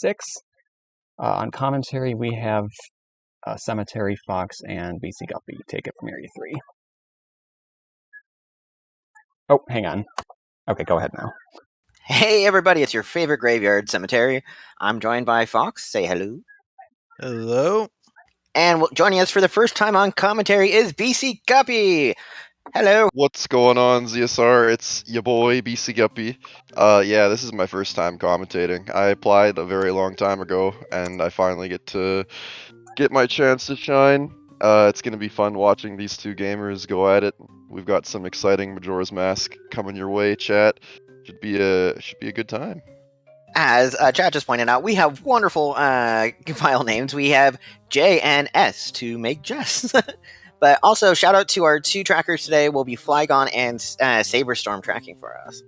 6. On commentary, we have Cemetery Fox and BC Guppy. Take it from Area 3. Oh, hang on. Okay, go ahead now. Hey everybody, it's your favorite graveyard cemetery. I'm joined by Fox. Say hello. Hello. And joining us for the first time on commentary is BC Guppy. Hello. What's going on, ZSR? It's your boy, BC Guppy. Yeah, this is my first time commentating. I applied a very long time ago, and I finally get my chance to shine. It's gonna be fun watching these two gamers go at it. We've got some exciting Majora's Mask coming your way, chat. Should be a good time. As Chad just pointed out, we have wonderful file names. We have J and S to make Jess. But also, shout out to our two trackers today. Will be Flygon and Saberstorm tracking for us.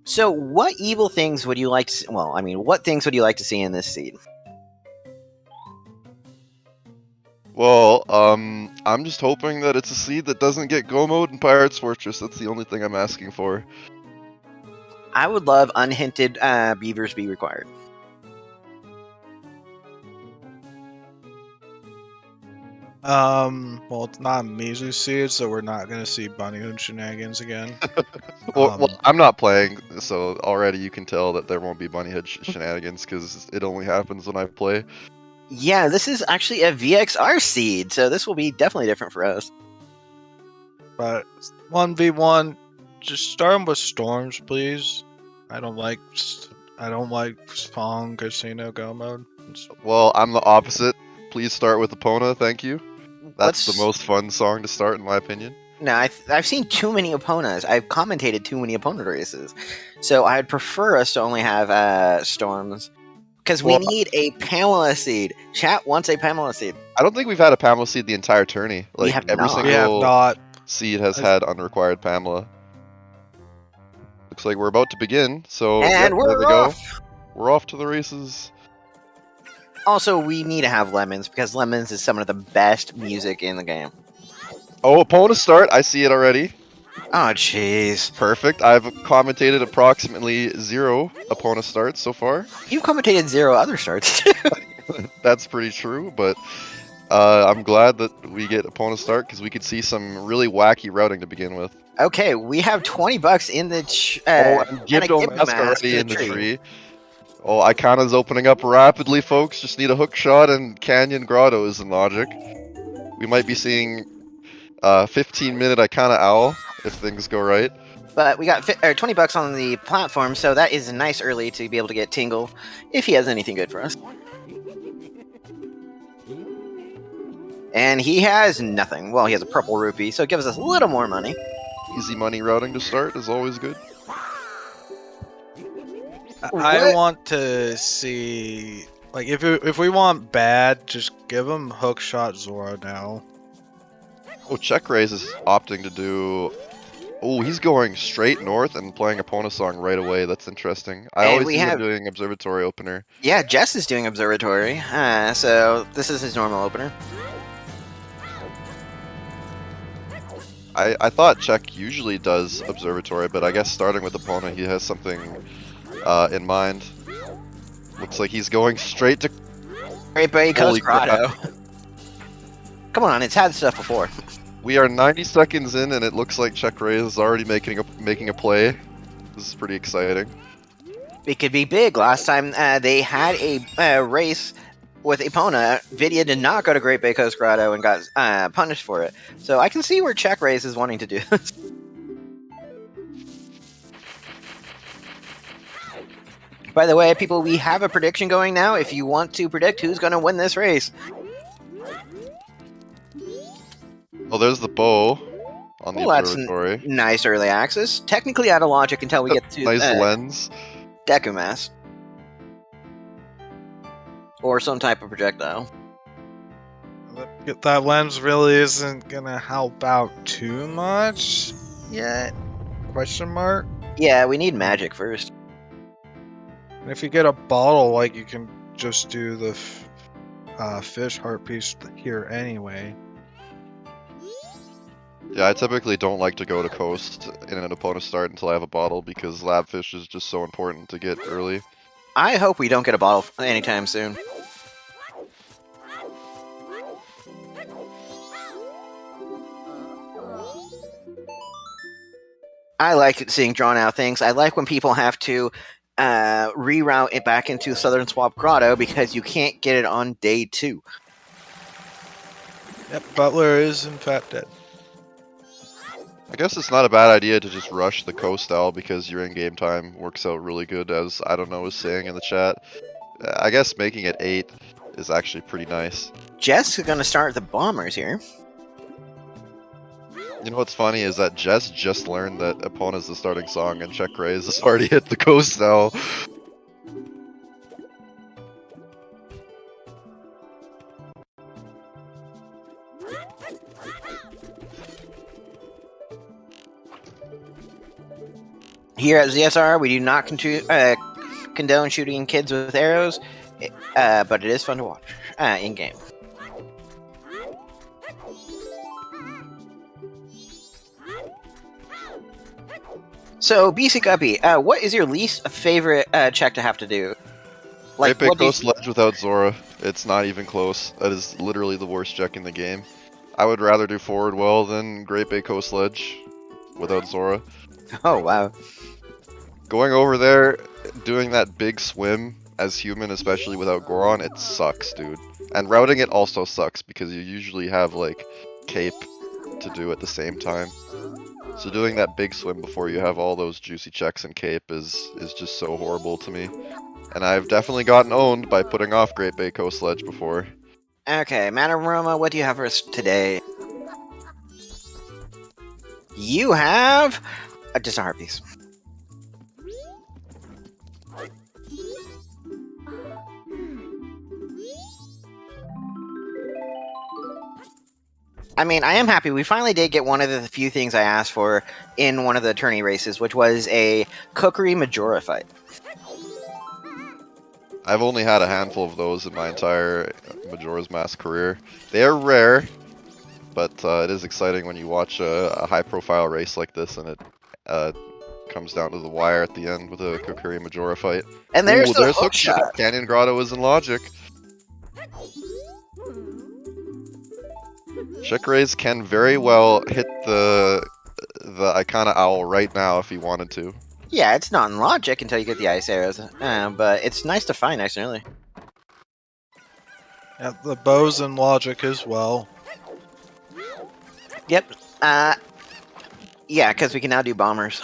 So, what evil things would you like to see? Well, I mean, what things would you like to see in this seed? Well, I'm just hoping that it's a seed that doesn't get Go Mode in Pirate's Fortress. That's the only thing I'm asking for. I would love unhinted beavers be required. Well, it's not a Mizu seed, so we're not gonna see Bunny Hood shenanigans again. Well, I'm not playing, so already you can tell that there won't be Bunny Hood shenanigans because it only happens when I play. Yeah, this is actually a VXR seed, so this will be definitely different for us. But 1v1, just start 'em with storms, please. I don't like Song Casino Go Mode. Well, I'm the opposite. Please start with Epona, thank you. That's Let's- the most fun song to start, in my opinion. No, I've seen too many Eponas. I've commentated too many opponent races, so I'd prefer us to only have storms. Because we need a Pamela seed. Chat wants a Pamela seed. I don't think we've had a Pamela seed the entire tourney. We Like, have every not. We have single not. seed has had unrequired Pamela. Looks like we're about to begin, so And yep, we're there we off! go. We're off to the races. Also, we need to have Lemons, because Lemons is some of the best music in the game. Oh, Epona start. I see it already. Oh, jeez. Perfect. I've commentated approximately 0 Epona starts so far. You've commentated 0 other starts, too. That's pretty true, but I'm glad that we get Epona start because we could see some really wacky routing to begin with. Okay, we have $20 in the and Gibdo Mask already in the tree. Oh, Icana's opening up rapidly, folks. Just need a hook shot and Canyon Grotto is in logic. We might be seeing 15-minute Icana Owl if things go right. But we got $20 on the platform, so that is nice early to be able to get Tingle, if he has anything good for us. And he has nothing. Well, he has a purple rupee, so it gives us a little more money. Easy money routing to start is always good. I want to see, like, if we want bad, just give him Hookshot Zora now. Oh, CheckRaise is opting to do... Oh, he's going straight north and playing a Epona song right away. That's interesting. I always see him doing Observatory opener. Yeah, Jess is doing Observatory, so this is his normal opener. I thought Check usually does Observatory, but I guess starting with Epona, he has something in mind. Looks like he's going straight to... Great Bay Holy Coast Grotto. Come on, it's had stuff before. We are 90 seconds in, and it looks like CheckRaise is already making a play. This is pretty exciting. It could be big. Last time they had a race with Epona, Vidya did not go to Great Bay Coast Grotto and got punished for it. So I can see where CheckRaise is wanting to do this. By the way, people, we have a prediction going now if you want to predict who's going to win this race. Oh, there's the bow on the Observatory. That's nice early access. Technically out of logic until we get to nice lens. Deku Mask. Or some type of projectile. That lens really isn't gonna help out too much yet? Question mark? Yeah, we need magic first. And if you get a bottle, like, you can just do the fish heart piece here anyway. Yeah, I typically don't like to go to coast in an opponent's start until I have a bottle because Labfish is just so important to get early. I hope we don't get a bottle anytime soon. I like seeing drawn out things. I like when people have to reroute it back into Southern Swamp Grotto because you can't get it on day 2. Yep, Butler is in fact dead. I guess it's not a bad idea to just rush the coast owl because your in-game time works out really good, as I don't know was saying in the chat. I guess making it 8 is actually pretty nice. Jess is going to start the bombers here. You know what's funny is that Jess just learned that Epona is the starting song and CheckRaise has already hit the coast now. Here at ZSR, we do not condone shooting kids with arrows, but it is fun to watch in-game. So, BC Guppy, what is your least favorite check to have to do? Great Big what do you- Coast Ledge without Zora. It's not even close. That is literally the worst check in the game. I would rather do Forward Well than Great Big Coast Ledge without Zora. Oh, wow. Going over there, doing that big swim as human, especially without Goron, it sucks, dude. And routing it also sucks because you usually have, like, Cape to do at the same time. So doing that big swim before you have all those juicy checks and Cape is just so horrible to me. And I've definitely gotten owned by putting off Great Bay Coast Ledge before. Okay, Madam Roma, what do you have for us today? You have just a heart piece. I mean, I am happy. We finally did get one of the few things I asked for in one of the tourney races, which was a Cookery Majora fight. I've only had a handful of those in my entire Majora's Mask career. They are rare, but it is exciting when you watch a high-profile race like this and it comes down to the wire at the end with a Kokiri Majora fight. And there's Ooh, the there's hook shot. Canyon Grotto is in logic. CheckRaise can very well hit the Icona Owl right now if he wanted to. Yeah, it's not in logic until you get the ice arrows, but it's nice to find nice and early. Yeah, the bow's in logic as well. Yep. Yeah, because we can now do bombers.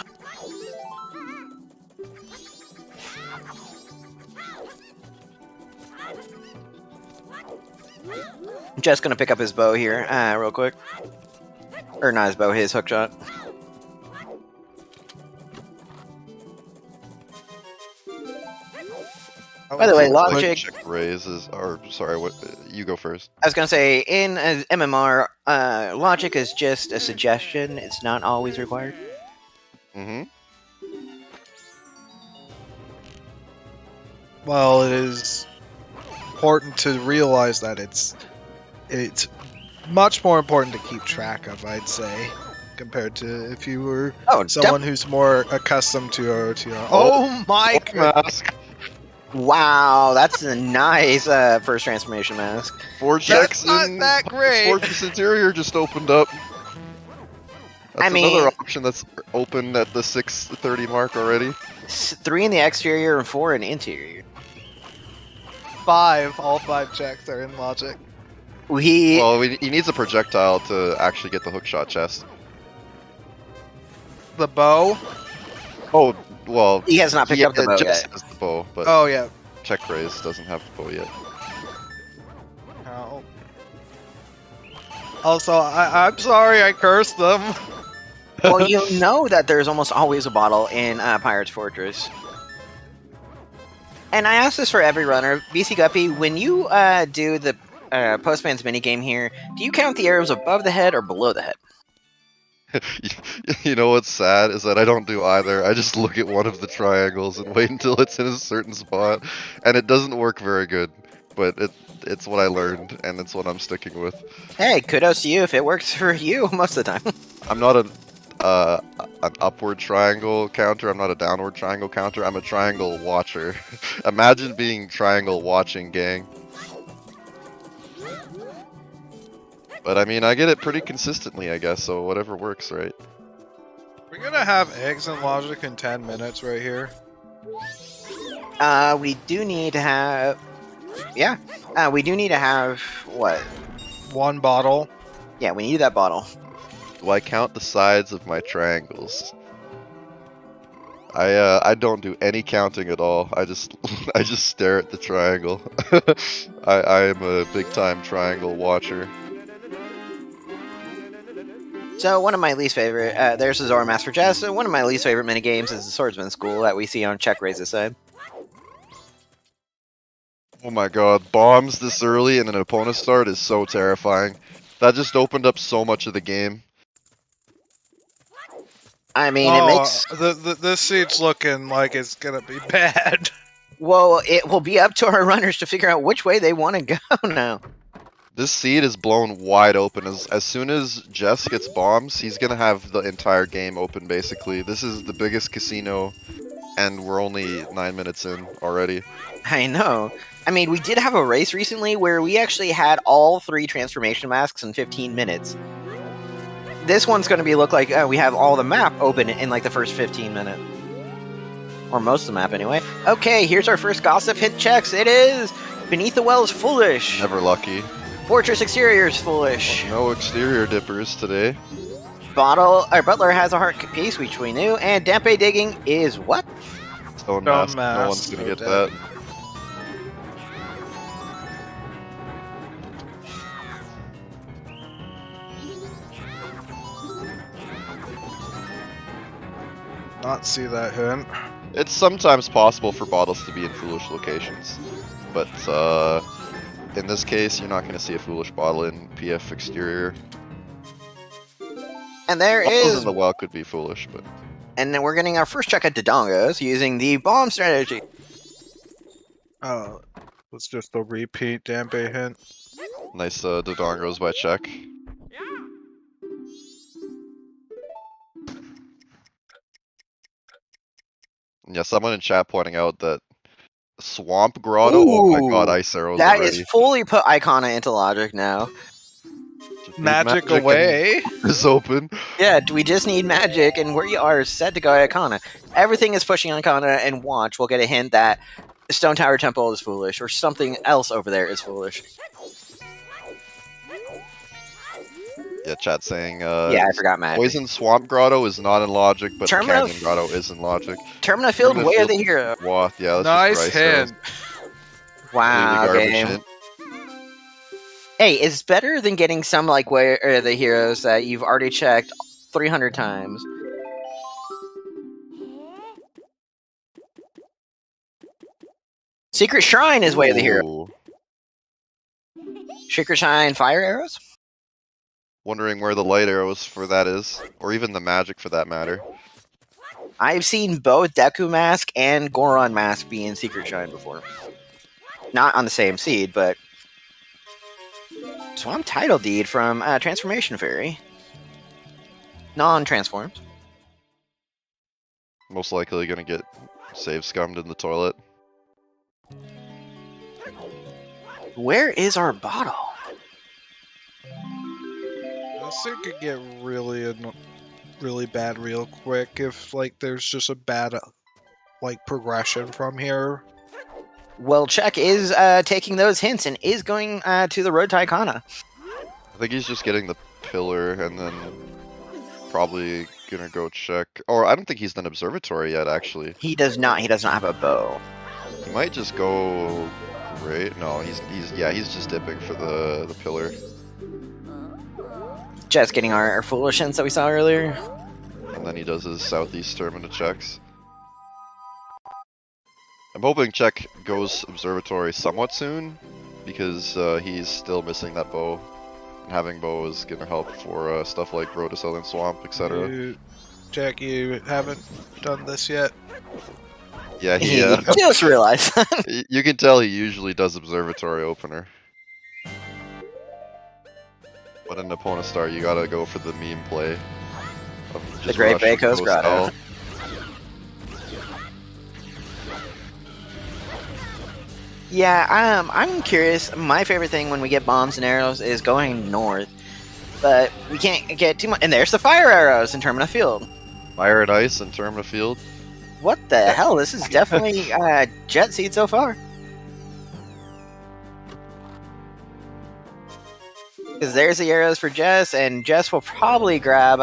I'm just gonna pick up his bow here, real quick. Or not his bow, his hook shot. By the way, logic. CheckRaise is, or sorry, what? You go first. I was gonna say in MMR, logic is just a suggestion. It's not always required. Mm-hmm. Well, it is important to realize that it's much more important to keep track of, I'd say, compared to if you were someone who's more accustomed to OTR. Oh my god! Wow, that's a nice first transformation mask. Four checks not that great. Fortress Interior just opened up. That's another option that's open at the 6:30 mark already. 3 in the exterior and 4 in the interior. 5, all 5 checks are in logic. He needs a projectile to actually get the hookshot chest. The bow? Oh, well, he has not picked up the bow Jess yet. has the bow, but oh yeah, CheckRaise doesn't have the bow yet. Oh. Also, I'm sorry I cursed them. Well, you know that there's almost always a bottle in Pirate's Fortress. And I ask this for every runner. BC Guppy, when you do the Postman's minigame here, do you count the arrows above the head or below the head? You know what's sad is that I don't do either. I just look at one of the triangles and wait until it's in a certain spot, and it doesn't work very good. But it's what I learned, and it's what I'm sticking with. Hey, kudos to you if it works for you most of the time. I'm not an upward triangle counter. I'm not a downward triangle counter. I'm a triangle watcher. Imagine being triangle watching, gang. But I mean, I get it pretty consistently, I guess, so whatever works, right? We're gonna have eggs and logic in 10 minutes right here. We do need to have... Yeah. We do need to have... What? 1 bottle. Yeah, we need that bottle. Do I count the sides of my triangles? I don't do any counting at all. I just I just stare at the triangle. I am a big time triangle watcher. So one of my least favorite, there's the Zora Master Jess. One of my least favorite minigames is the Swordsman School that we see on CheckRaise's side. Oh my god, bombs this early in an opponent start is so terrifying. That just opened up so much of the game. I mean, it makes... This seat's looking like it's gonna be bad. Well, it will be up to our runners to figure out which way they want to go now. This seed is blown wide open. As soon as Jess gets bombs, he's gonna have the entire game open, basically. This is the biggest casino, and we're only 9 minutes in already. I know. I mean, we did have a race recently where we actually had all 3 transformation masks in 15 minutes. This one's going to look like we have all the map open in like the first 15 minutes. Or most of the map anyway. Okay, here's our first gossip hit checks. It is Beneath the Well is foolish. Never lucky. Fortress Exterior is foolish. No exterior dippers today. Butler has a heart piece, which we knew. And Dampe Digging is what? Stone mask. No one's going to get that. Not see that hint. It's sometimes possible for bottles to be in foolish locations, but in this case, you're not going to see a foolish bottle in PF exterior. And there Bottles is... in the well could be foolish, but... And then we're getting our first check at Dodongos using the bomb strategy. Oh, it's just a repeat Dampe hint. Nice Dodongos by check. Yeah, someone in chat pointing out that Swamp Grotto, oh my god, ice arrows That already. is fully put Icona into logic now. Magic away is open. Yeah, we just need magic, and we are set to go Icona. Everything is pushing Icona, and watch, we'll get a hint that Stone Tower Temple is foolish, or something else over there is foolish. Yeah, chat saying, yeah, I forgot magic. Poison Swamp Grotto is not in logic, but Canyon Grotto is in logic. Termina Field, Way of the Hero. What? Yeah, that's nice just hint. Wow, game. Hey, it's better than getting some, like, Way of the Heroes that you've already checked 300 times. Secret Shrine is Way of the Hero. Secret Shrine Fire Arrows? Wondering where the light arrows for that is, or even the magic for that matter. I've seen both Deku Mask and Goron Mask be in Secret Shrine before. Not on the same seed, but... Swamp Title Deed from Transformation Fairy. Non-transformed. Most likely gonna get save scummed in the toilet. Where is our bottle? This thing could get really bad real quick if, like, there's just a bad, like, progression from here. Well, Check is taking those hints and is going to the road to Icona. I think he's just getting the pillar and then probably gonna go check. Or I don't think he's done observatory yet, actually. He does not. He does not have a bow. He might just go right. No, he's just dipping for the pillar. Just getting our foolish hints that we saw earlier. And then he does his southeast termina checks. I'm hoping Check goes observatory somewhat soon, because he's still missing that bow. And having bow is going to help for stuff like Road to Southern Swamp, etc. Jack, you haven't done this yet? Yeah, he just realized that. You can tell he usually does observatory opener. But in opponent start, you gotta go for the meme play. of The Great Bay Coast Grotto. Yeah, I'm curious. My favorite thing when we get bombs and arrows is going north, but we can't get too much. And there's the fire arrows in Termina Field. Fire and ice in Termina Field. What the hell? This is definitely Jet Seed so far. Because there's the arrows for Jess, and Jess will probably grab.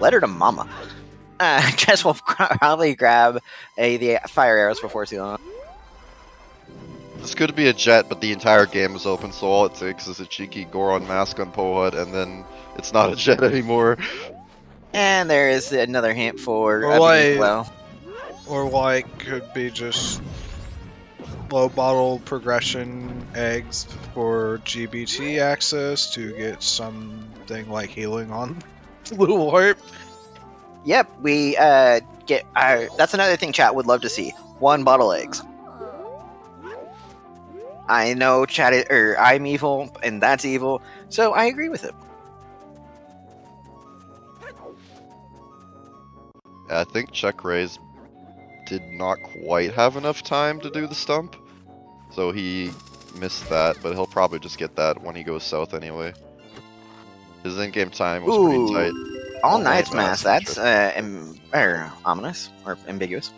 Letter to Mama. Jess will probably grab the fire arrows before too long. This could be a jet, but the entire game is open, so all it takes is a cheeky Goron mask on Pohud, and then it's not a jet anymore. And there is another hint for or like could be just low bottle progression eggs for GBT access to get something like healing on Blue Warp. Yep, we get. That's another thing chat would love to see. 1 bottle eggs. I know I'm evil, and that's evil, so I agree with it. I think CheckRaise did not quite have enough time to do the stump, so he missed that, but he'll probably just get that when he goes south anyway. His in-game time was pretty tight. All Night's Mask, that's ominous, or ambiguous.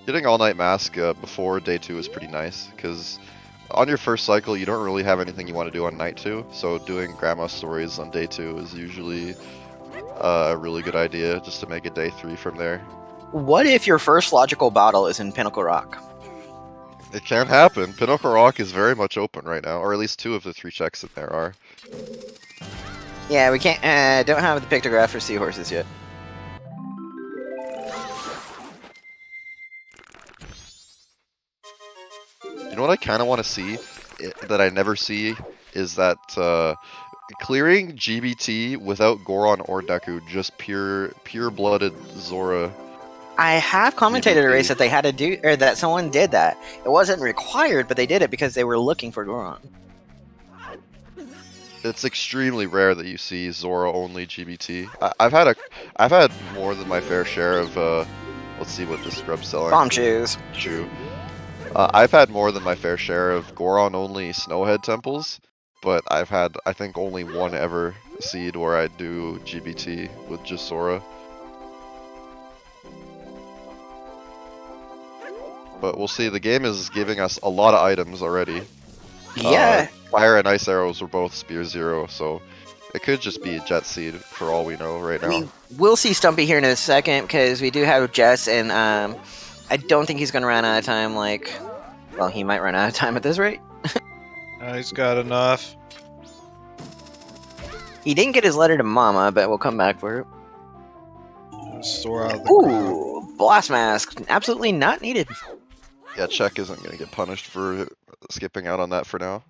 Getting All Night Mask before day 2 is pretty nice, because on your first cycle you don't really have anything you want to do on night 2, so doing grandma stories on day 2 is usually a really good idea, just to make it day 3 from there. What if your first logical battle is in Pinnacle Rock? It can happen. Pinnacle Rock is very much open right now, or at least 2 of the 3 checks in there are. Yeah, we can't. Don't have the pictograph for seahorses yet. You know what I kind of want to see, that I never see, is that clearing GBT without Goron or Deku, just pure-blooded Zora. I have commentated a race that they had to do, or that someone did that. It wasn't required, but they did it because they were looking for Goron. It's extremely rare that you see Zora only GBT. I've had more than my fair share of let's see what this scrub's selling. Bomb shoes. Shoe. I've had more than my fair share of Goron only Snowhead temples, but I've had I think only one ever seed where I do GBT with just Zora. But we'll see. The game is giving us a lot of items already. Yeah. Fire and ice arrows were both Spear 0, so it could just be a jet seed for all we know right now. We'll see Stumpy here in a second, because we do have Jess, and I don't think he's going to run out of time. Well, he might run out of time at this rate. He's got enough. He didn't get his letter to Mama, but we'll come back for it. Ooh, Blast Mask. Absolutely not needed. Yeah, Check isn't going to get punished for skipping out on that for now.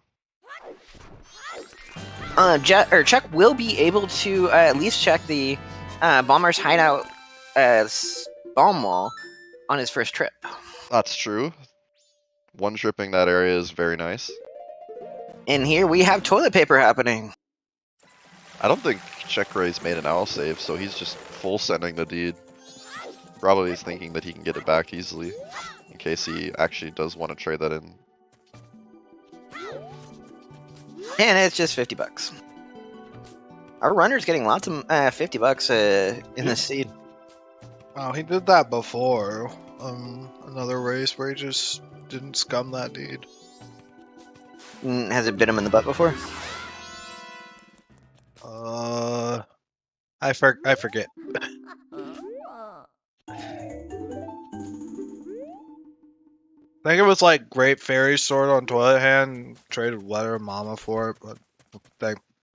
Check will be able to at least check the Bomber's hideout bomb wall on his first trip. That's true. One tripping that area is very nice. And here we have toilet paper happening. I don't think CheckRaise made an owl save, so he's just full sending the deed. Probably is thinking that he can get it back easily, in case he actually does want to trade that in. And it's just $50. Our runner's getting lots of $50 in this seed. Oh, he did that before. Another race where he just didn't scum that deed. Has it bit him in the butt before? I forget. I think it was like Great Fairy Sword on Toilet Hand, traded Letter of Mama for it, but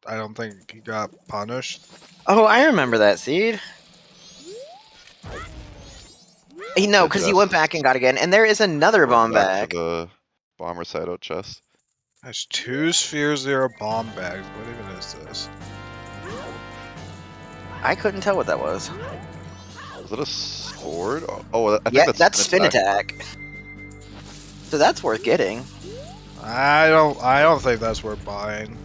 I don't think he got punished. Oh, I remember that seed. No, because he went back and got again, and there is another bomb bag. The Bomber's hideout chest. That's 2 Sphere 0 bomb bags. What even is this? I couldn't tell what that was. Is it a sword? Oh, I think yeah, that's spin attack. So that's worth getting. I don't think that's worth buying.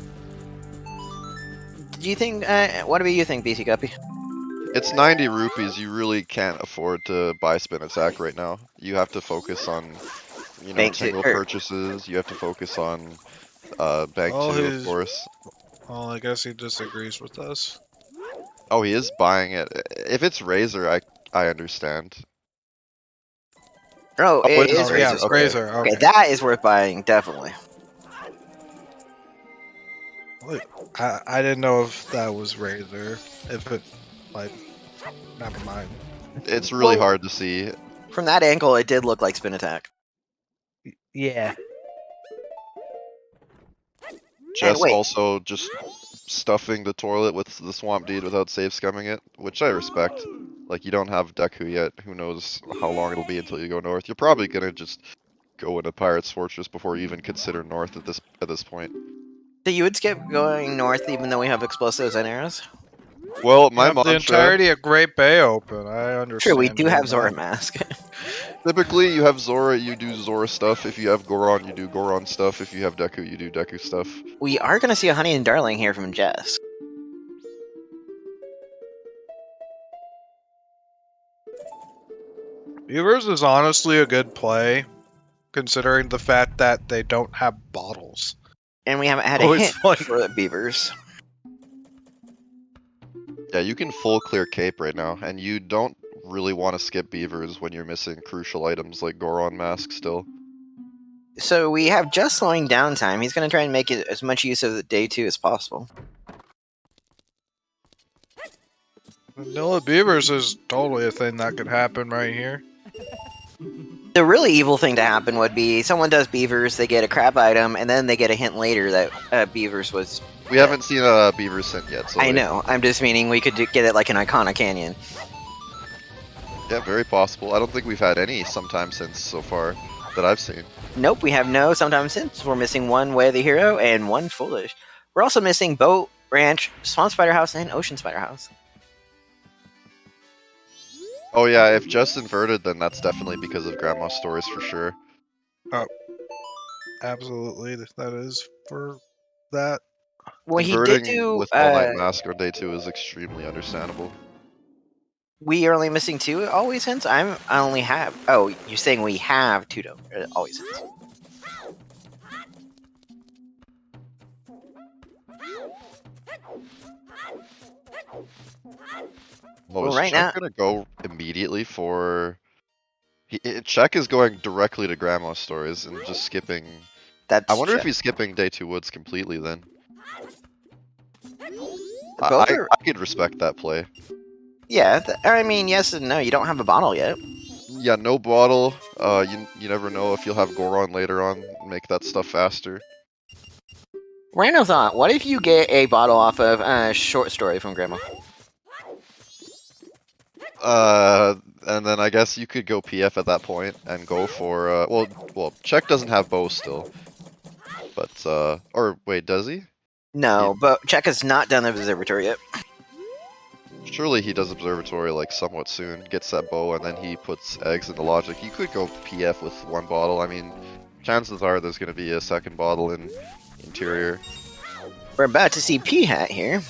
Do you think? What do you think, BC Guppy? It's 90 rupees. You really can't afford to buy spin attack right now. You have to focus on, single purchases. You have to focus on bank Oh, 2, of course. Well, I guess he disagrees with us. Oh, he is buying it. If it's Razor, I understand. Oh, Oh, it it is is Oh, yeah, Razor. okay. Razor. Okay, Okay. that is worth buying, definitely. Wait, I didn't know if that was Razor. If it, like, never mind. It's really Well- hard to see. From that angle, it did look like spin attack. Yeah. Jess wait. also just stuffing the toilet with the Swamp Deed without save scumming it, which I respect. Like, you don't have Deku yet. Who knows how long it'll be until you go north. You're probably gonna just go into Pirate's Fortress before you even consider north at this point. So you would skip going north even though we have explosives and arrows? Well, You my have the mantra, entirety of Great Bay open. I understand. True, we do doing have Zora that. Mask. typically you have Zora, you do Zora stuff. If you have Goron, you do Goron stuff. If you have Deku, you do Deku stuff. We are going to see a Honey and Darling here from Jess. Beavers is honestly a good play, considering the fact that they don't have bottles. And we haven't had a Always hit like- for the Beavers. Yeah, you can full clear Cape right now, and you don't really want to skip Beavers when you're missing crucial items like Goron Mask still. So we have just slowing down time. He's going to try and make it as much use of the day 2 as possible. Vanilla Beavers is totally a thing that could happen right here. The really evil thing to happen would be someone does Beavers, they get a crap item, and then they get a hint later that Beavers was... We haven't seen a Beaver scent yet, so I know, I'm just meaning we could get it like an Icona Canyon. Yeah, very possible. I don't think we've had any sometime since so far that I've seen. Nope, we have no sometime since. We're missing one Way of the Hero and one Foolish. We're also missing Boat, Ranch, Swamp Spider House, and Ocean Spider House. Oh yeah, if just inverted, then that's definitely because of Grandma's stories for sure. Absolutely, that is for that. Well, he Inverting did do... with All Night Mask on day 2 is extremely understandable. we are only missing 2 always hints? I only have... Oh, you're saying we have 2 always hints. Well, is right Check now- gonna go immediately for... Check is going directly to Grandma's stories and just skipping... That's I wonder if Check. he's skipping day 2 woods completely then. Both are- I could respect that play. Yeah, I mean, yes and no. You don't have a bottle yet. Yeah, no bottle. You never know if you'll have Goron later on. Make that stuff faster. Random thought, what if you get a bottle off of Short Story from Grandma? And then I guess you could go PF at that point and go for well, Check doesn't have bow still, but or wait, does he? No, Yeah. but Check has not done the observatory yet. Surely he does observatory like somewhat soon. Gets that bow and then he puts eggs into logic. You could go PF with one bottle. I mean, chances are there's gonna be a second bottle in interior. We're about to see P Hat here.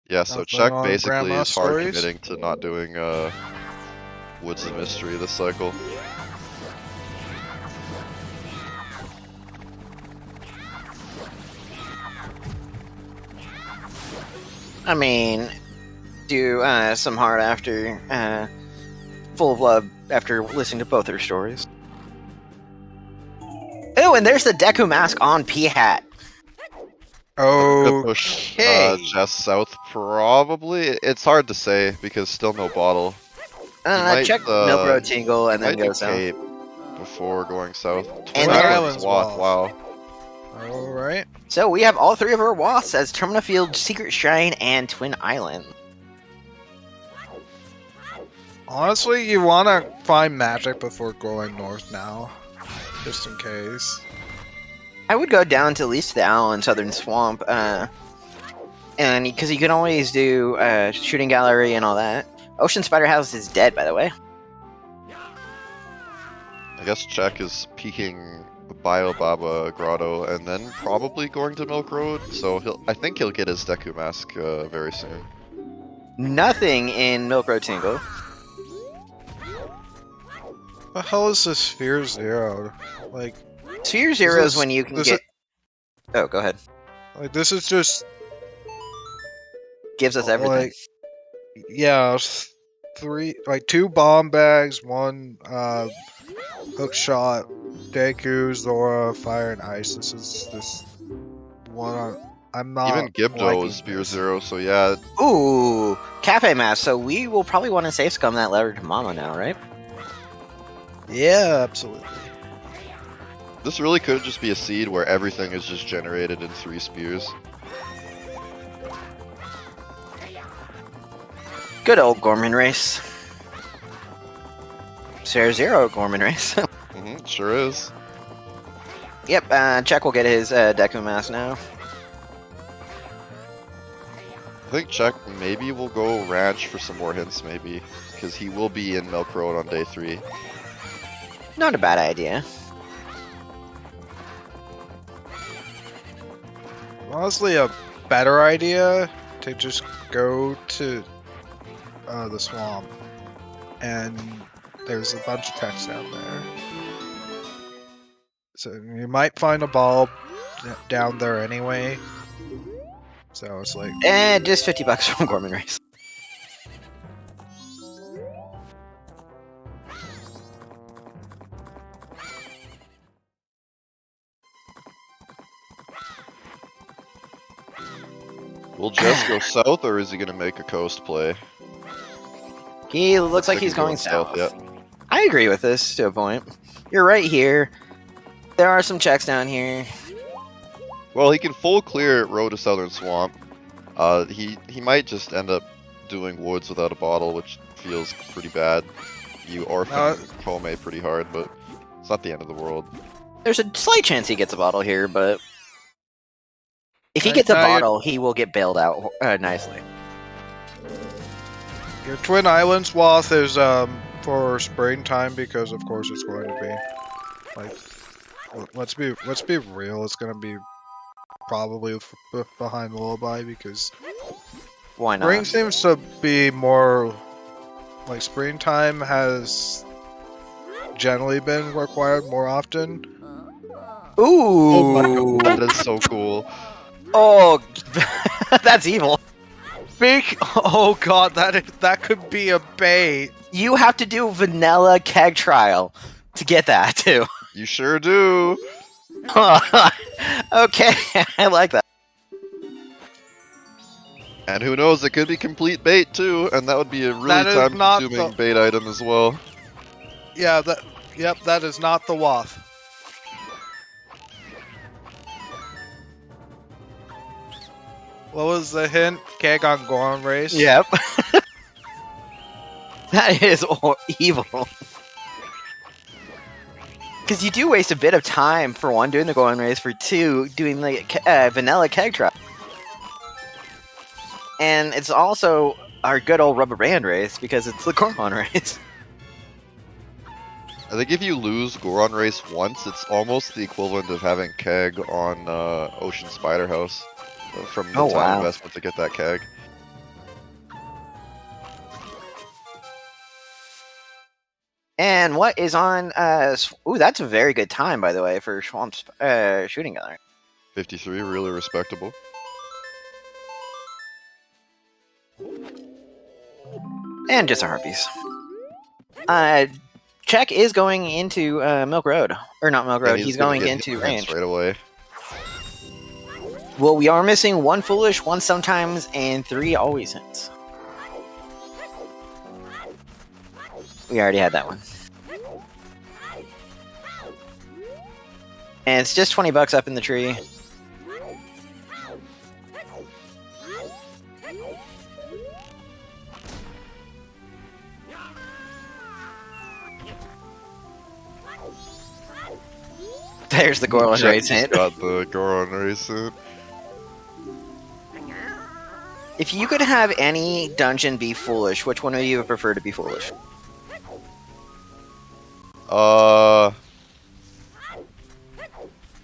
Yeah, so Nothing Check on basically Grandma's is hard stories? committing to not doing Woods of Mystery this cycle. I mean, do some hard after Full of Love after listening to both their stories. Oh, and there's the Deku mask on P Hat. Could push Okay. Jess south probably. It's hard to say because still no bottle. might, Check Milk Road Tingle and then Might do go south. Cape before going south. And Twin there- Islands Wow. Walls. Alright. So we have all 3 of our wasps as Termina Field, Secret Shrine, and Twin Island. Honestly, you want to find magic before going north now. Just in case. I would go down to at least the Owl and Southern Swamp, and because you can always do Shooting Gallery and all that. Ocean Spider House is dead, by the way. I guess Check is peeking Biobaba Grotto and then probably going to Milk Road. So I think he'll get his Deku mask very soon. Nothing in Milk Road Tingle. The hell is this Sphere Zero? Like, Sphere Zero is is- when you can this get. Oh, go ahead. like this is just Gives us everything. like, yeah, two bomb bags, one hook shot, Deku, Zora, Fire and Ice. This is this one. I'm not Even Gibdo liking is Spear this. Zero, so yeah. Ooh, Cafe Mask. So we will probably want to safe scum that letter to Mama now, right? Yeah, absolutely. This really could just be a seed where everything is just generated in 3 spears. Good old Gorman race. Zero Gorman race. Sure is. Yep, Check will get his Deku Mask now. I think Check maybe will go Ranch for some more hints, maybe. Because he will be in Milk Road on day 3. Not a bad idea. Honestly, a better idea to just go to the swamp, and there's a bunch of text down there. So you might find a ball down there anyway. So it's like, Just $50 from Gorman race. Will Jess go south, or is he going to make a coast play? He looks like he's going south. I agree with this to a point. You're right here. There are some checks down here. Well, he can full clear Road to Southern Swamp. He might just end up doing Woods without a bottle, which feels pretty bad. You orphan Kome pretty hard, but it's not the end of the world. There's a slight chance he gets a bottle here, but if he Right, gets a now you're- bottle, he will get bailed out nicely. your Twin Islands Wath is for springtime, because of course it's going to be. Like, let's be real, it's going to be probably behind Lullaby, because Why not? spring seems to be more like springtime has generally been required more often. Ooh! That is so cool. Oh, that's evil. Oh god, that could be a bait. You have to do vanilla keg trial to get that too. You sure do. Okay, I like that. And who knows, it could be complete bait too, and that would be a really That is not time-consuming the- bait item as well. Yeah, that is not the Wath. What was the hint? Keg on Goron race? Yep. That is evil. Because you do waste a bit of time, for one, doing the Goron race, for two, doing the vanilla keg trial. And it's also our good old rubber band race, because it's the Goron race. I think if you lose Goron Race once, it's almost the equivalent of having Keg on Ocean Spider House. From the Oh, time wow. investment to get that Keg. And what is on... ooh, that's a very good time, by the way, for Swamp's shooting gallery. 53, really respectable. And just a Harpies. Check is going into Milk Road. Or not Milk And Road, he's gonna going get into hints Ranch. right away. Well, we are missing one Foolish, one Sometimes, and 3 Always hints. We already had that one. And it's just $20 up in the tree. There's the Goron Check race just hint. got the Goron Race hint. If you could have any dungeon be foolish, which one would you prefer to be foolish?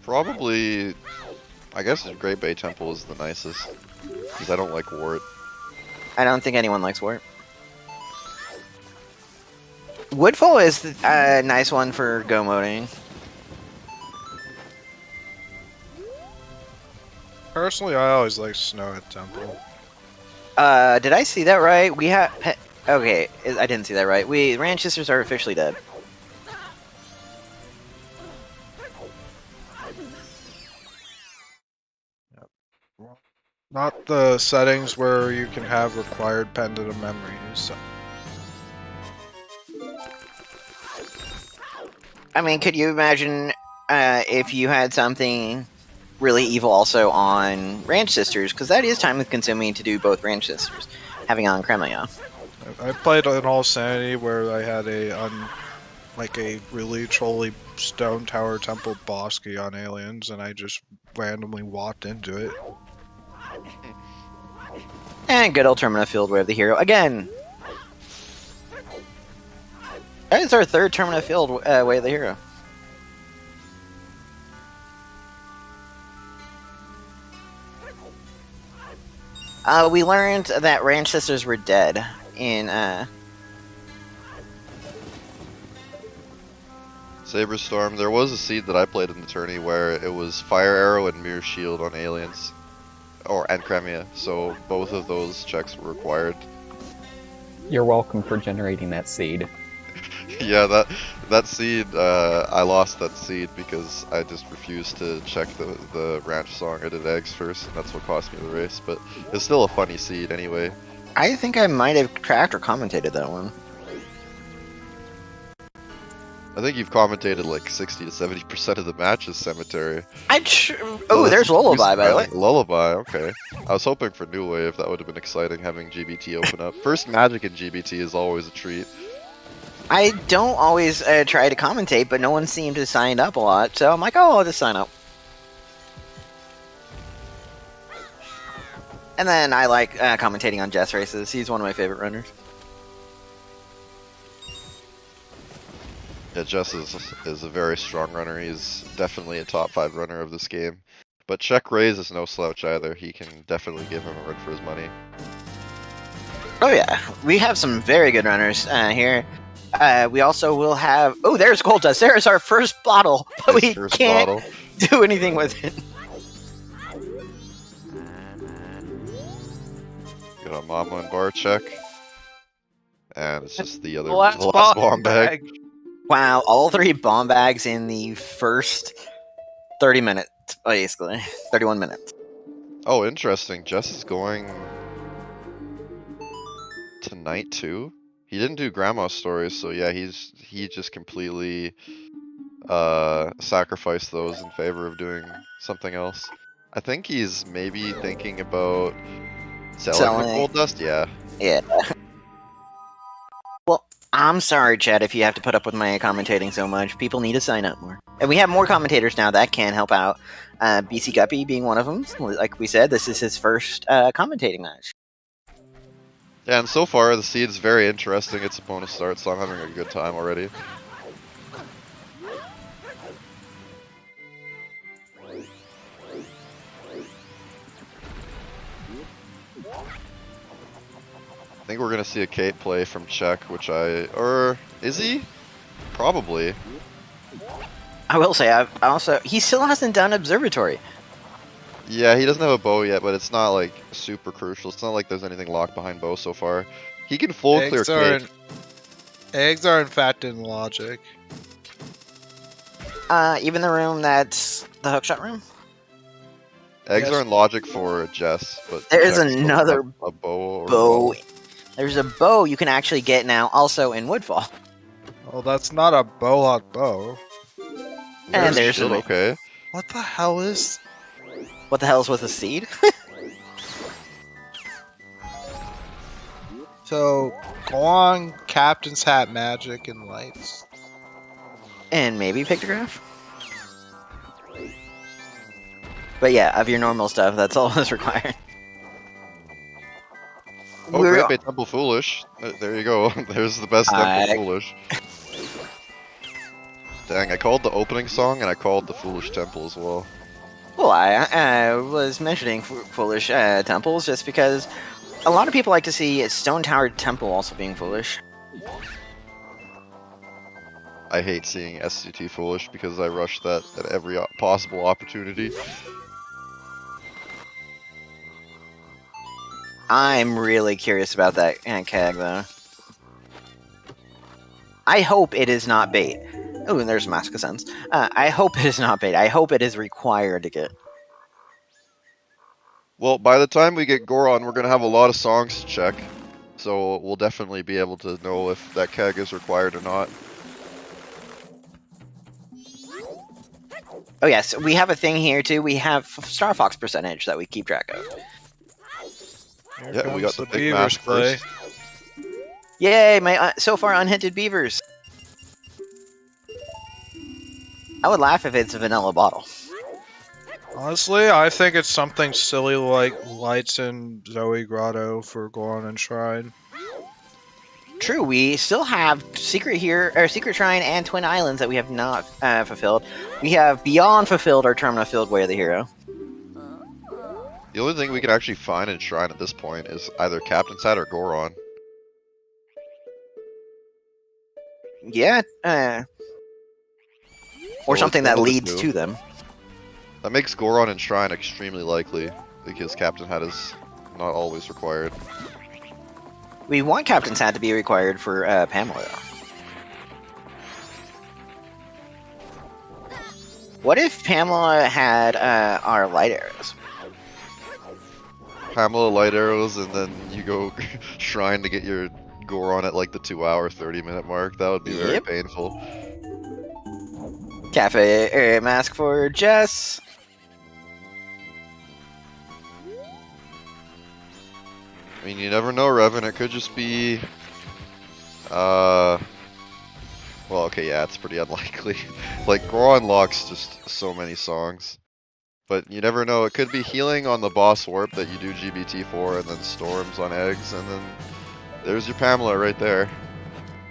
Probably, I guess the Great Bay Temple is the nicest, because I don't like Wart. I don't think anyone likes warp. Woodfall is a nice one for go moding. Personally, I always like snow at Temple. Did I see that right? We have... Okay, I didn't see that right. Ranch Sisters are officially dead. Not the settings where you can have required pendant of memories. So. I mean, could you imagine if you had something really evil also on Ranch Sisters? Because that is time consuming to do both Ranch Sisters, having on Kremlia. I played in All Sanity where I had a really trolly stone tower temple boss key on aliens, and I just randomly walked into it. And good old Termina Field Way of the Hero again. That is our third Termina Field Way of the Hero. We learned that Ranch Sisters were dead in Saber Storm. There was a seed that I played in the tourney where it was Fire Arrow and Mirror Shield on aliens, and Kremia. So both of those checks were required. You're welcome for generating that seed. Yeah, that seed. I lost that seed because I just refused to check the ranch song. I did eggs first, and that's what cost me the race. But it's still a funny seed anyway. I think I might have tracked or commentated that one. I think you've commentated like 60 to 70% of the matches, Cemetery. Oh, there's Lullaby, by the way. Lullaby, okay. I was hoping for New Wave. That would have been exciting, having GBT open up. First Magic in GBT is always a treat. I don't always try to commentate, but no one seemed to sign up a lot, so I'm like, oh, I'll just sign up. And then I like commentating on Jess races. He's one of my favorite runners. Yeah, Jess is a very strong runner. He's definitely a top 5 runner of this game. But CheckRaise is no slouch either. He can definitely give him a run for his money. Oh yeah, we have some very good runners here. We also will have... Oh, there's Gold Dust. There's our first bottle, but we can't do anything with it. Got a Mama and Bar check. And it's just the last bomb bag. Wow, all 3 bomb bags in the first 30 minutes, basically. 31 minutes. Oh, interesting. Jess is going tonight too. He didn't do Grandma's stories, so yeah, he just completely sacrificed those in favor of doing something else. I think he's maybe thinking about selling the Gold Dust. Yeah. Yeah. Well, I'm sorry, Chad, if you have to put up with my commentating so much. People need to sign up more. And we have more commentators now that can help out. BC Guppy being one of them. Like we said, this is his first commentating match. Yeah, and so far the seed's very interesting. It's a bonus start, so I'm having a good time already. I think we're gonna see a Kate play from Czech, or is he? Probably. I will say, he still hasn't done Observatory. Yeah, he doesn't have a bow yet, but it's not like super crucial. It's not like there's anything locked behind bow so far. He can full clear Kate. Eggs are in fact in logic. Even the room that's the hookshot room? Eggs are in logic for Jess, but there is another a bow. Bow. There's a bow you can actually get now, also in Woodfall. Well, that's not a bow. And there's shield, okay. What the hell is? What the hell is with a seed? So, go on Captain's Hat Magic and Lights. And maybe Pictograph? But yeah, of your normal stuff, that's all that's required. Oh, Great Bay Temple Foolish. There you go. There's the best Temple Foolish. Dang, I called the opening song and I called the Foolish Temple as well. Well, I was mentioning Foolish Temples just because a lot of people like to see Stone Tower Temple also being foolish. I hate seeing SCT foolish because I rush that at every possible opportunity. I'm really curious about that Keg, though. I hope it is not bait. Oh, and there's Mask of Sense. I hope it is not bait. I hope it is required to get. Well, by the time we get Goron, we're going to have a lot of songs to check. So we'll definitely be able to know if that keg is required or not. Oh yes, we have a thing here too. We have Star Fox percentage that we keep track of. Here we got comes the big beavers mask play. first. Yay, my so far unhinted beavers. I would laugh if it's a vanilla bottle. Honestly, I think it's something silly like Lights in Zoe Grotto for Goron and Shrine. True, we still have Secret Shrine and Twin Islands that we have not fulfilled. We have beyond fulfilled our Termina Filled Way of the Hero. The only thing we can actually find in Shrine at this point is either Captain's Hat or Goron. Yeah, or So something it's that one of the leads two. to them. That makes Goron and Shrine extremely likely, because Captain Hat is not always required. We want Captain's Hat to be required for Pamela, though. What if Pamela had our light arrows? Pamela light arrows, and then you go Shrine to get your Goron at like the 2-hour, 30-minute mark. That would be very Yep. painful. Cafe mask for Jess. I mean, you never know, Revan. It could just be... Well, okay, yeah, it's pretty unlikely. Like, Goron locks just so many songs. But you never know. It could be healing on the boss warp that you do GBT for, and then storms on eggs, and then there's your Pamela right there.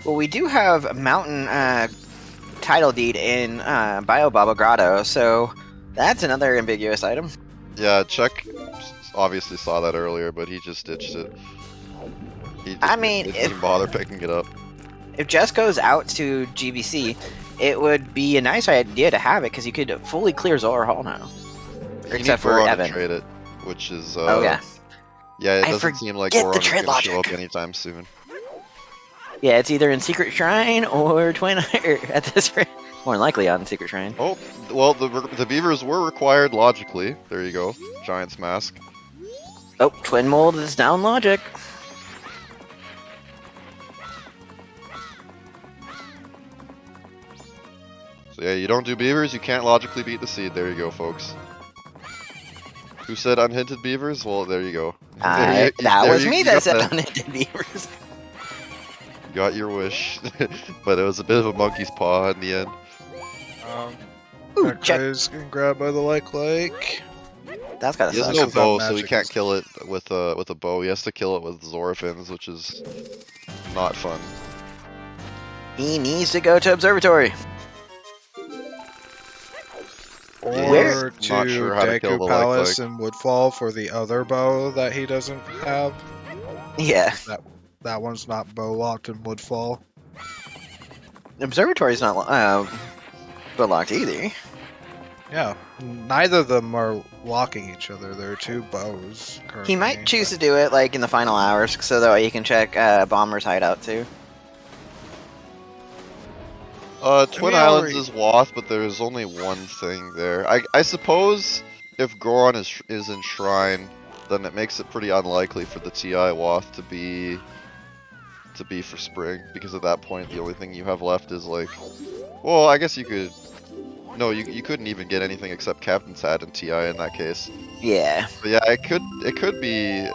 Well, we do have Mountain title deed in Biobaba Grotto, so that's another ambiguous item. Yeah, Check obviously saw that earlier, but he just ditched it. He I mean, didn't even bother picking it up. If Jess goes out to GBC, it would be a nice idea to have it, because you could fully clear Zohar Hall now. You Except need for Goron Evan. to trade it, which is... Oh, yeah. Yeah, it I doesn't seem like forget the Goron is trade going to show up logic. anytime soon. Yeah, it's either in Secret Shrine or Twin... at this rate. More than likely on Secret Shrine. Oh, well, the beavers were required logically. There you go. Giant's Mask. Oh, Twin Mold is down logic. So yeah, you don't do beavers, you can't logically beat the seed. There you go, folks. Who said unhinted beavers? Well, there you go. That There was you me got that said unhinted beavers. Got your wish, but it was a bit of a monkey's paw in the end. Ooh, CheckRaise getting grabbed by the like. That's gotta He has suck. no Sucks. bow, so he Magic can't is- kill it with a bow. He has to kill it with Zorfins, which is not fun. He needs to go to Observatory. Or Where- to Not sure how to kill Deku the Palace like. and Woodfall for the other bow that he doesn't have. Yeah. That one's not bow locked in Woodfall. Observatory's not but locked either. Yeah, neither of them are locking each other. There are two bows. Currently, He might choose to do it like in the final hours, so that way you can check Bomber's hideout too. Twin we Islands already- is Wath, but there's only one thing there. I suppose if Goron is in Shrine, then it makes it pretty unlikely for the TI Wath to be for Spring, because at that point the only thing you have left is like, well, I guess you could. No, you couldn't even get anything except Captain's Hat and TI in that case. Yeah. But yeah, it could be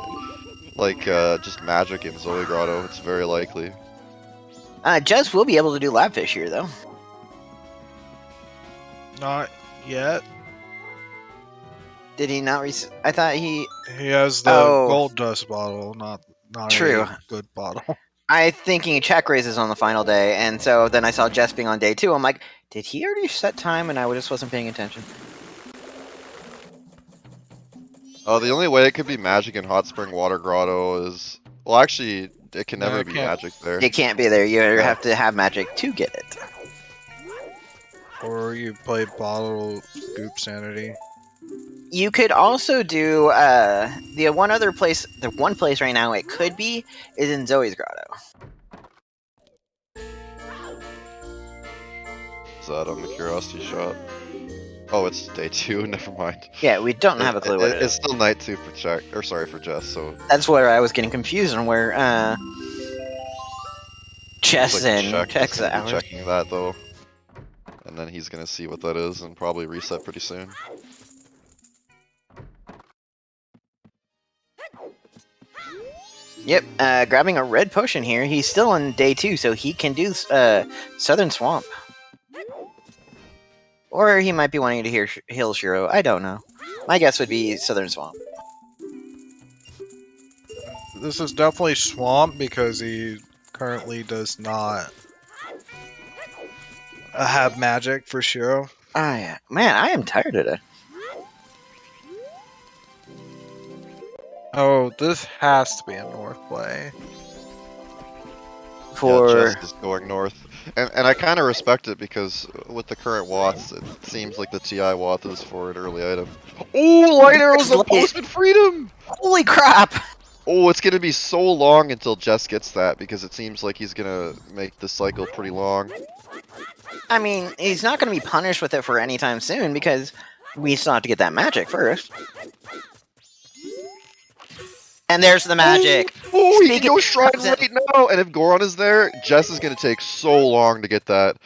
like just magic in Zoe Grotto. It's very likely. Jess will be able to do Labfish here though. Not yet. Did he not? I thought he. He has the Oh. gold dust bottle, not True. a good bottle. I thinking CheckRaise is on the final day, and so then I saw Jess being on day 2. I'm like, did he already set time? And I just wasn't paying attention. Oh, the only way it could be magic in Hot Spring Water Grotto is... Well, actually, it can No, never it be can't. magic there. It can't be there. You Yeah. have to have magic to get it. Or you play Bottle Scoop Sanity. You could also do the one other place. The one place right now it could be is in Zoe's Grotto. Is that on the Curiosity Shop? Oh, it's day 2. Never mind. Yeah, we don't have a clue what it It's is. still night 2 for Check, or sorry for Jess. So That's where I was getting confused on where Jess like and Check Check's is gonna be hours. checking that though, and then he's gonna see what that is and probably reset pretty soon. Yep, grabbing a red potion here. He's still on day 2, so he can do Southern Swamp. Or he might be wanting to heal Shiro. I don't know. My guess would be Southern Swamp. This is definitely Swamp because he currently does not have magic for Shiro. Ah, yeah. Man, I am tired today. Oh, this has to be a North play. For Yeah, Jess is going north, and I kind of respect it because with the current Watts, it seems like the TI Watt is for an early item. Oh, light arrows of postman freedom! holy crap! Oh, it's gonna be so long until Jess gets that because it seems like he's gonna make the cycle pretty long. I mean, he's not going to be punished with it for any time soon because we still have to get that magic first. And there's the magic. Oh, he can Speaking go of shrine present- right now, and if Goron is there, Jess is gonna take so long to get that.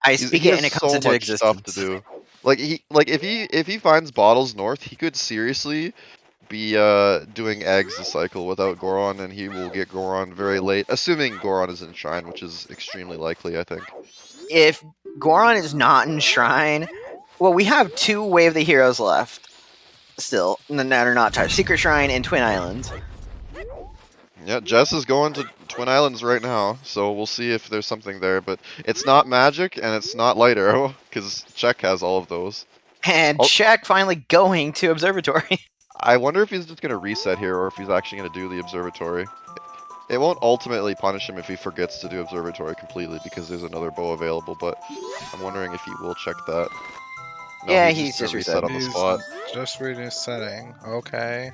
I speak He it has and it so comes into much existence. stuff to do. Like if he finds bottles north, he could seriously be doing eggs this cycle without Goron, and he will get Goron very late, assuming Goron is in shrine, which is extremely likely, I think. If Goron is not in Shrine, well, we have 2 Way of the Heroes left still that are not touched. Secret Shrine and Twin Islands. Yeah, Jess is going to Twin Islands right now, so we'll see if there's something there, but it's not magic and it's not light arrow, because Check has all of those. And Oh. Check finally going to Observatory. I wonder if he's just going to reset here or if he's actually going to do the observatory. It won't ultimately punish him if he forgets to do observatory completely because there's another bow available, but I'm wondering if he will check that. No, Yeah, he's he's gonna just reset on the He's spot. just resetting. Okay.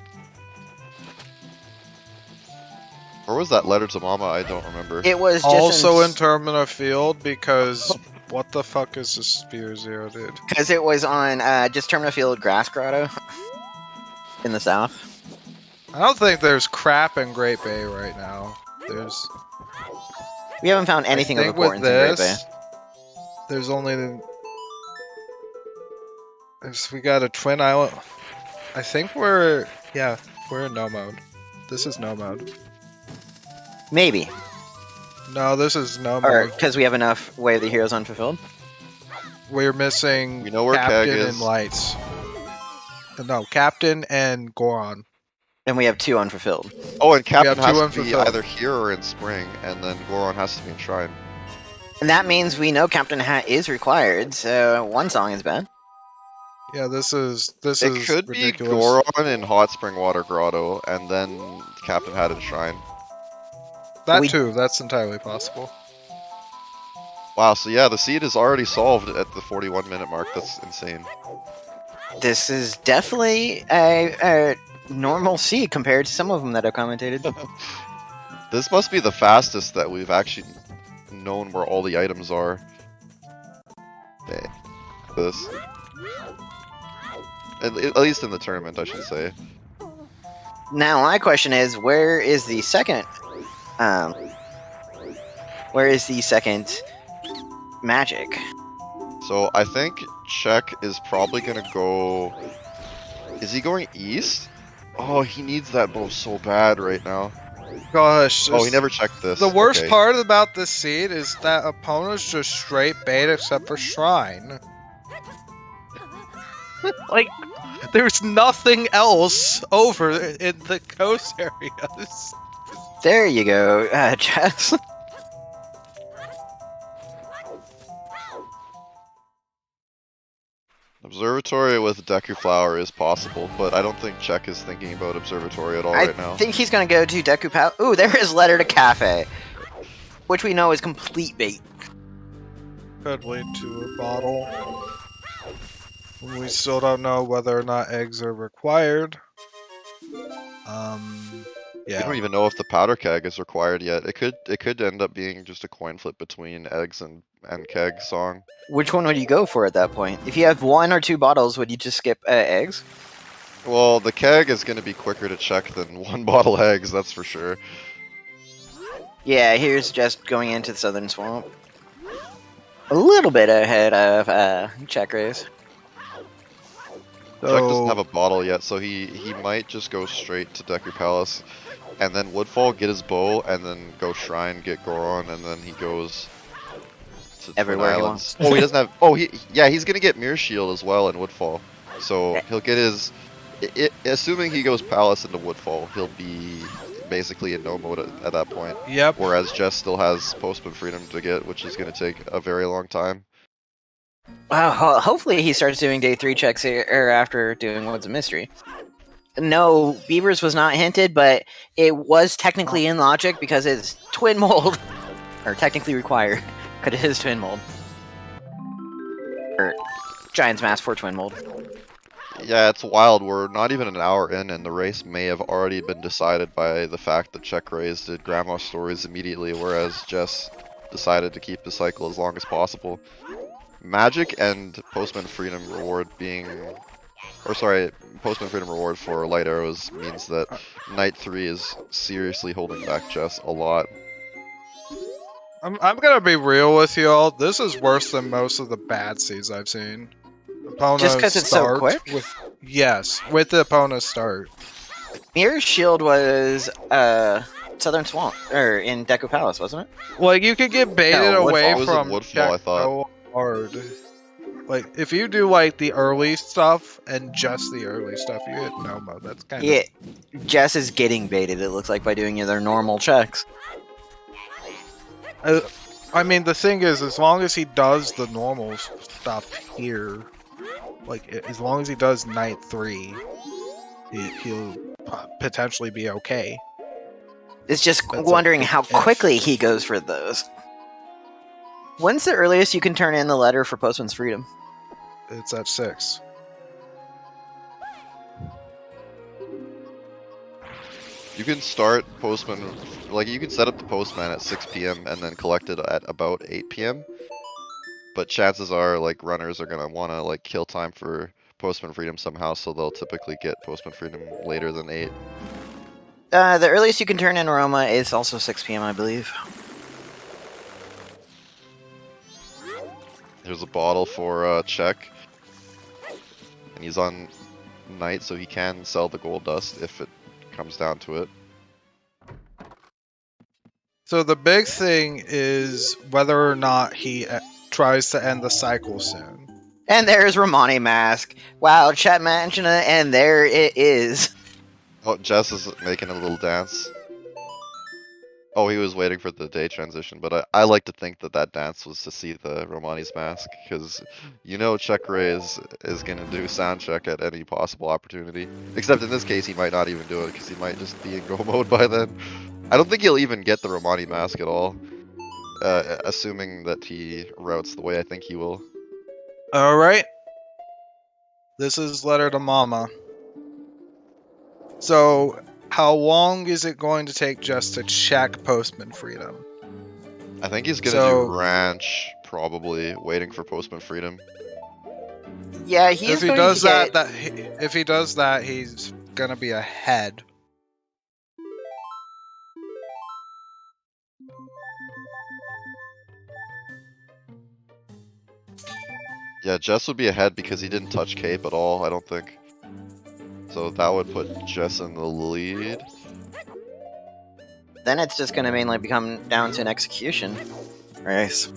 Or was that letter to Mama? I don't remember. It was just Also in Termina Field because what the fuck is this Spear Zero, dude? because it was on just Termina Field Grass Grotto in the south. I don't think there's crap in Great Bay right now. There's We haven't found anything I of think with importance in Great Bay. this, there's only we got a Twin Island. I think we're in no mode. This is no mode. Maybe. No, this is no Or mode. because we have enough Way of the Heroes unfulfilled. We're missing We know where Captain Keg is. and Lights. No, Captain and Goron. And we have 2 unfulfilled. Oh, and Captain have two has to be unfulfilled. either here or in Spring, and then Goron has to be in Shrine. And that means we know Captain Hat is required, so 1 song is bad. Yeah, this is It could ridiculous. be Goron in Hot Spring Water Grotto, and then Captain had in Shrine. That We- too, that's entirely possible. Wow, so yeah, the seed is already solved at the 41-minute mark. That's insane. This is definitely a normal seed compared to some of them that I've commentated. This must be the fastest that we've actually known where all the items are. Okay. This. At least in the tournament, I should say. Now my question is, where is the second magic? So I think Check is probably gonna go... Is he going east? Oh, he needs that bow so bad right now. Gosh. Oh, he never checked this. The worst Okay. part about this seed is that opponents just straight bait except for Shrine. Like, there's nothing else over in the coast areas. There you go, Jess. Observatory with Deku Flower is possible, but I don't think Check is thinking about Observatory at all right now. I think he's gonna go to Deku Palace. Ooh, there is Letter to Cafe, which we know is complete bait. Could lead to a bottle. We still don't know whether or not eggs are required. We Yeah. don't even know if the powder keg is required yet. It could end up being just a coin flip between eggs and keg song. Which one would you go for at that point? If you have 1 or 2 bottles, would you just skip eggs? Well, the keg is going to be quicker to check than 1 bottle eggs, that's for sure. Yeah, here's just going into the Southern Swamp. A little bit ahead of CheckRaise. Check doesn't have a bottle yet, so he might just go straight to Deku Palace, and then Woodfall, get his bow, and then go Shrine, get Goron, and then he goes to Everywhere Twin he Islands. wants. Oh, he doesn't have. Oh, he's gonna get Mirror Shield as well in Woodfall, so he'll get his. Assuming he goes Palace into Woodfall, he'll be basically in no mode at that point. Yep. Whereas Jess still has Postman Freedom to get, which is gonna take a very long time. Wow, hopefully he starts doing day 3 checks here after doing Woods of Mystery. No, Beavers was not hinted, but it was technically in logic because it's twin mold. Or technically required, because it is twin mold. Or Giant's Mask for twin mold. Yeah, it's wild. We're not even an hour in, and the race may have already been decided by the fact that CheckRaise did Grandma Stories immediately, whereas Jess decided to keep the cycle as long as possible. Magic and Postman Freedom reward being... Or sorry, Postman Freedom reward for light arrows means that Night 3 is seriously holding back Jess a lot. I'm gonna be real with y'all. This is worse than most of the bad seeds I've seen. Opponents Just 'cause it's so start quick? With the opponent's start. Mirror Shield was Southern Swamp, or in Deku Palace, wasn't it? Like, you could get baited No, away Woodfall. It was in from Woodfall, I check thought. so hard. Like, if you do, like, the early stuff, and just the early stuff, you hit no mode. That's kind Yeah, Jess is getting baited, it looks like, by doing their normal checks. of... I mean, the thing is, as long as he does the normal stuff here, like, as long as he does Night 3, he'll potentially be okay. It's just That's wondering a how big if. quickly he goes for those. When's the earliest you can turn in the letter for Postman's Freedom? It's at 6. You can start Postman, like you can set up the Postman at 6 p.m. and then collect it at about 8 p.m. But chances are, like, runners are gonna wanna, like, kill time for Postman Freedom somehow, so they'll typically get Postman Freedom later than 8. The earliest you can turn in Aroma is also 6 p.m., I believe. There's a bottle for Check, and he's on Night, so he can sell the gold dust if it comes down to it. So the big thing is whether or not he tries to end the cycle soon. And there's Romani Mask. Wow, chat mentioned it, and there it is. Oh, Jess is making a little dance. Oh, he was waiting for the day transition, but I like to think that that dance was to see the Romani's mask, because you know CheckRaise is going to do sound check at any possible opportunity. Except in this case, he might not even do it, because he might just be in go mode by then. I don't think he'll even get the Romani mask at all, assuming that he routes the way I think he will. Alright. This is Letter to Mama. So, how long is it going to take just to check Postman Freedom? I think he's going to do Ranch, probably, waiting for Postman Freedom. Yeah, he's If he going does to get... if he does that, he's gonna be ahead. Yeah, Jess would be ahead because he didn't touch Cape at all, I don't think. So that would put Jess in the lead. Then it's just going to mainly become down to an execution race.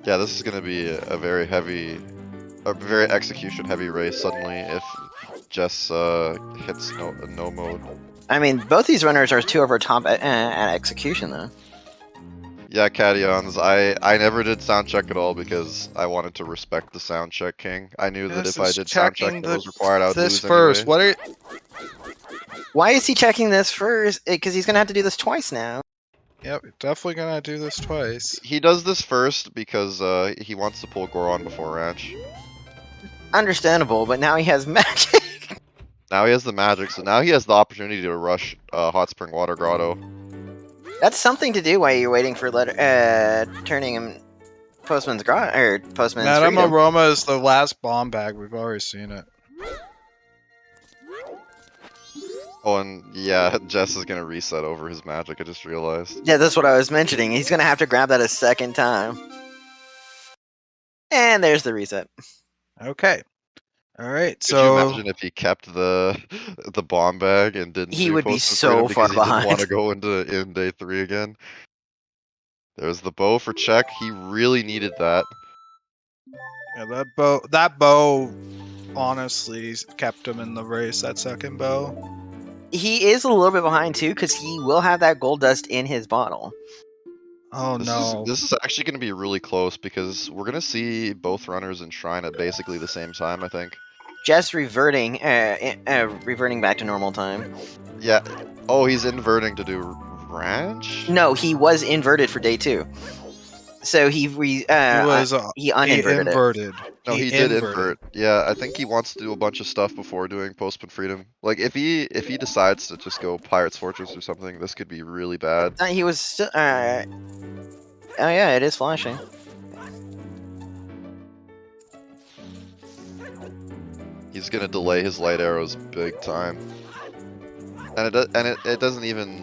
Yeah, this is going to be a very execution heavy race suddenly if Jess hits no mode. I mean, both these runners are 2 over top at execution, though. Yeah, Cations. I never did sound check at all because I wanted to respect the sound check king. I knew that This if I is did sound check checking that was required, I would this lose first. anyway. What are? Why is he checking this first? Because he's gonna have to do this twice now. Yep, definitely gonna do this twice. He does this first because he wants to pull Goron before Ranch. Understandable, but now he has magic. Now he has the magic, so now he has the opportunity to rush Hot Spring Water Grotto. That's something to do while you're waiting for turning him Postman's Postman's Madame Freedom. Aroma is the last bomb bag. We've already seen it. Oh, and yeah, Jess is gonna reset over his magic. I just realized. Yeah, that's what I was mentioning. He's gonna have to grab that a second time. And there's the reset. Okay. All right. Could you So imagine if he kept the bomb bag and didn't? He do would be Postman's so Freedom far because he didn't want behind. to go in day 3 again. There's the bow for check. He really needed that. yeah, that bow, honestly kept him in the race. That second bow. He is a little bit behind too, because he will have that gold dust in his bottle. Oh no. This is actually going to be really close because we're going to see both runners in Shrine at basically the same time, I think. Just reverting back to normal time. Yeah. Oh, he's inverting to do Ranch? No, he was inverted for day 2. So he uninverted He it. inverted. No, he did invert. Yeah, I think he wants to do a bunch of stuff before doing Postman Freedom. Like if he decides to just go Pirate's Fortress or something, this could be really bad. He was still. Oh yeah, it is flashing. He's gonna delay his light arrows big time. And it doesn't even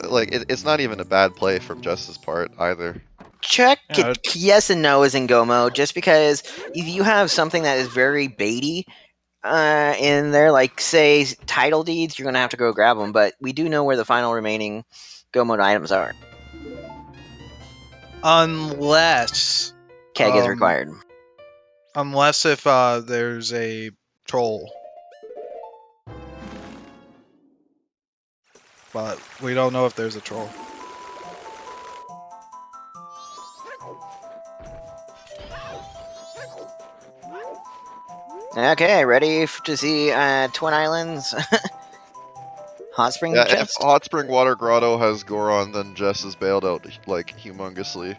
it's not even a bad play from Jess's part either. Check Yeah. yes and no is in go mode, just because if you have something that is very baity in there, like say title deeds, you're gonna have to go grab them. But we do know where the final remaining go mode items are. Unless Keg is required. Unless if there's a troll. But we don't know if there's a troll. Okay, ready to see Twin Islands? Hot Spring Yeah, if chest? Hot Spring Water Grotto has Goron, then Jess is bailed out like humongously.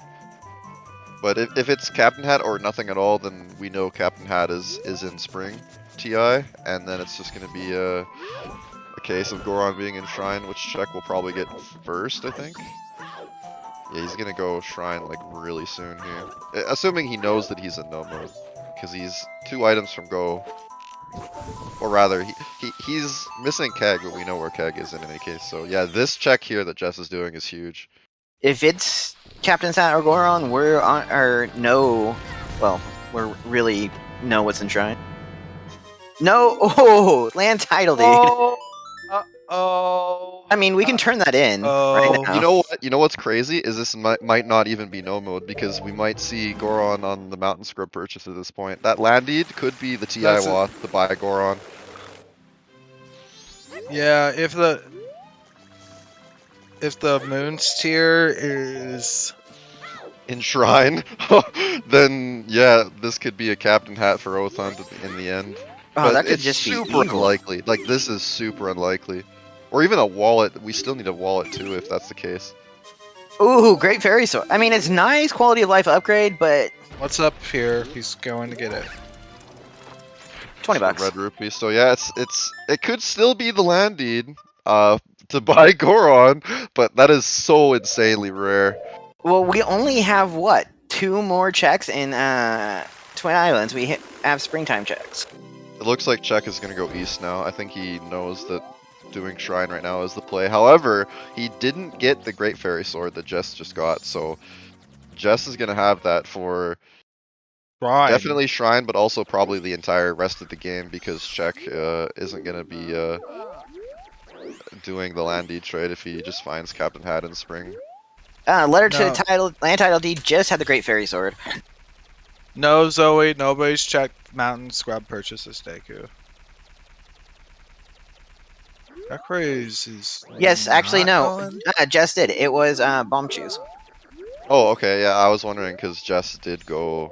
But if it's Captain Hat or nothing at all, then we know Captain Hat is in Spring TI, and then it's just gonna be a case of Goron being in Shrine, which Check will probably get first, I think. Yeah, he's gonna go Shrine like really soon here, assuming he knows that he's in no mode, because he's 2 items from go. Or rather, he's missing Keg, but we know where Keg is in any case. So yeah, this check here that Jess is doing is huge. If it's Captain Sat or Goron, we're really know what's in Shrine. No, land title, dude. I mean, we can turn that in right now. You know what's crazy is this might not even be no mode because we might see Goron on the Mountain Scrub purchase at this point. That land deed could be the TI Wath to buy Goron. Yeah, if the Moon's tier is in Shrine, then yeah, this could be a Captain Hat for Oath Hunt in the end. Oh, but that could it's just be super evil. unlikely. Like this is super unlikely. Or even a wallet. We still need a wallet too if that's the case. Ooh, great fairy sword. I mean, it's nice quality of life upgrade, but what's up here? He's going to get it. $20. Red rupee. So yeah, it could still be the land deed to buy Goron, but that is so insanely rare. Well, we only have what 2 more checks in Twin Islands. We have springtime checks. It looks like Check is gonna go east now. I think he knows that doing Shrine right now is the play. However, he didn't get the Great Fairy Sword that Jess just got, so Jess is gonna have that for Shrine. definitely Shrine, but also probably the entire rest of the game because Check isn't gonna be doing the land deed trade if he just finds Captain Hat in Spring. Letter to land title deed just had the Great Fairy Sword. No, Zoe, nobody's checked Mountain Scrub purchases, Deku. CheckRaise is. Yes, actually, not no. on? Jess did. It was Bomb Shoes. Oh, okay, yeah, I was wondering because Jess did go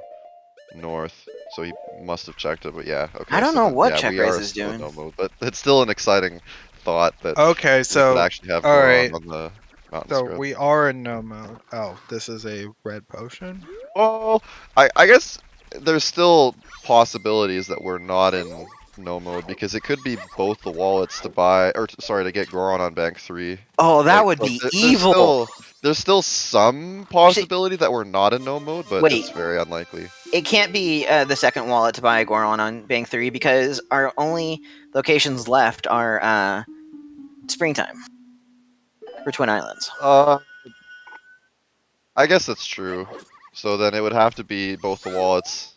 north, so he must have checked it. But yeah, okay. I don't So know then, what yeah, we CheckRaise are is still in doing. no mode, but it's still an exciting thought that Okay, we could so actually have alright. Goron on the mountain So scrub. we are in no mode. Oh, this is a red potion? Well, I guess there's still possibilities that we're not in no mode because it could be both the wallets to buy, or sorry, to get Goron on bank 3. Oh, that Like, would so be there's evil. still some Actually, possibility that we're not in no mode, but wait. it's very unlikely. It can't be the second wallet to buy Goron on Bank 3 because our only locations left are Springtime for Twin Islands. I guess that's true. So then it would have to be both the wallets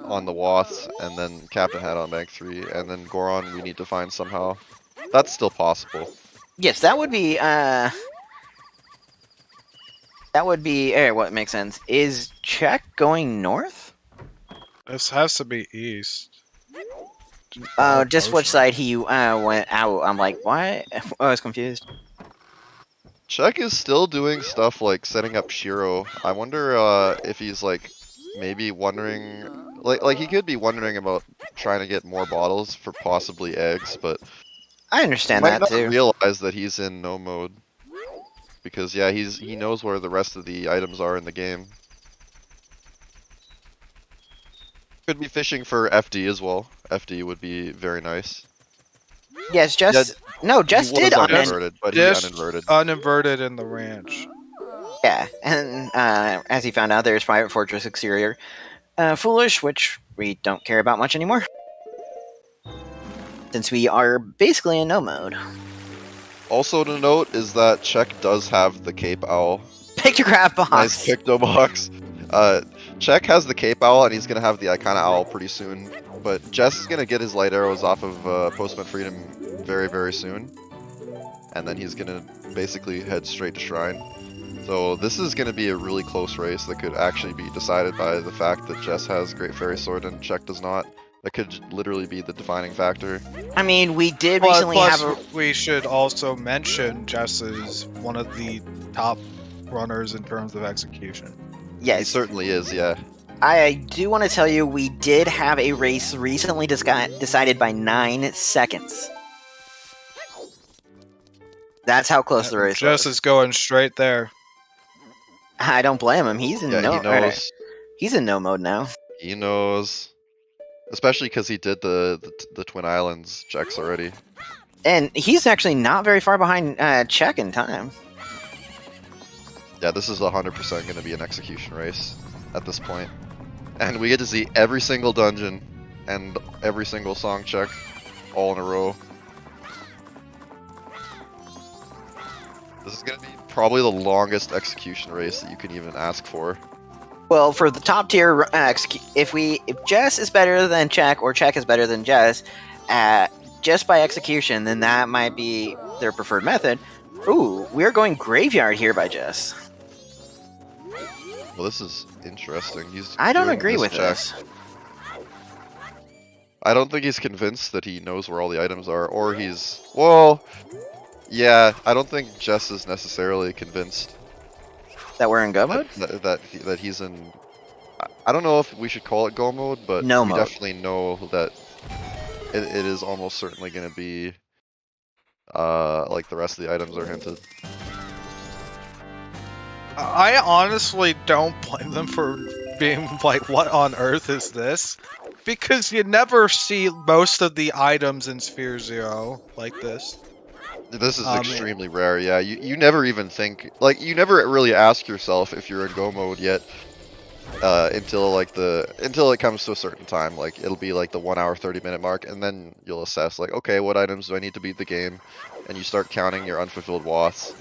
on the Waths and then Captain Hat on bank 3, and then Goron we need to find somehow. That's still possible. Yes, that would be what makes sense. Is Czech going north? This has to be east. Just which side he went out. I'm like, why? I was confused. Czech is still doing stuff like setting up Shiro. I wonder if he's like maybe wondering, like he could be wondering about trying to get more bottles for possibly eggs, but I he understand might that not too. realize that he's in no mode because yeah, he knows where the rest of the items are in the game. Could be fishing for FD as well. FD would be very nice. Yes, Jess. No, Jess He did was uninvert. uninverted, but he Just uninverted. uninverted in the ranch. Yeah, and as he found out, there's Private Fortress Exterior. Foolish, which we don't care about much anymore. Since we are basically in no mode. Also to note is that Czech does have the Cape Owl. Pictograph box. Nice Picto box. Czech has the Cape Owl and he's gonna have the Icona Owl pretty soon. But Jess is gonna get his light arrows off of Postman Freedom very, very soon. And then he's gonna basically head straight to Shrine. So this is gonna be a really close race that could actually be decided by the fact that Jess has Great Fairy Sword and Czech does not. That could literally be the defining factor. I mean, we did Plus, recently have a. we should also mention Jess is one of the top runners in terms of execution. He Yes, certainly is, yeah. I do want to tell you we did have a race recently decided by 9 seconds. That's how close the race Jess was. is going straight there. I don't blame him. He's in Yeah, no. he knows. He's in no mode now. He knows. Especially because he did the Twin Islands checks already. And he's actually not very far behind Czech in time. Yeah, this is 100% going to be an execution race at this point. And we get to see every single dungeon and every single song check all in a row. This is going to be probably the longest execution race that you can even ask for. Well, for the top tier, if Jess is better than Czech or Czech is better than Jess, just by execution, then that might be their preferred method. Ooh, we're going graveyard here by Jess. Well, this is interesting. I don't doing agree with check. this. I don't think he's convinced that he knows where all the items are, or he's... Well, yeah, I don't think Jess is necessarily convinced That we're in go mode? that he's in... I don't know if we should call it go mode, but No we mode. definitely know that it is almost certainly going to be like the rest of the items are hinted. I honestly don't blame them for being like, what on earth is this? Because you never see most of the items in Sphere Zero like this. This is extremely rare, yeah. You never even think, like, you never really ask yourself if you're in go mode yet until it comes to a certain time. Like, it'll be like the 1 hour 30-minute mark, and then you'll assess, like, okay, what items do I need to beat the game? And you start counting your unfulfilled wasps.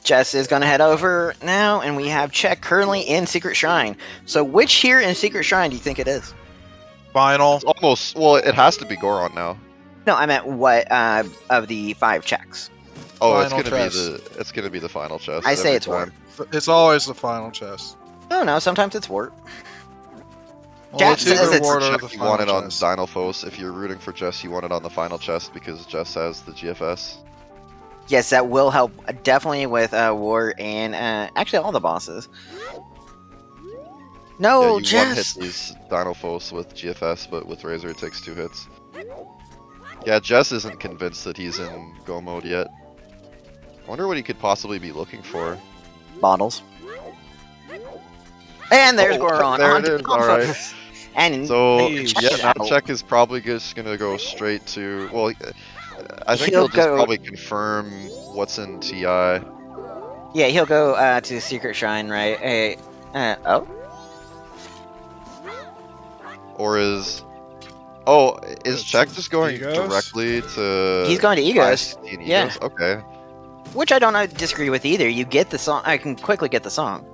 Jess is going to head over now, and we have Czech currently in Secret Shrine. So which here in Secret Shrine do you think it is? Final. It's almost, well, it has to be Goron now. No, I meant what of the 5 Czechs. Oh, it's Final gonna chest. be it's gonna be the final chest. I say every it's time. Wart. It's always the final chest. No, sometimes it's Wart. Well, Chat it's says either it's- Ward or Check the you final want it on chest. Dynalphos. If you're rooting for Jess, you want it on the final chest because Jess has the GFS. Yes, that will help definitely with War and actually all the bosses. No, Yeah, you one-hit Jess. these Dynalphos with GFS, but with Razor it takes 2 hits. Yeah, Jess isn't convinced that he's in go mode yet. I wonder what he could possibly be looking for. Bottles. And there's Oh, Goron. there on it is, on alright. focus. And So, check yeah, it now out. Check is probably just gonna go straight to... Well, I think He'll he'll just go- probably confirm what's in TI. Yeah, he'll go to Secret Shrine, right? Hey, oh? Or is... Oh, is It's Check just going Egos? directly to... He's going to Egos. IST and Yeah. Egos? Okay. Which I don't disagree with either. You get the song. I can quickly get the song.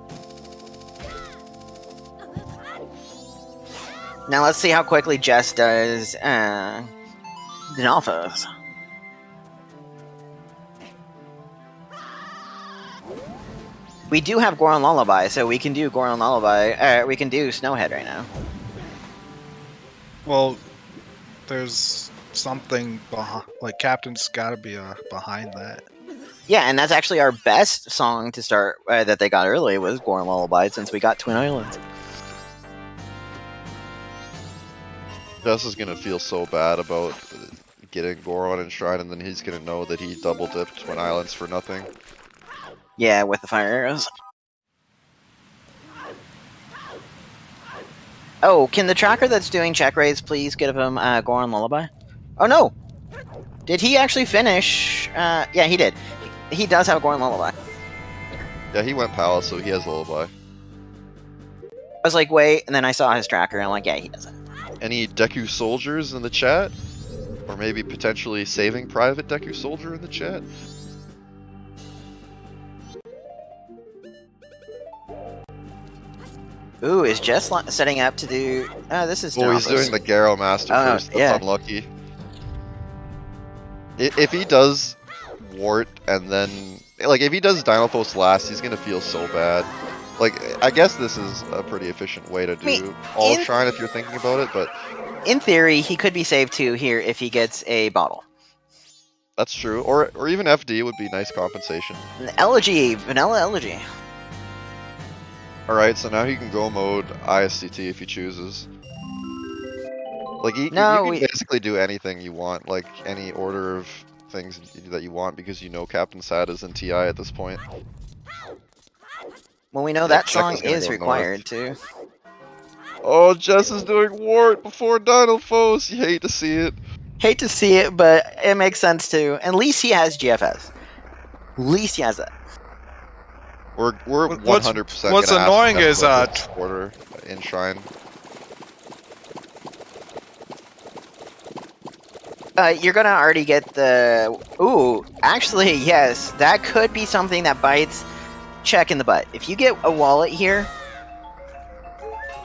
Now let's see how quickly Jess does Denalphos. We do have Goron Lullaby, so we can do Goron Lullaby. We can do Snowhead right now. Well, there's something behind. Like Captain's got to be behind that. Yeah, and that's actually our best song to start that they got early was Goron Lullaby since we got Twin Islands. Jess is gonna feel so bad about getting Goron Enshrined, and then he's gonna know that he double dipped Twin Islands for nothing. Yeah, with the fire arrows. Oh, can the tracker that's doing CheckRaise please give him Goron Lullaby? Oh no! Did he actually finish? Yeah, he did. He does have Goron Lullaby. Yeah, he went Palace, so he has Lullaby. I was like, wait, and then I saw his tracker, and I'm like, yeah, he does it. Any Deku soldiers in the chat? Or maybe potentially saving Private Deku Soldier in the chat? Ooh, is Jess setting up to do... this is Oh, he's Denalphos. doing the Garo Master Oh, first. That's yeah. unlucky. If he does Wart and then... Like, if he does Dynalphos last, he's gonna feel so bad. Like, I guess this is a pretty efficient way to do mean, all in- Shrine if you're thinking about it, but In theory, he could be saved too here if he gets a bottle. that's true. Or even FD would be nice compensation. An elegy, vanilla elegy. Alright, so now he can go mode ISTT if he chooses. Like, No, you we- can basically do anything you want, like any order of things that you want, because you know Captain Sad is in TI at this point. Well, we know Yeah, that Check song is gonna is go required too. Oh, Jess is doing Wart before Dynalphos! You hate to see it. Hate to see it, but it makes sense too. At least he has GFS. At least he has that. We're What's- 100% what's gonna annoying ask them is, about this order in Shrine. You're gonna already get the... Ooh, actually, yes. That could be something that bites Check in the butt. If you get a wallet here...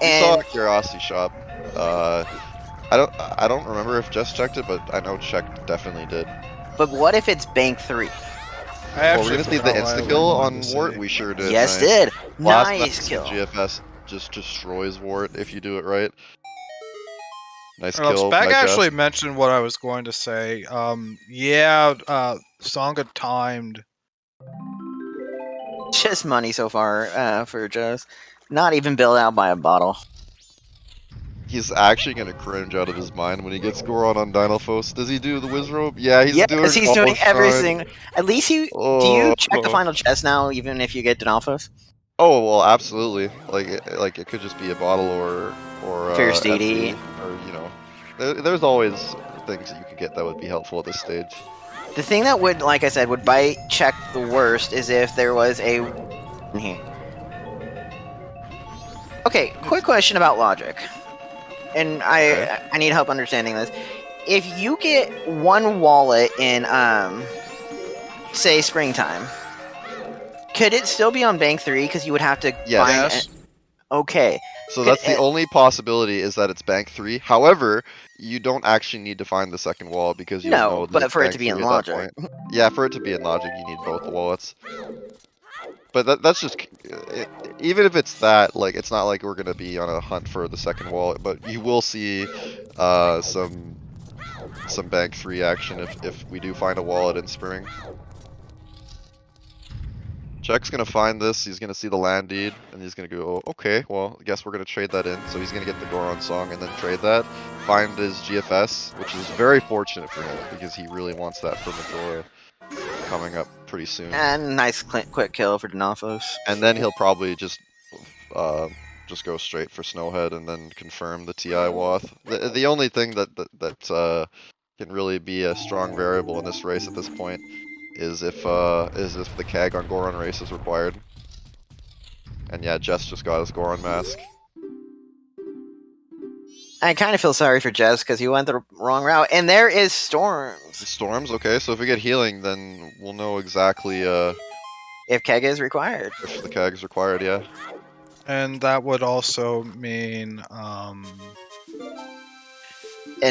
We saw And a Curiosity Shop. I don't remember if Jess checked it, but I know Check definitely did. but what if it's bank 3? I Well, we're actually gonna see the forgot what I insta kill on wanted to Wart. say. We sure did. Yes, nice. did. Last Nice message kill. GFS just destroys Wart if you do it right. Nice Well, kill. Spag by actually Jess. mentioned what I was going to say. Yeah, Songa timed. Just money so far for Jess. Not even billed out by a bottle. He's actually gonna cringe out of his mind when he gets Goron on Dynalphos. Does he do the Wizrobe? Yeah, he's Yes, doing. he's all doing Shrine. everything. At least you... Do Oh. you check the final chest now, even if you get Denalphos? Oh well, absolutely. Like it could just be a bottle or Fierce FD, DD. or you know, there's always things that you could get that would be helpful at this stage. The thing that would, like I said, would bite Check the worst is if there was a... here. Okay, quick question about logic. And I need help understanding this. If you get one wallet in, say, springtime, could it still be on bank 3? Because you would have to Yes. find... Okay. So that's the only possibility is that it's bank 3. However, you don't actually need to find the second wall because you No, know that but it's for it bank to be in 3 at that logic. point. Yeah, for it to be in logic, you need both the wallets. But that's just even if it's that, like, it's not like we're gonna be on a hunt for the second wallet, but you will see some bank 3 action if we do find a wallet in spring. Check's gonna find this, he's gonna see the land deed, and he's gonna go, oh, okay, well, I guess we're gonna trade that in. So he's gonna get the Goron song and then trade that, find his GFS, which is very fortunate for him because he really wants that for Majora coming up pretty soon. And nice quick kill for Denafos. And then he'll probably just go straight for Snowhead and then confirm the TI Wath. The only thing that can really be a strong variable in this race at this point is if the CAG on Goron race is required. And yeah, Jess just got his Goron mask. I kind of feel sorry for Jess because he went the wrong route. And there is Storms. Storms, okay, so if we get healing, then we'll know exactly If Keg is required. if the CAG is required, yeah. And that would also mean And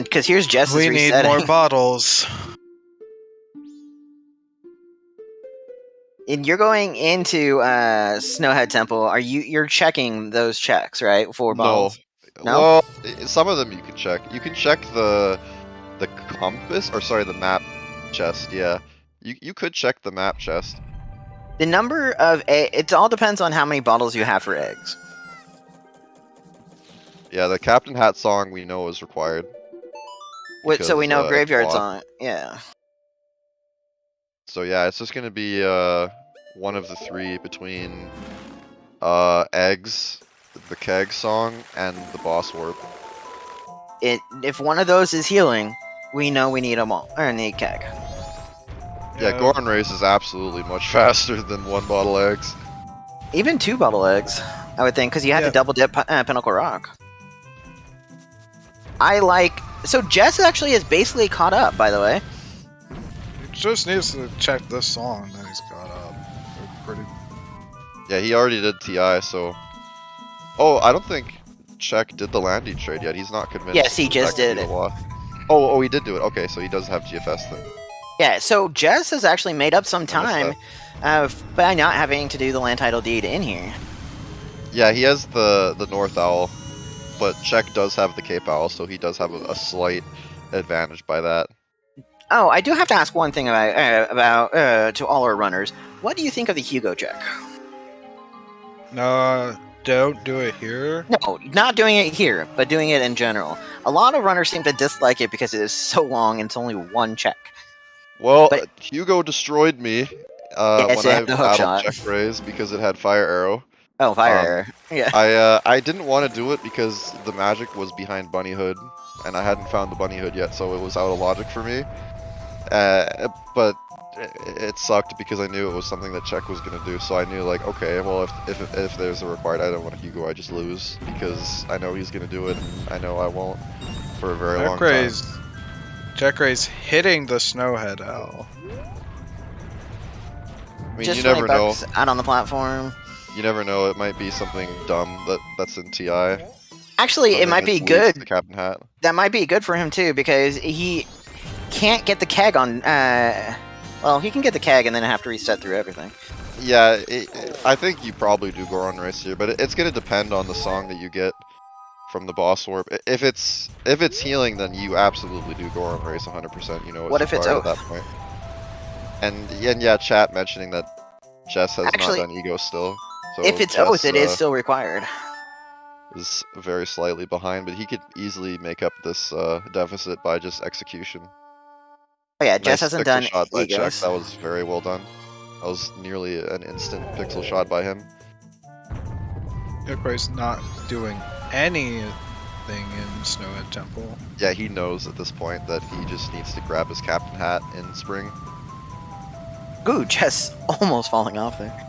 because here's Jess's we need resetting. more bottles. And you're going into Snowhead Temple. You're checking those checks, right? For balls. No? Well, some of them you can check. You can check the compass, or sorry, the map chest. Yeah, you could check the map chest. The number of it all depends on how many bottles you have for eggs. Yeah, the Captain Hat song we know is required. So we know because, Graveyard's Wath. on. Yeah. So yeah, it's just gonna be one of the 3 between eggs, the keg song, and the boss warp. If one of those is healing, we know we need them all. Or need Keg. Yeah, Goron race is absolutely much faster than 1 bottle eggs. Even 2 bottle eggs, I would think, because you had to double dip Pinnacle Rock. So Jess actually is basically caught up, by the way. He just needs to check this song, then he's caught up. They're pretty. Yeah, he already did TI, so. Oh, I don't think Check did the landing trade yet. He's not convinced. Yes, he just did it. Oh, he did do it. Okay, so he does have GFS then. Yeah, so Jess has actually made up some time by not having to do the land title deed in here. Yeah, he has the North Owl, but Check does have the Cape Owl, so he does have a slight advantage by that. Oh, I do have to ask one thing about to all our runners. What do you think of the Hugo check? No, don't do it here. No, not doing it here, but doing it in general. A lot of runners seem to dislike it because it is so long and it's only 1 check. Well, But- Hugo destroyed me Yes, when it I had the hook shot. battled CheckRaise because it had Fire Arrow. Oh, fire error. Yeah. I didn't want to do it because the magic was behind Bunny Hood, and I hadn't found the Bunny Hood yet, so it was out of logic for me. But it sucked because I knew it was something that Check was gonna do, so I knew, like, okay, well, if there's a required item on Hugo, I just lose because I know he's gonna do it, and I know I won't for a very long time. CheckRaise hitting the Snowhead Owl. I mean, Just you 20 never know. bucks out on the platform. You never know. It might be something dumb that's in TI. Actually, it Something might be that's leaked good. to Captain Hat. That might be good for him too because he can't get the keg on. Well, he can get the keg and then have to reset through everything. Yeah, I think you probably do Goron race here, but it's gonna depend on the song that you get from the boss warp. If it's healing, then you absolutely do Goron race 100%. You know What if it's required at Oath? that point. And yeah, chat mentioning that Jess has Actually, not done Ego still. So if it's Jess, Oath, it is still required. is very slightly behind, but he could easily make up this deficit by just execution. Oh yeah, Jess Nice hasn't pixel done shot by Check. egos. That was very well done. That was nearly an instant pixel shot by him. CheckRaise not doing anything in Snowhead Temple. Yeah, he knows at this point that he just needs to grab his Captain Hat in spring. Ooh, Jess almost falling off there.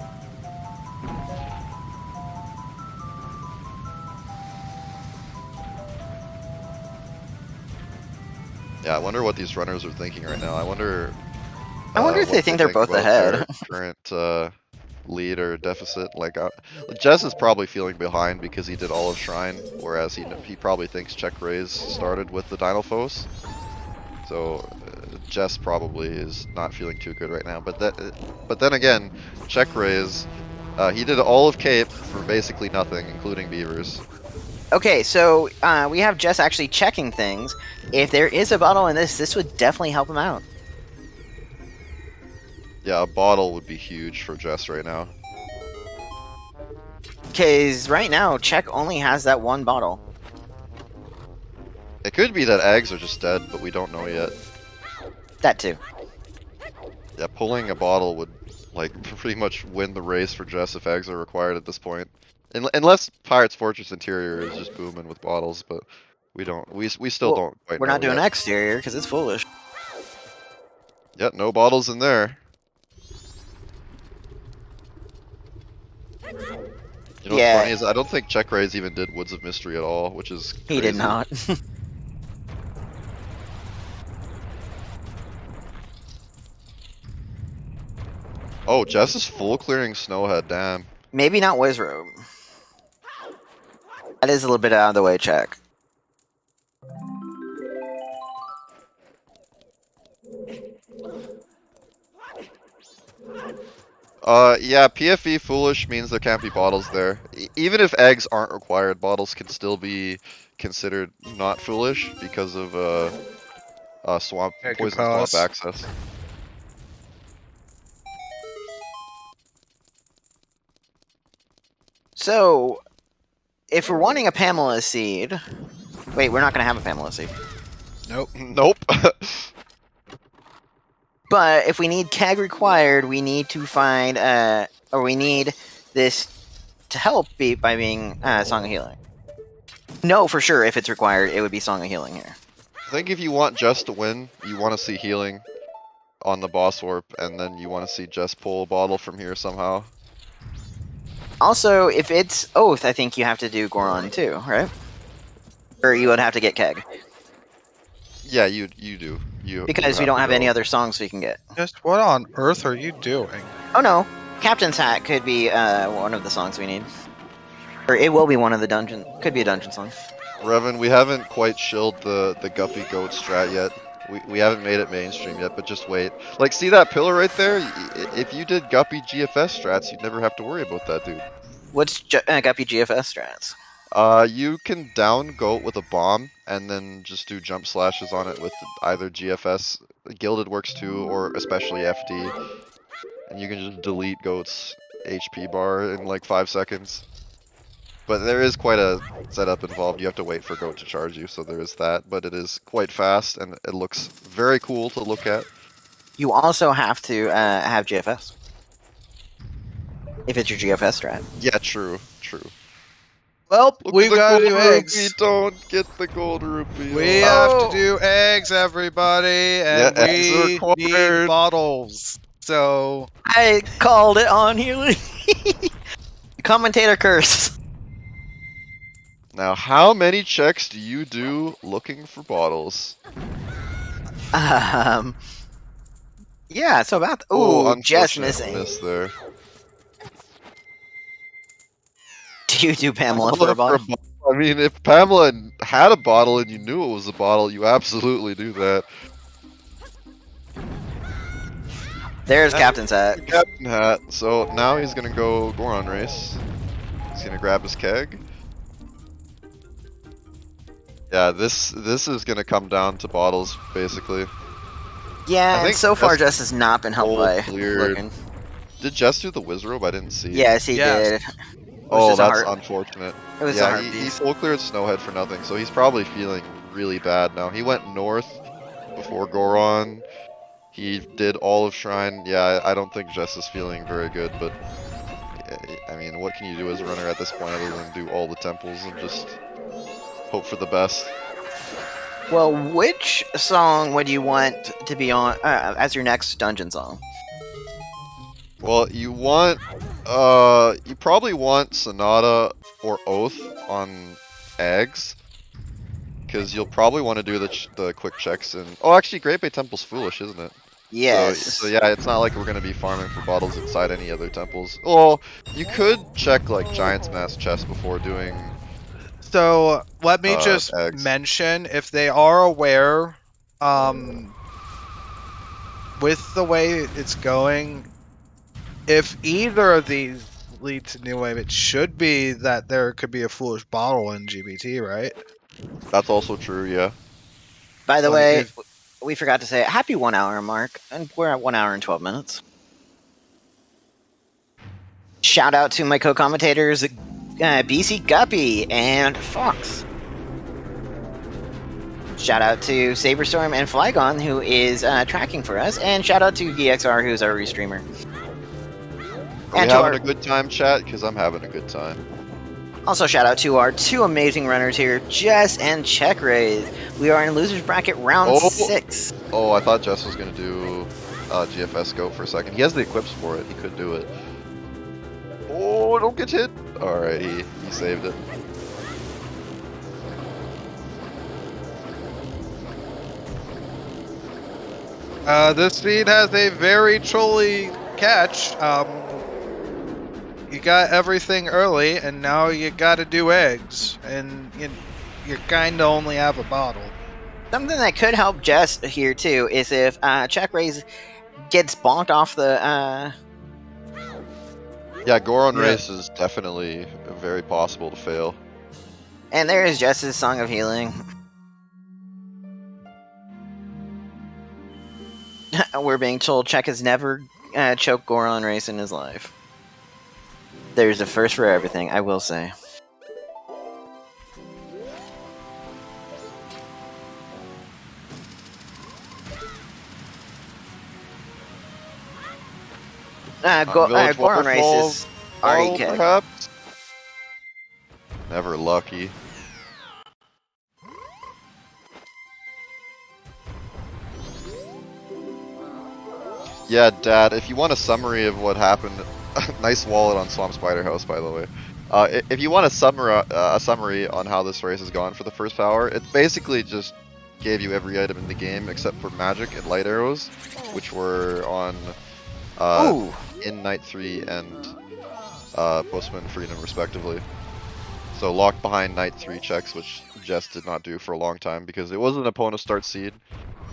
Yeah, I wonder what these runners are thinking right now. I wonder I wonder if what they think they're both about ahead. their current lead or deficit. Like, Jess is probably feeling behind because he did all of Shrine, whereas he probably thinks CheckRaise started with the Dynalphos. So Jess probably is not feeling too good right now. But then again, CheckRaise He did all of Cape for basically nothing, including beavers. Okay, so we have Jess actually checking things. If there is a bottle in this would definitely help him out. Yeah, a bottle would be huge for Jess right now. Because right now, Check only has that one bottle. It could be that eggs are just dead, but we don't know yet. That too. Yeah, pulling a bottle would, like, pretty much win the race for Jess if eggs are required at this point. Unless Pirate's Fortress Interior is just booming with bottles, but we still Well, don't quite We're know not doing yet. exterior because it's foolish. Yep, no bottles in there. You know what's Yeah. funny is I don't think CheckRaise even did Woods of Mystery at all, which is crazy. He did not. Oh, Jess is full clearing Snowhead, damn. Maybe not Wizrobe. That is a little bit out of the way, Check. Yeah, PFE foolish means there can't be bottles there. Even if eggs aren't required, bottles can still be considered not foolish because of swamp Yeah, good poison swamp pass. access. So, if we're wanting a Pamela seed... Wait, we're not going to have a Pamela seed. Nope. Nope. But if we need keg required, we need to find, or we need this to help by being Song of Healing. No, for sure, if it's required, it would be Song of Healing here. I think if you want Jess to win, you want to see healing on the boss warp, and then you want to see Jess pull a bottle from here somehow. Also, if it's Oath, I think you have to do Goron too, right? Or you would have to get keg. Yeah, you do. Because we don't have any other songs we can get. Just what on earth are you doing? Oh no, Captain's Hat could be one of the songs we need. Or it will be one of the dungeon. Could be a dungeon song. Revan, we haven't quite shilled the Guppy Goat strat yet. We haven't made it mainstream yet, but just wait. Like, see that pillar right there? If you did Guppy GFS strats, you'd never have to worry about that, dude. What's Guppy GFS strats? You can down Goat with a bomb, and then just do jump slashes on it with either GFS, Gilded works too, or especially FD. And you can just delete Goat's HP bar in like 5 seconds. But there is quite a setup involved. You have to wait for Goat to charge you, so there is that. But it is quite fast, and it looks very cool to look at. You also have to have GFS. If it's your GFS strat. Yeah, true. Well, Look we at the gotta gold do rupee, eggs. Don't get the gold rupee. We have to do eggs, everybody, and Yeah, eggs are we required. need bottles. So I called it on healing. Commentator curse. Now, how many checks do you do looking for bottles? Yeah, so about... Oh, Ooh, Jess unfortunate missing. miss there. Do you do Pamela for a bottle? I mean, if Pamela had a bottle and you knew it was a bottle, you absolutely do that. There's Captain's Hat. Captain Hat. So now he's gonna go Goron race. He's gonna grab his keg. Yeah, this is gonna come down to bottles, basically. Yeah, I and think so far Jess Jess has not been helped full by cleared. looking. Did Jess do the Wizrobe? I didn't see. Yes, he Yes. did. Oh, just a that's heart- unfortunate. It was a Yeah, heart he piece. full cleared Snowhead for nothing, so he's probably feeling really bad now. He went north before Goron. He did all of Shrine. Yeah, I don't think Jess is feeling very good, but I mean, what can you do as a runner at this point other than do all the temples and just hope for the best? Well, which song would you want to be on as your next dungeon song? Well, you probably want Sonata or Oath on eggs, because you'll probably want to do the quick checks and... Oh, actually, Great Bay Temple's foolish, isn't it? Yes. So yeah, it's not like we're gonna be farming for bottles inside any other temples. Well, you could check like Giant's Mass chest before doing... So let me just eggs. mention, if they are aware, with the way it's going, if either of these lead to new wave, it should be that there could be a foolish bottle in GBT, right? That's also true, yeah. By the Like, way, if- we forgot to say it. Happy 1 hour mark, and we're at 1 hour and 12 minutes. Shout out to my co-commentators, BC Guppy and Fox. Shout out to Saberstorm and Flygon, who is tracking for us, and shout out to VXR, who's our restreamer. Are we And to having our- a good time, chat? Because I'm having a good time. Also, shout out to our two amazing runners here, Jess and CheckRaise. We are in losers bracket round 6. Oh, I thought Jess was going to do GFS go for a second. He has the equips for it. He could do it. Oh, don't get hit. Alright, he saved it. this speed has a very trolly catch. You got everything early, and now you got to do eggs, and you kind of only have a bottle. Something that could help Jess here, too, is if CheckRaise gets bonked off the... Yeah, Goron Yeah. race is definitely very possible to fail. And there is Jess's Song of Healing. We're being told Check has never choked Goron race in his life. There's a first for everything, I will say. Village Goron race Waterfall is already bottle, kicked. perhaps? Never lucky. Yeah, Dad, if you want a summary of what happened, nice wallet on Swamp Spider House, by the way. If you want a summary on how this race has gone for the first power, it basically just gave you every item in the game except for magic and light arrows, which were on Ooh! in Night 3 and Postman Freedom, respectively. So locked behind Night 3 checks, which Jess did not do for a long time because it was an opponent start seed.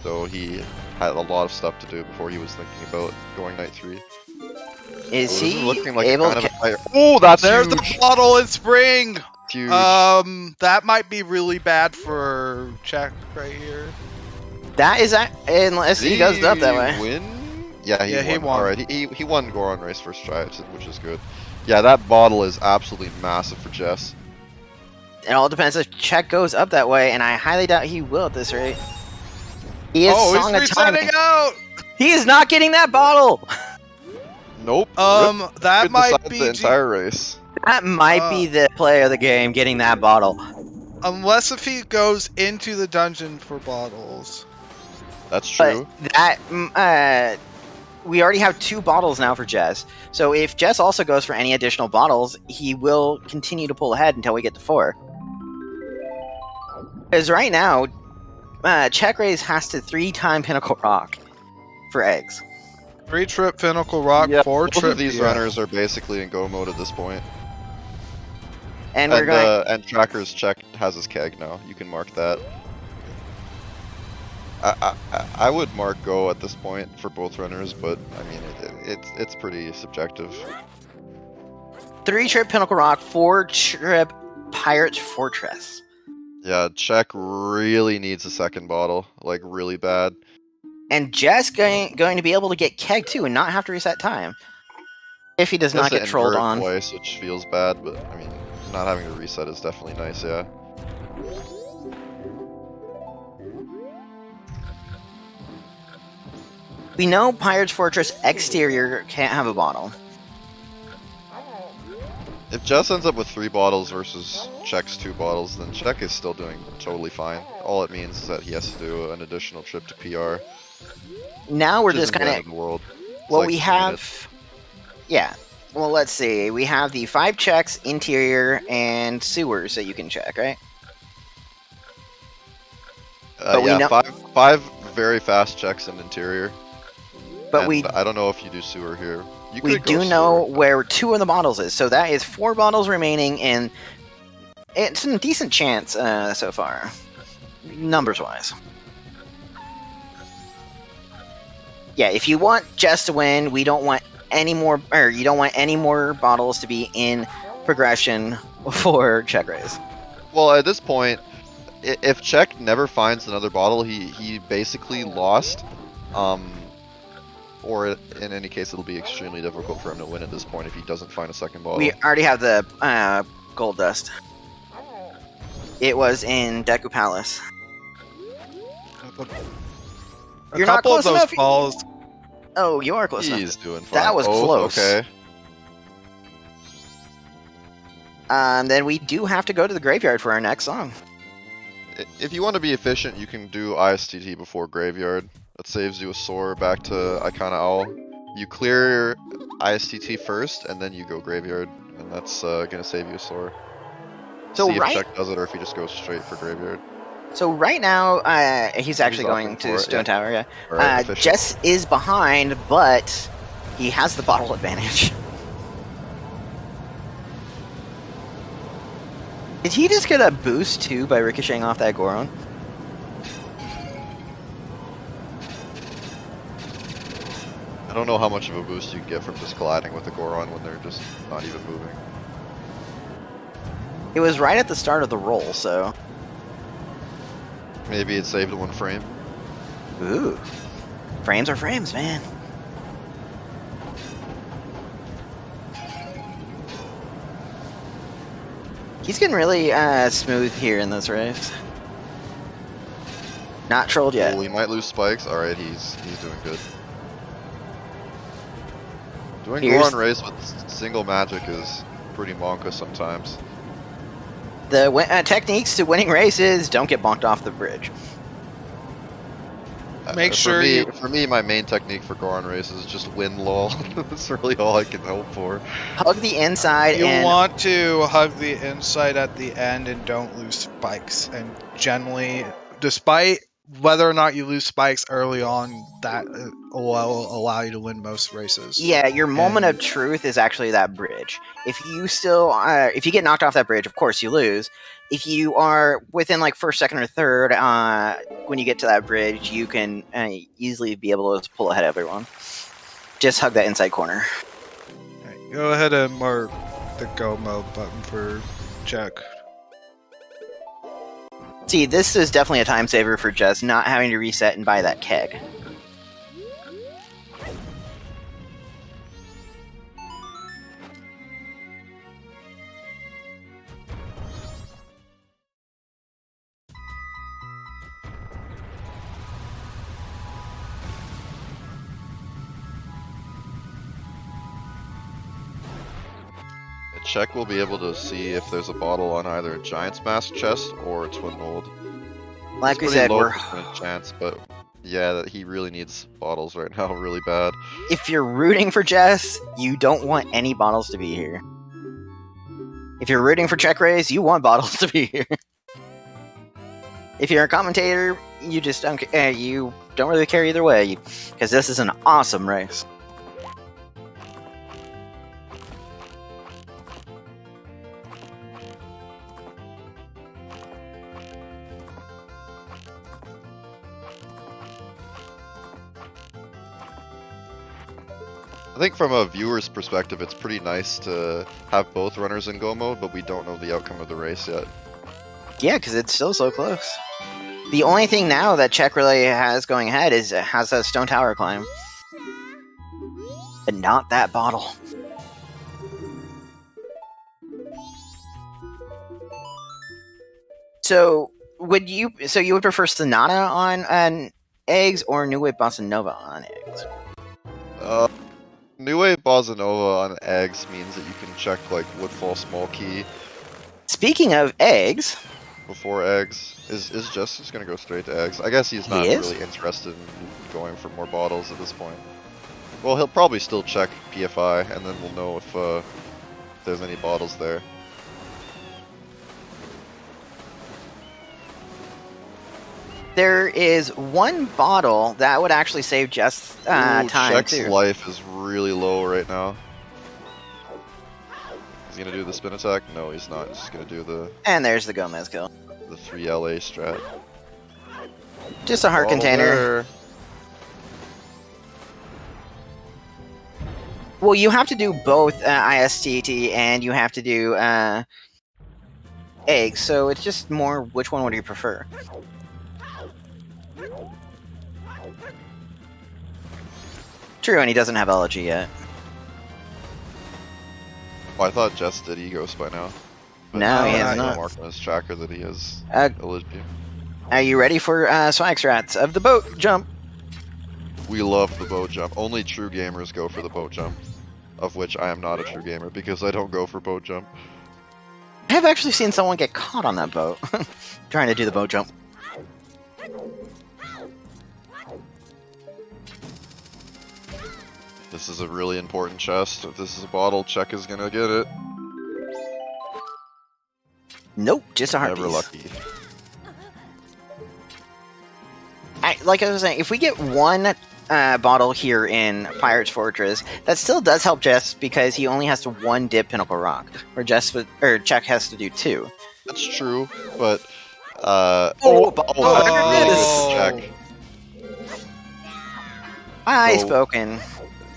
So he had a lot of stuff to do before he was thinking about going Night 3. Is So this he looking like able kind to... of a fire. Oh, that's There's huge! the bottle in spring. Huge. That might be really bad for Check right here. That is... Unless he goes up that way. Win? Yeah, Yeah, he won. won. Alright, he won Goron race first try, which is good. Yeah, that bottle is absolutely massive for Jess. It all depends if Check goes up that way, and I highly doubt he will at this rate. He is Oh, Song he's of Timing. resetting out. He is not getting that bottle! Nope. That Rip might decides be the entire race. That might be the play of the game, getting that bottle. unless if he goes into the dungeon for bottles. That's true. But that... we already have 2 bottles now for Jess. So if Jess also goes for any additional bottles, he will continue to pull ahead until we get to 4. Because right now, CheckRaise has to 3-time Pinnacle Rock for eggs. 3-trip Pinnacle Rock, Yeah, 4-trip. both of these runners are basically in go mode at this point. And we're going... And Tracker's check has his keg now. You can mark that. I would mark go at this point for both runners, but I mean it's pretty subjective. 3-trip Pinnacle Rock, 4-trip Pirate's Fortress. Yeah, Check really needs a second bottle, like really bad. And Jess going to be able to get keg too and not have to reset time. If he does not Has to get trolled invert on. twice, which feels bad, but I mean, not having to reset is definitely nice, yeah. We know Pirate's Fortress exterior can't have a bottle. If Jess ends up with 3 bottles versus Check's 2 bottles, then Check is still doing totally fine. All it means is that he has to do an additional trip to PR. Now we're which just isn't the kind end of... the world. It's Well, like we 2 have... minutes. Yeah. Well, let's see. We have the 5 checks, interior, and sewers that you can check, right? But we Yeah, know- five very fast checks in interior. But and I don't know if you do sewer here. You we could go do know sewer. where 2 of the bottles is. So that is 4 bottles remaining, and it's a decent chance so far, numbers-wise. Yeah, if you want Jess to win, we don't want any more, or you don't want any more bottles to be in progression for CheckRaise. Well, at this point, if Check never finds another bottle, he basically lost. Or in any case, it'll be extremely difficult for him to win at this point if he doesn't find a second bottle. We already have the gold dust. It was in Deku Palace. You're not couple close of those enough. balls. Oh, you are close He's enough. doing fine. That was close. Okay. Then we do have to go to the graveyard for our next song. If you want to be efficient, you can do ISTT before Graveyard. That saves you a soar back to Icona Owl. You clear ISTT first, and then you go Graveyard, and that's gonna save you a soar. So See if right, Check does it, or if he just goes straight for Graveyard. so right now, he's actually going opting to for it, Stone yeah. Tower. Yeah. Alright, efficient. Jess is behind, but he has the bottle advantage. Did he just get a boost too by ricocheting off that Goron? I don't know how much of a boost you get from just colliding with the Goron when they're just not even moving. It was right at the start of the roll, so. Maybe it saved one frame. Ooh. Frames are frames, man. He's getting really smooth here in this race. Not trolled yet. Oh, he might lose spikes. Alright, he's doing good. Doing Here's- Goron race with single magic is pretty monka sometimes. The techniques to winning races: don't get bonked off the bridge. Make sure For me, my main technique for Goron races is just win lol. That's really all I can hope for. Hug the inside You and want to hug the inside at the end and don't lose spikes. And generally, despite whether or not you lose spikes early on, that will allow you to win most races. yeah, your moment And- of truth is actually that bridge. If you still, if you get knocked off that bridge, of course you lose. If you are within like first, second, or third, when you get to that bridge, you can easily be able to pull ahead of everyone. Just hug that inside corner. Alright, go ahead and mark the go mode button for Check. See, this is definitely a time saver for Jess, not having to reset and buy that keg. Check will be able to see if there's a bottle on either a Giant's Mask chest or a Twin Mold. Like It's we pretty said, low we're percentage chance, but yeah, that he really needs bottles right now, really bad. if you're rooting for Jess, you don't want any bottles to be here. If you're rooting for CheckRaise, you want bottles to be here. If you're a commentator, you just don't. You don't really care either way, because this is an awesome race. I think from a viewer's perspective, it's pretty nice to have both runners in go mode, but we don't know the outcome of the race yet. Yeah, because it's still so close. The only thing now that Check really has going ahead is it has a Stone Tower climb. But not that bottle. So you would prefer Sonata on eggs or New Wave Bossa Nova on eggs? New Wave Bossa Nova on eggs means that you can check like Woodfall Small Key Speaking of eggs, before eggs. Is Jess just gonna go straight to eggs? I guess he's not He is? really interested in going for more bottles at this point. Well, he'll probably still check PFI, and then we'll know if there's any bottles there. there is one bottle that would actually save Jess Ooh, time Check's too. life is really low right now. He's gonna do the spin attack? No, he's not. He's just gonna do the And there's the Gomez kill. 3 LA strat. Just a heart Bottle container. there. Well, you have to do both ISTT and you have to do eggs, so it's just more which one would you prefer? True, and he doesn't have elegy yet. Oh, I thought Jess did Egos by now. But No, he no, has not not. Mark on his tracker that he has Uh, Elegy. Are you ready for Swag Rats of the boat jump? We love the boat jump. Only true gamers go for the boat jump. Of which I am not a true gamer because I don't go for boat jump. I have actually seen someone get caught on that boat trying to do the boat jump. This is a really important chest. If this is a bottle, Check is gonna get it. Nope, just a heart Never piece. lucky. Like I was saying, if we get one bottle here in Pirate's Fortress, that still does help Jess because he only has to one dip Pinnacle Rock, where Check has to do 2. That's true, but Oh, Check. I So- spoken.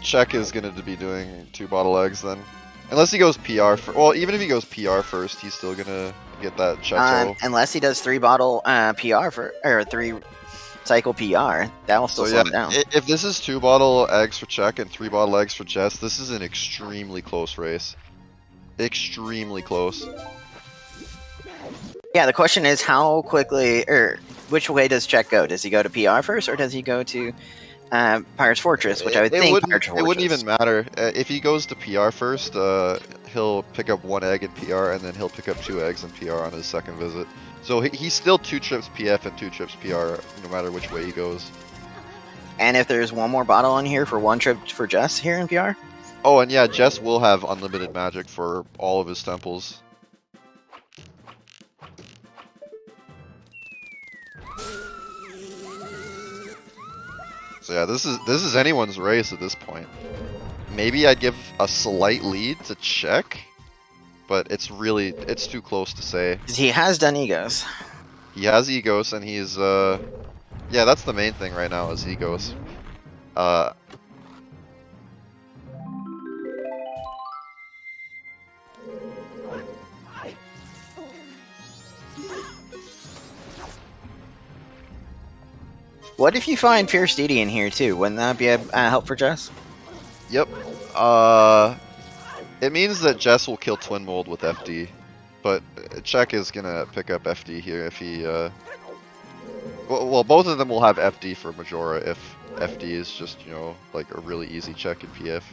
Check is gonna be doing 2 bottle eggs then. Unless he goes PR well, even if he goes PR first, he's still gonna get that Cheto. Unless he does 3 bottle PR or 3 cycle PR, that will still So slow yeah, him down. if this is 2 bottle eggs for Check and 3 bottle eggs for Jess, this is an extremely close race. Extremely close. Yeah, the question is how quickly, or which way does Check go? Does he go to PR first, or does he go to Pirate's Fortress, which I would think Pirate's Fortress. It wouldn't even matter. If he goes to PR first, he'll pick up 1 egg in PR, and then he'll pick up 2 eggs in PR on his second visit. So he's still 2 trips PF and 2 trips PR, no matter which way he goes. And if there's one more bottle in here for 1 trip for Jess here in PR? Oh, and yeah, Jess will have unlimited magic for all of his temples. So yeah, this is anyone's race at this point. Maybe I'd give a slight lead to Check, but it's too close to say. 'Cause he has done egos. He has Egos, and he's yeah, that's the main thing right now is Egos. What if you find Fierce Deity in here too? Wouldn't that be a help for Jess? Yep. It means that Jess will kill Twin Mold with FD, but Check is gonna pick up FD here if he. Well, both of them will have FD for Majora if FD is just like a really easy check in PF.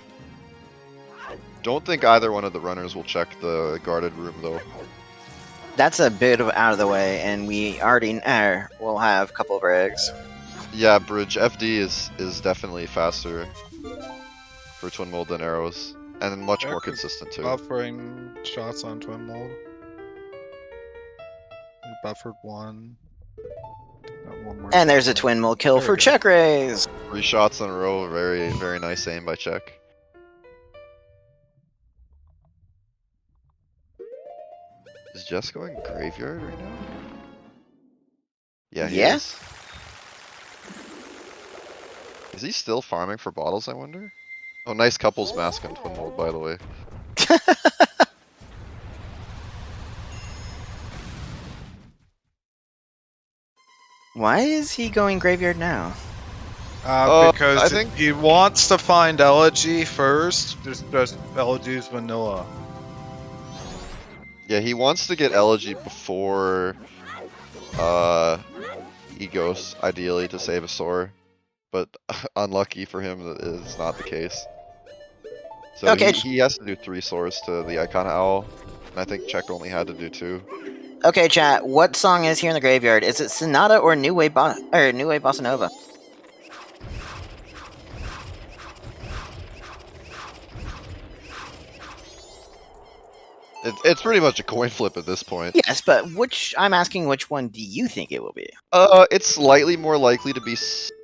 Don't think either one of the runners will check the guarded room though. That's a bit of out of the way, and we already will have a couple of our eggs. Yeah, Bridge FD is definitely faster for Twin Mold than arrows, and much more consistent too. Buffering shots on Twin Mold. We buffered 1. Got 1 more. And there's a twin mill kill There for we go. CheckRaise. 3 shots in a row, very very nice aim by Check. Is Jess going graveyard right now? Yeah, he Yes. Is he still farming for bottles, I wonder? Oh, nice couples mask on Twin Mold, by the way. Why is he going graveyard now? Because I think- he wants to find Elegy first. Just Elegy's vanilla. Yeah, he wants to get Elegy before Egos, ideally, to save a Sore. But unlucky for him, that is not the case. So Okay. he has to do 3 Sores to the Icona Owl, and I think Check only had to do 2. Okay, chat. What song is here in the graveyard? Is it Sonata or New Wave Bossa Nova? It's pretty much a coin flip at this point. Yes, but I'm asking which one do you think it will be? It's slightly more likely to be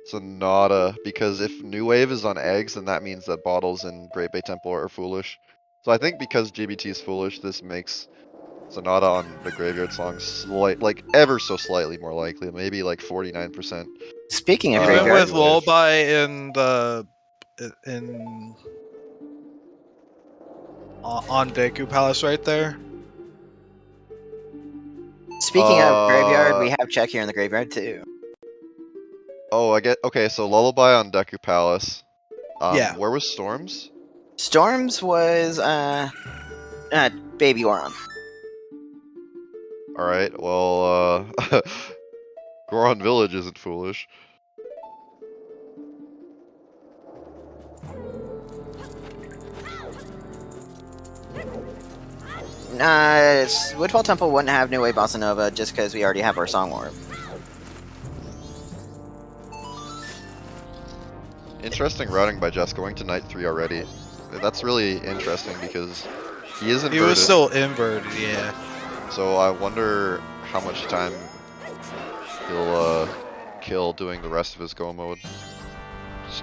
Sonata, because if New Wave is on eggs, then that means that bottles in Great Bay Temple are foolish. So I think because GBT is foolish, this makes Sonata on the graveyard song ever so slightly more likely, maybe like 49%. Speaking of Uh, Even graveyard, with Lullaby in the on Deku Palace right there. Speaking of graveyard, we have Check here in the graveyard too. Oh, I get. Okay, so Lullaby on Deku Palace. Yeah. Where was Storms? Storms was Baby Oron. Alright, well, Goron Village isn't foolish. Woodfall Temple wouldn't have New Wave Bossa Nova just because we already have our Song Orb. Interesting routing by Jess, going to Knight 3 already. That's really interesting because he is inverted. He was still inverted, yeah. So I wonder how much time he'll kill doing the rest of his go mode.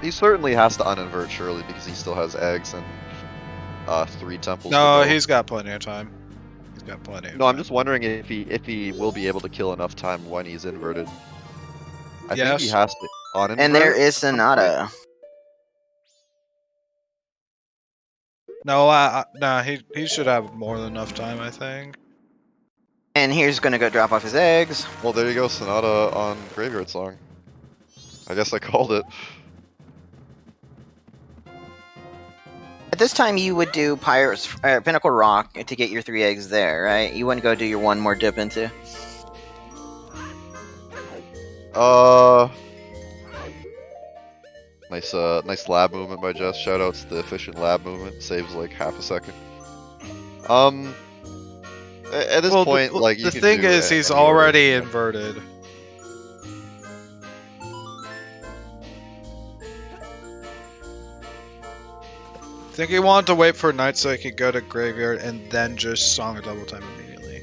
He certainly has to uninvert surely because he still has eggs and 3 temples. No, he's got plenty of time. He's got plenty of time. No, I'm just wondering if he will be able to kill enough time when he's inverted. I think he has to uninvert. And there is Sonata. No, nah, he should have more than enough time, I think. And here's gonna go drop off his eggs. Well, there you go, Sonata on Graveyard Song. I guess I called it. At this time, you would do Pinnacle Rock to get your 3 eggs there, right? You wouldn't go do your 1 more dip into. Nice lab movement by Jess. Shoutouts to the efficient lab movement. Saves like half a second. At this point, like the thing is, he's already inverted. I think he wanted to wait for night so he could go to graveyard and then just song a double time immediately.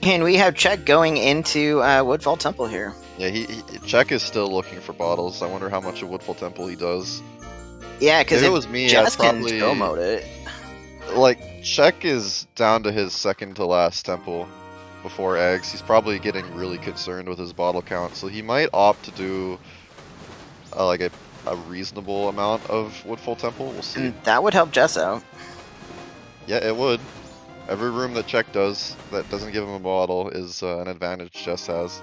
And we have Check going into Woodfall Temple here. Yeah, Check is still looking for bottles. I wonder how much of Woodfall Temple he does. Yeah, because if it was me, Jess I'd probably can go mode it. Like, Check is down to his second to last temple before eggs. He's probably getting really concerned with his bottle count, so he might opt to do like a reasonable amount of Woodfall Temple. We'll see. And that would help Jess out. Yeah, it would. Every room that Check does that doesn't give him a bottle is an advantage Jess has.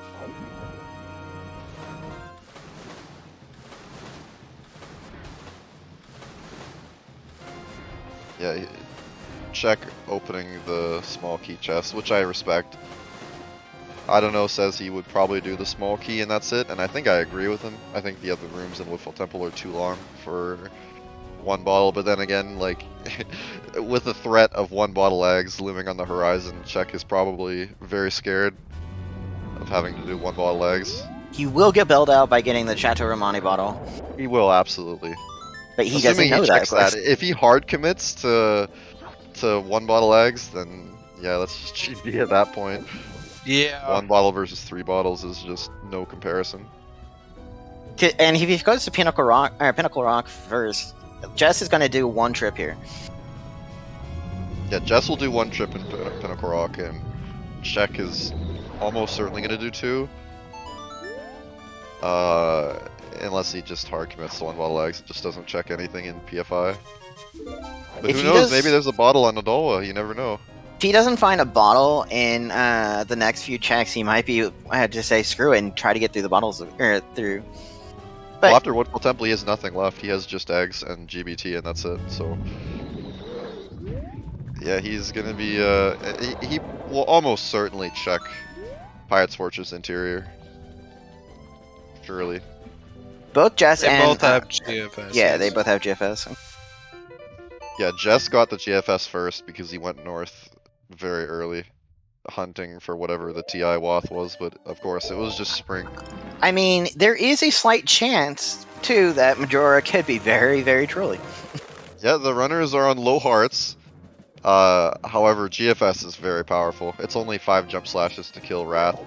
Yeah, Check opening the small key chest, which I respect. I don't know, says he would probably do the small key and that's it, and I think I agree with him. I think the other rooms in Woodfall Temple are too long for 1 bottle, but then again, like, with the threat of 1 bottle eggs looming on the horizon, Check is probably very scared of having to do 1 bottle eggs. He will get bailed out by getting the Chateau Romani bottle. He will, absolutely. But he doesn't know that. If he hard commits to 1 bottle eggs, then yeah, that's just GG at that point. Yeah. 1 bottle versus 3 bottles is just no comparison. And if he goes to Pinnacle Rock first, Jess is going to do 1 trip here. Yeah, Jess will do 1 trip in Pinnacle Rock, and Check is almost certainly going to do 2. Unless he just hard commits to 1 bottle eggs, it just doesn't check anything in PFI. But who knows, maybe there's a bottle on Adolwa, you never know. If he doesn't find a bottle in the next few checks, he might be, I had to say, screw it and try to get through the bottles, through. But well, after Woodfall Temple, he has nothing left. He has just eggs and GBT, and that's it, so... Yeah, he's gonna be, he will almost certainly check Pirate's Fortress Interior. Surely. Both Jess they and... both have GFS. Yeah, they both have GFS. Yeah, Jess got the GFS first because he went north very early, hunting for whatever the TI Wath was, but of course it was just spring. I mean, there is a slight chance, too, that Majora could be very, very trolly. Yeah, the runners are on low hearts. However, GFS is very powerful. It's only 5 jump slashes to kill Wrath.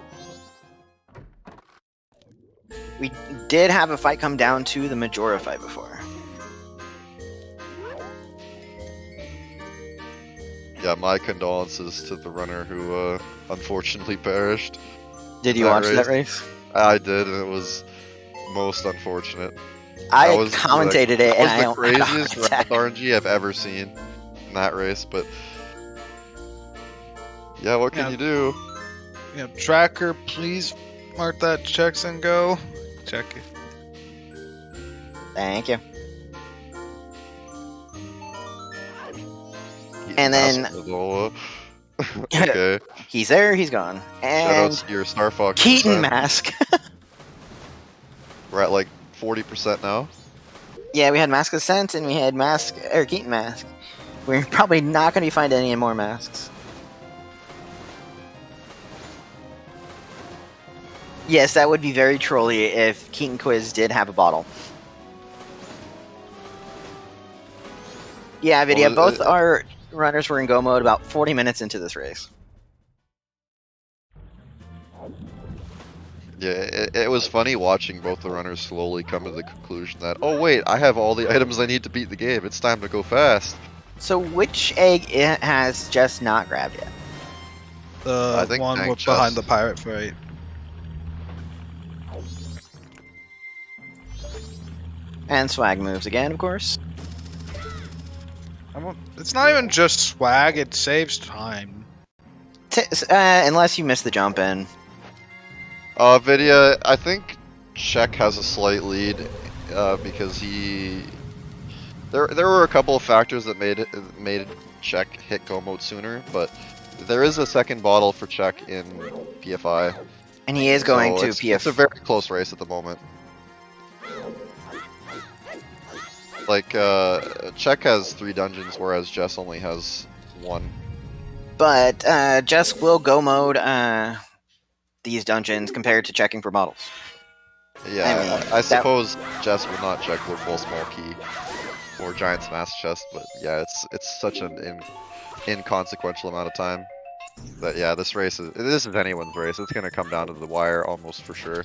We did have a fight come down to the Majora fight before. Yeah, my condolences to the runner who unfortunately perished. Did you watch that race? I did, and it was most unfortunate. I commentated it, and that was the craziest Wrath RNG I've ever seen. in that race, but yeah, what can Yeah. you do? Yeah, tracker, please mark that checks and go. Check it. Thank you. Eating And then- massive Zola. Okay. He's there, he's gone. And Shoutouts to your Star Fox. Keaton percent. Mask. We're at like 40% now. Yeah, we had Mask of Scent and we had Keaton Mask. We're probably not going to be finding any more masks. Yes, that would be very trolly if Keaton Quiz did have a bottle. Yeah, Vidya, Well, both our runners were in go mode about 40 minutes into this race. Yeah, it was funny watching both the runners slowly come to the conclusion that, oh wait, I have all the items I need to beat the game. It's time to go fast. So which egg has Jess not grabbed yet? The I think one tank with behind chest. the pirate fight. And swag moves again, of course. It's not even just swag, it saves time. Unless you miss the jump in. Vidya, I think Check has a slight lead because there were a couple of factors that made Check hit go mode sooner, but there is a second bottle for Check in PFI. And he is going So to it's, PF. It's a very close race at the moment. Like, Check has 3 dungeons, whereas Jess only has 1. But Jess will go mode these dungeons compared to checking for bottles. Yeah, mean, I suppose Jess will not check for full small key or giant smash chest, but yeah, it's such an inconsequential amount of time that yeah, this is anyone's race. It's gonna come down to the wire almost for sure.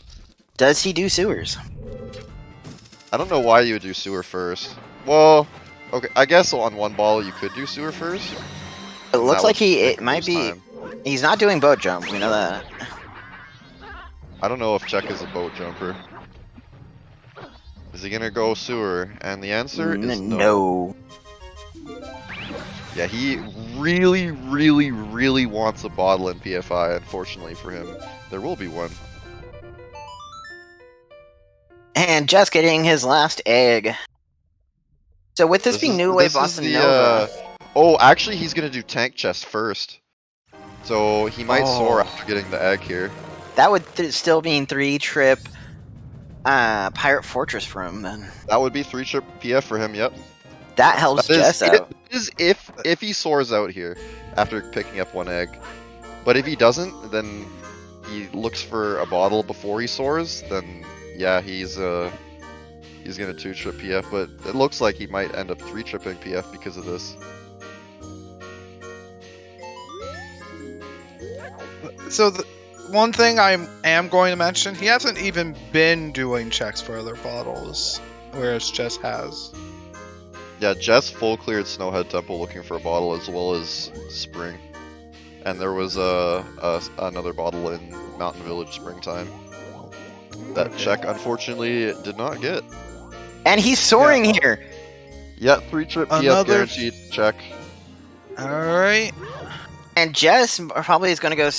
Does he do sewers? I don't know why you would do sewer first. Well, okay, I guess on one ball you could do sewer first. It looks That like would it take might most be. time. He's not doing boat jump. We know that. I don't know if Check is a boat jumper. Is he gonna go sewer? And the answer is no. Yeah, he really, really, really wants a bottle in PFI. Unfortunately for him, there will be one. And just getting his last egg. So with this being New Wave this is Bossa Nova, Oh, actually, he's gonna do tank chest first. So he might soar Oh. after getting the egg here. that would still mean 3-trip Pirate Fortress for him. Then That would be 3-trip PF for him. Yep. that helps That Jess is, out. it is if he soars out here after picking up 1 egg. But if he doesn't, then he looks for a bottle before he soars. Then yeah, he's gonna 2-trip PF. But it looks like he might end up 3-tripping PF because of this. So the one thing I am going to mention, he hasn't even been doing checks for other bottles, whereas Jess has. Yeah, Jess full cleared Snowhead Temple looking for a bottle as well as Spring. And there was another bottle in Mountain Village Springtime that Okay. Check unfortunately did not get. And he's soaring here. Yeah, 3-trip PF Another- guaranteed. Check. Alright. And Jess probably is going to go.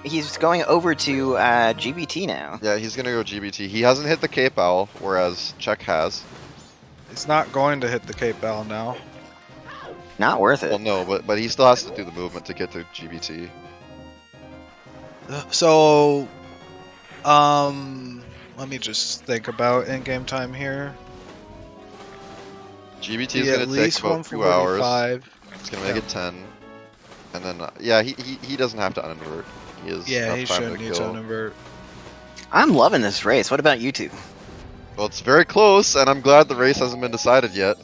He's going over to GBT now. Yeah, he's gonna go GBT. He hasn't hit the Cape Owl, whereas Check has. He's not going to hit the Cape Bell now. Not worth it. Well, no, but he still has to do the movement to get to GBT. So, let me just think about in-game time here. GBT Be is at gonna least take about 2 hours. 145. It's gonna make it 10. And then, yeah, he doesn't have to uninvert. He is Yeah, enough he time shouldn't to need to kill. invert. I'm loving this race. What about you two? Well, it's very close, and I'm glad the race hasn't been decided yet.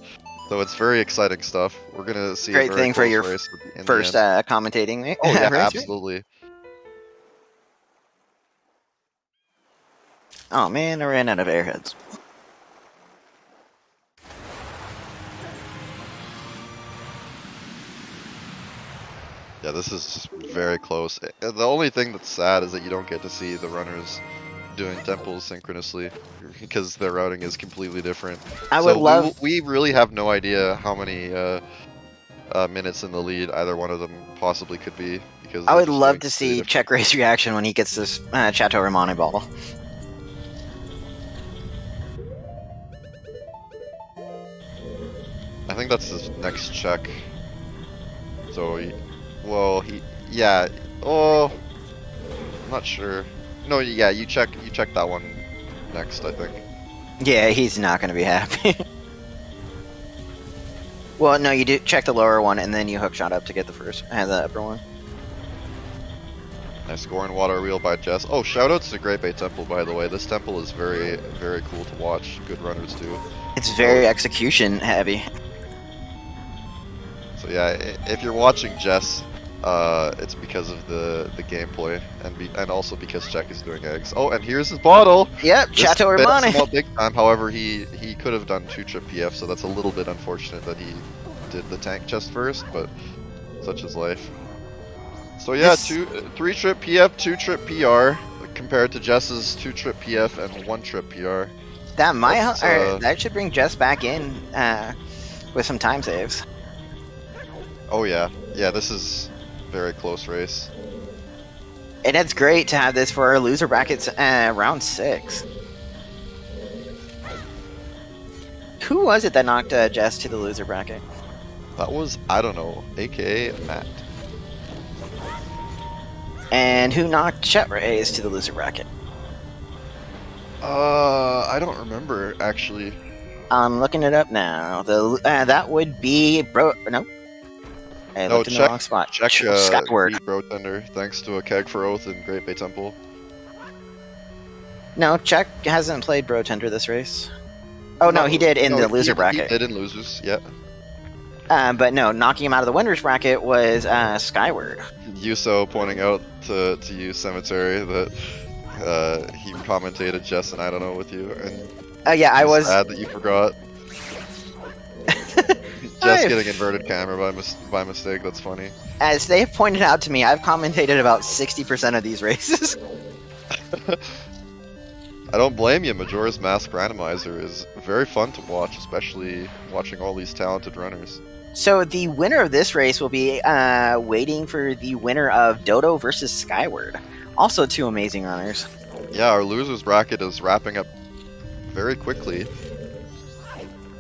So it's very exciting stuff. We're gonna see Great a very thing for close your race in the First end. commentating. Oh yeah, race, right? absolutely. Oh man, I ran out of airheads. Yeah, this is very close. The only thing that's sad is that you don't get to see the runners doing temples synchronously because their routing is completely different. I So would love. we really have no idea how many minutes in the lead either one of them possibly could be because I they're would just love doing to completely see different- CheckRaise reaction when he gets this Chateau Romani ball. I think that's his next check. So yeah. Oh, I'm not sure. No, yeah, you check that one next, I think. Yeah, he's not going to be happy. Well, no, you do check the lower one and then you hook shot up to get the the upper one. Nice scoring water wheel by Jess. Oh, shoutouts to Great Bay Temple, by the way. This temple is very, very cool to watch. Good runners too. It's very execution heavy. So yeah, if you're watching Jess, it's because of the gameplay and also because Check is doing eggs. Oh, and here's his bottle. Yep, This Chateau bit Romani. small big time. However, he could have done 2-trip PF, so that's a little bit unfortunate that he did the tank chest first, but such is life. So yeah, 3-trip PF, 2-trip PR compared to Jess's 2-trip PF and 1-trip PR. That might That's, that should bring Jess back in with some time saves. Oh yeah, this is very close race. And it's great to have this for our loser brackets round 6. Who was it that knocked Jess to the loser bracket? That was, I don't know, aka Matt. And who knocked CheckRaise to the loser bracket? I don't remember actually. I'm looking it up now. That would be no. I No, looked in the wrong spot. Check Skyward. beat Bro Tender thanks to a keg for Oath in Great Bay Temple. No, Check hasn't played Bro Tender this race. Oh no, he did in the loser bracket. He did in losers, yeah. But no, knocking him out of the winners bracket was Skyward. Yuso pointing out to you, Cemetery, that he commentated Jess and I don't know with you, and Yeah, I was sad that you forgot. Jess getting inverted camera by mistake. That's funny. As they have pointed out to me, I've commentated about 60% of these races. I don't blame you. Majora's Mask Randomizer is very fun to watch, especially watching all these talented runners. So the winner of this race will be waiting for the winner of Dodo versus Skyward. Also 2 amazing runners. Yeah, our losers bracket is wrapping up very quickly.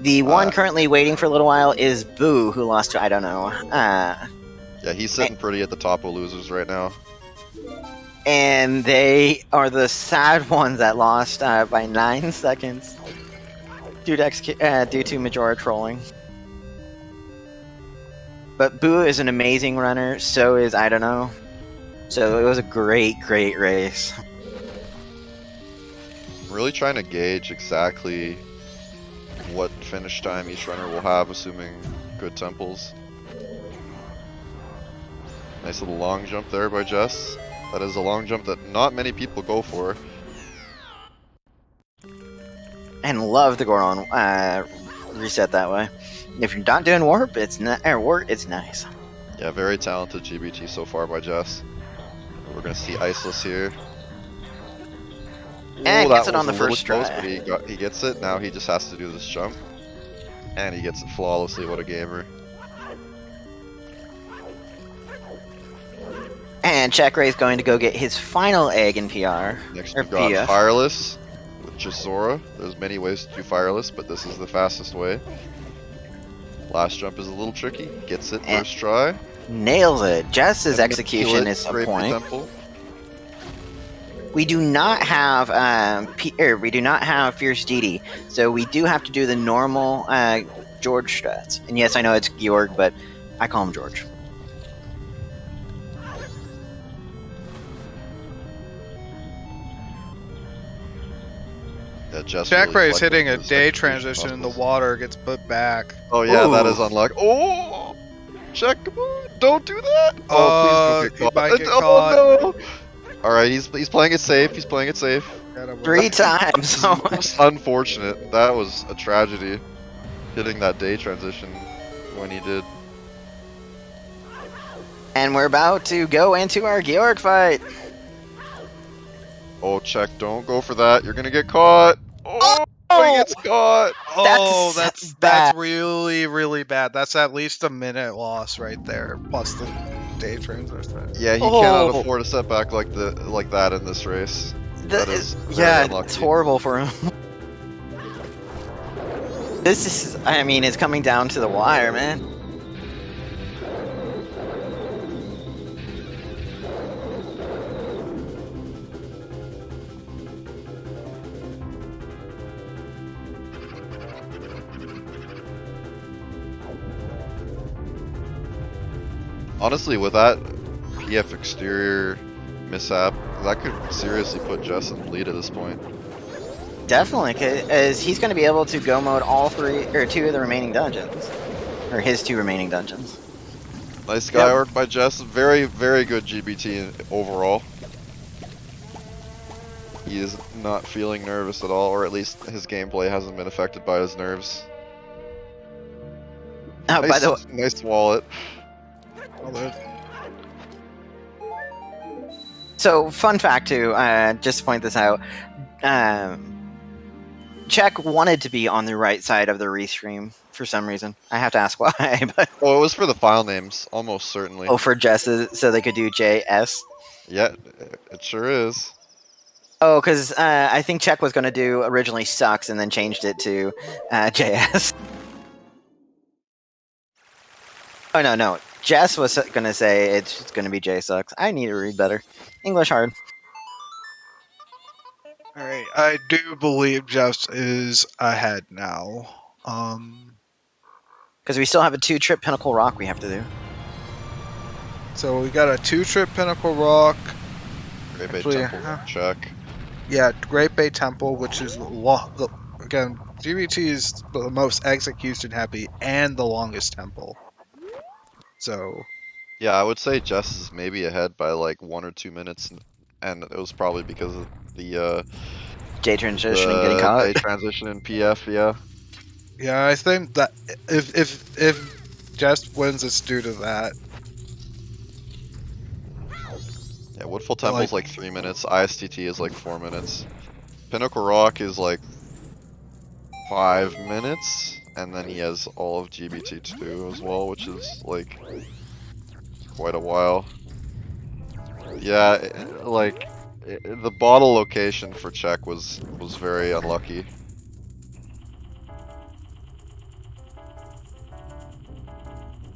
The one currently waiting for a little while is Boo, who lost to, I don't know. Yeah, he's sitting pretty at the top of losers right now. And they are the sad ones that lost by 9 seconds due to Majora trolling. But Boo is an amazing runner, so is I don't know. So it was a great race. I'm really trying to gauge exactly what finish time each runner will have, assuming good temples. Nice little long jump there by Jess. That is a long jump that not many people go for. And love the Goron reset that way. If you're not doing warp, it's nice. Yeah, very talented GBT so far by Jess. We're gonna see Iceless here. And Ooh, gets that it on was the a little first close, try. but he gets it. Now he just has to do this jump. And he gets it flawlessly. What a gamer. And CheckRaise going to go get his final egg in PR. Next Or we've got PF. Fireless with Chisora. There's many ways to do Fireless, but this is the fastest way. Last jump is a little tricky. Gets it And- first try. Nails it. Jess's And execution Manipulate is a Great Bay point. Temple. We do not have we do not have Fierce DD, so we do have to do the normal George strats. And yes, I know it's Georg, but I call him George. Yeah, Jess CheckRaise really hitting a his day execution transition in the muscles. water gets put back. Oh yeah, that Ooh. is unlucky. Oh! Check, come on, don't do that! Oh, please he don't might get get caught. Oh no! Alright, he's playing it safe, he's playing it safe. 3 times. Most unfortunate. That was a tragedy. Hitting that day transition when he did. And we're about to go into our Georg fight. Oh, Check, don't go for that. You're gonna get caught. Oh, he gets caught. Oh, That's that's bad. really, really bad. That's at least a minute loss right there, plus the day transition. Yeah, he cannot Oh, afford a setback like that in this race. That is very yeah, unlucky. it's horrible for him. This is, I mean, it's coming down to the wire, man. Honestly, with that PF exterior mishap, that could seriously put Jess in the lead at this point. Definitely, because he's going to be able to go mode all 3 or 2 of the remaining dungeons, or his 2 remaining dungeons. Nice guy work by Jess. Very, very good GBT overall. He is not feeling nervous at all, or at least his gameplay hasn't been affected by his nerves. Oh, Nice, by the way, nice wallet. so fun fact too, just to point this out, Check wanted to be on the right side of the restream for some reason. I have to ask why, but Oh, it was for the file names, almost certainly. for Jess, so they could do JS. Yeah, it sure is. Oh, because I think Check was going to do originally sucks and then changed it to JS. Oh no, Jess was going to say it's going to be J sucks. I need to read better. English hard. Alright, I do believe Jess is ahead now. Because we still have a 2-trip Pinnacle Rock we have to do. So we got a 2-trip Pinnacle Rock. Great Bay Actually, Temple, check. Yeah, Great Bay Temple, which is again, GBT is the most execution heavy and the longest temple. So Yeah, I would say Jess is maybe ahead by like 1 or 2 minutes, and it was probably because of the J transition and getting caught. day transition in PF. Yeah. yeah, I think that if Jess wins, it's due to that. Yeah, Woodfall Temple's like 3 minutes. ISTT is like 4 minutes. Pinnacle Rock is like 5 minutes, and then he has all of GBT2 as well, which is like quite a while. Yeah, the bottle location for Check was very unlucky.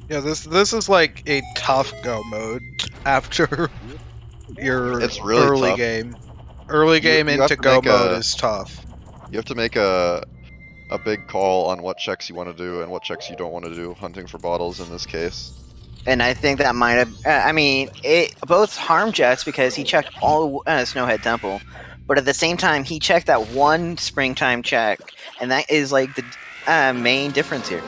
Yeah, this is like a tough go mode after your It's really early tough. game. Early game you have into to go make mode a- is tough. You have to make a big call on what checks you want to do and what checks you don't want to do, hunting for bottles in this case. And I think that might have. I mean, it both harmed Jess because he checked all Snowhead Temple, but at the same time, he checked that one springtime check, and that is like the main difference here.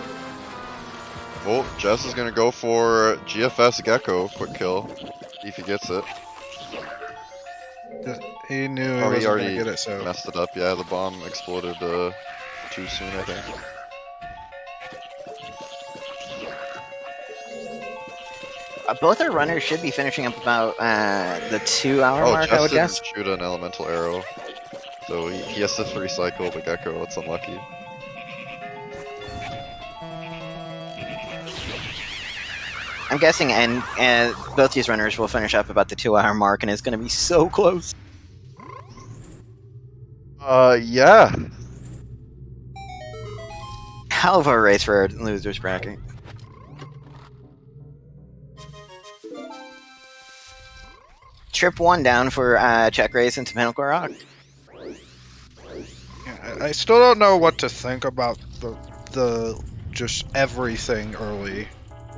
Oh, Jess is gonna go for GFS Gecko, quick kill, if he gets it. He knew he Oh, he wasn't already gonna get it, so messed it up. Yeah, the bomb exploded too soon, I think. Both our runners should be finishing up about the 2-hour Oh, mark, I Jess would didn't guess. shoot an elemental arrow, so he has to recycle the Gecko. That's unlucky. I'm guessing, and both these runners will finish up about the 2-hour mark, and it's going to be so close. Yeah. Hell of a race for our losers bracket. Trip 1 down for CheckRaise into Pinnacle Rock. yeah, I still don't know what to think about the just everything early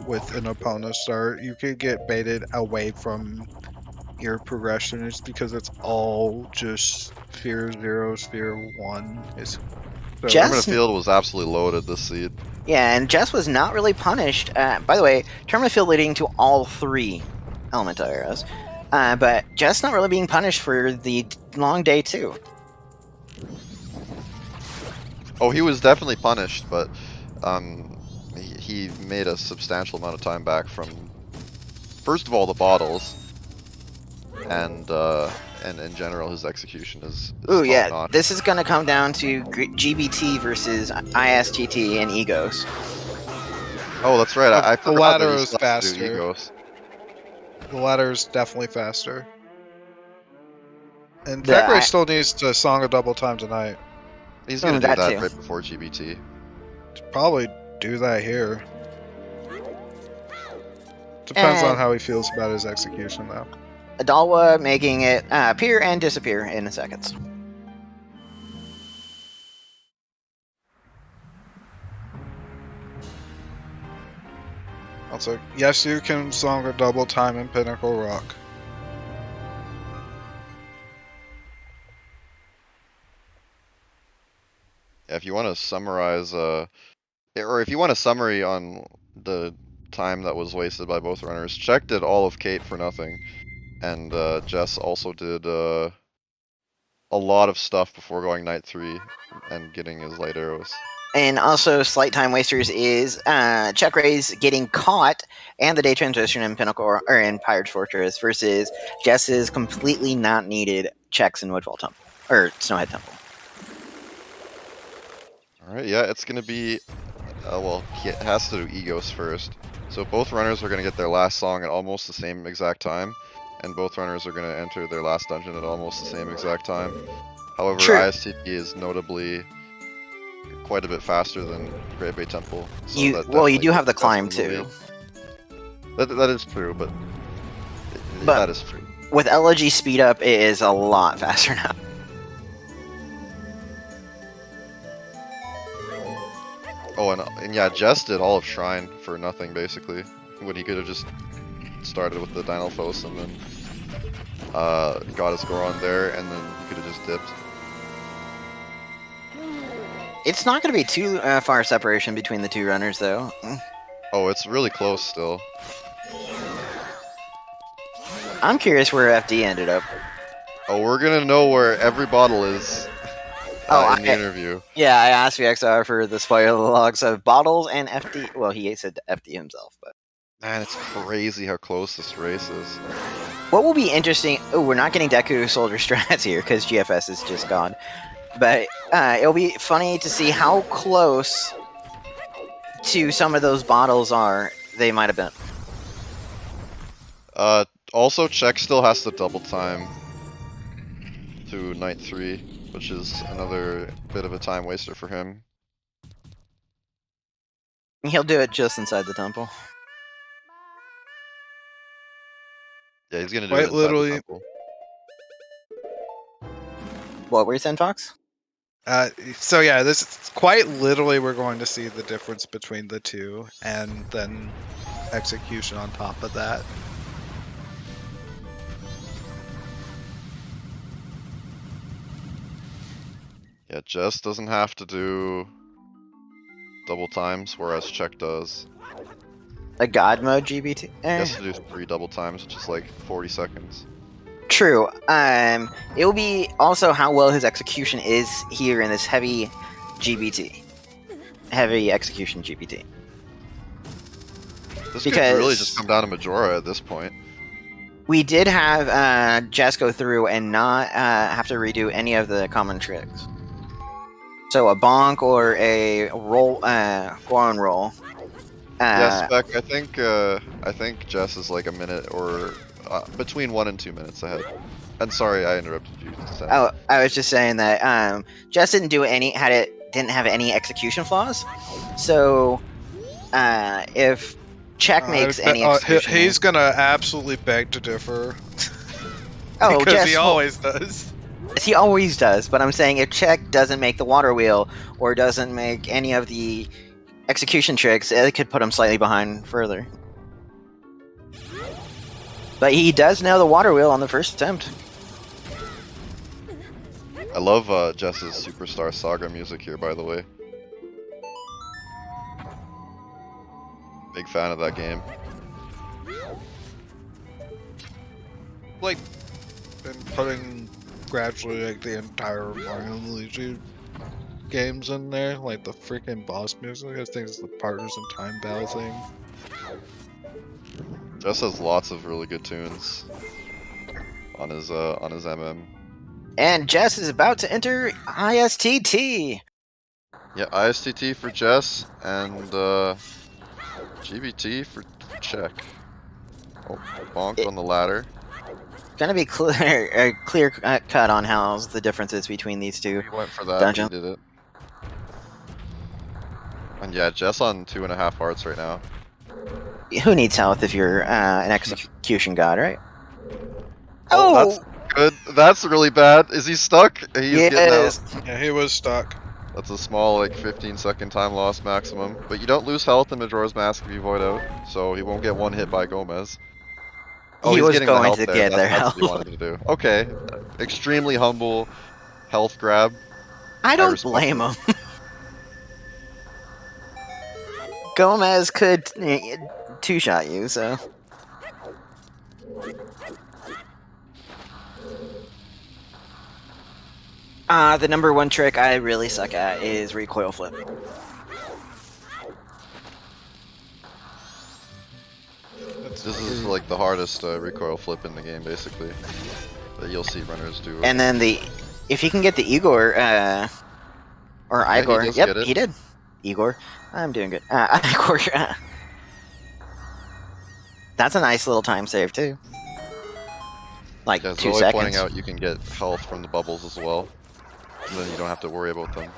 with an opponent start. You could get baited away from your progression. It's because it's all just Sphere 0, Sphere 1. So, Jess- Tournament Field was absolutely loaded this seed. Yeah, and Jess was not really punished. By the way, Tournament Field leading to all 3 elemental arrows. But Jess not really being punished for the long day, too. Oh, he was definitely punished, but he made a substantial amount of time back from, first of all, the bottles, and and in general, his execution is Ooh, top yeah. notch. This is going to come down to GBT versus ISTT and Egos. Oh, that's right. I The forgot latter that he is still has to do faster. egos. The latter is definitely faster. And The CheckRaise still needs to song a double time tonight. He's gonna do that that too. right before GBT. Probably do that here. Depends on And how he feels about his execution, though. Adalwa making it appear and disappear in seconds. Also, yes, you can song a double time in Pinnacle Rock. Yeah, if you want to summarize, or if you want a summary on the time that was wasted by both runners, Check did all of Kate for nothing, and Jess also did a lot of stuff before going night 3 and getting his light arrows. And also, slight time wasters is CheckRaise getting caught and the day transition in Pinnacle or in Pirate's Fortress versus Jess's completely not needed checks in Woodfall Temple or Snowhead Temple. All right, yeah, it's gonna be well, he has to do egos first. So both runners are gonna get their last song at almost the same exact time, and both runners are gonna enter their last dungeon at almost the same exact time. However, True. ISTP is notably quite a bit faster than Great Bay Temple. So You do have the climb too. That is true, but that is true. With Elegy speed up, it is a lot faster now. Oh, and yeah, Jess did all of Shrine for nothing basically, when he could have just started with the Dynalphos and then got his Goron there, and then he could have just dipped. It's not going to be too far separation between the two runners, though. Oh, it's really close still. I'm curious where FD ended up. Oh, we're gonna know where every bottle is in the interview. Yeah, I asked VXR for the spoiler logs of bottles and FD. Well, he said FD himself, but Man, it's crazy how close this race is. what will be interesting? Oh, we're not getting Deku Soldier strats here because GFS is just gone. But it'll be funny to see how close to some of those bottles they might have been. Also, Check still has to double time to night 3, which is another bit of a time waster for him. He'll do it just inside the temple. Yeah, he's gonna do Quite it inside literally. the temple. What were you saying, Fox? So yeah, this quite literally we're going to see the difference between the two, and then execution on top of that. Yeah, Jess doesn't have to do double times, whereas Check does. A God mode GBT? He has to do 3 double times, which is like 40 seconds. True. It will be also how well his execution is here in this heavy GBT. Heavy execution GBT. This could really just come down to Majora at this point. We did have Jess go through and not have to redo any of the common tricks. So a bonk or a roll, Goron roll. Yeah, Spec, I think Jess is like a minute or between 1 and 2 minutes ahead. And sorry, I interrupted you. Oh, I was just saying that Jess didn't have any execution flaws. So if Check makes any execution, he's gonna absolutely beg to differ. oh, because Jess he always does. He always does, but I'm saying if Check doesn't make the water wheel or doesn't make any of the execution tricks, it could put him slightly behind further. But he does nail the water wheel on the first attempt. I love Jess's Superstar Saga music here, by the way. Big fan of that game. Like, been putting gradually like the entire Mario and Luigi games in there, like the freaking boss music. I think it's the Partners in Time battle thing. Jess has lots of really good tunes. on his MM. And Jess is about to enter ISTT. Yeah, ISTT for Jess and GBT for Check. Oh, bonked on the ladder. Gonna be clear cut on how the differences between these two. He went for that, Dungeon. but he did it. And yeah, Jess on 2.5 hearts right now. Who needs health if you're an execution god, right? Oh, that's good. That's really bad. Is he stuck? He's getting out. Yeah, he was stuck. That's a small, like, 15-second time loss maximum. But you don't lose health in Majora's Mask if you void out, so he won't get one hit by Gomez. Oh, He he's was getting going the health to there. get their That's health. what he wanted to do. Okay. Extremely humble health grab. I don't respect blame him. Gomez could two-shot you, so... The number one trick I really suck at is recoil flip. This is like the hardest recoil flip in the game, basically. That you'll see runners do. And then if you can get the Igor, or Igor, yep, he did. Igor, I'm doing good. Igor, that's a nice little time save too. Like yeah, 2 Zoe seconds. pointing out you can get health from the bubbles as well. And then you don't have to worry about them.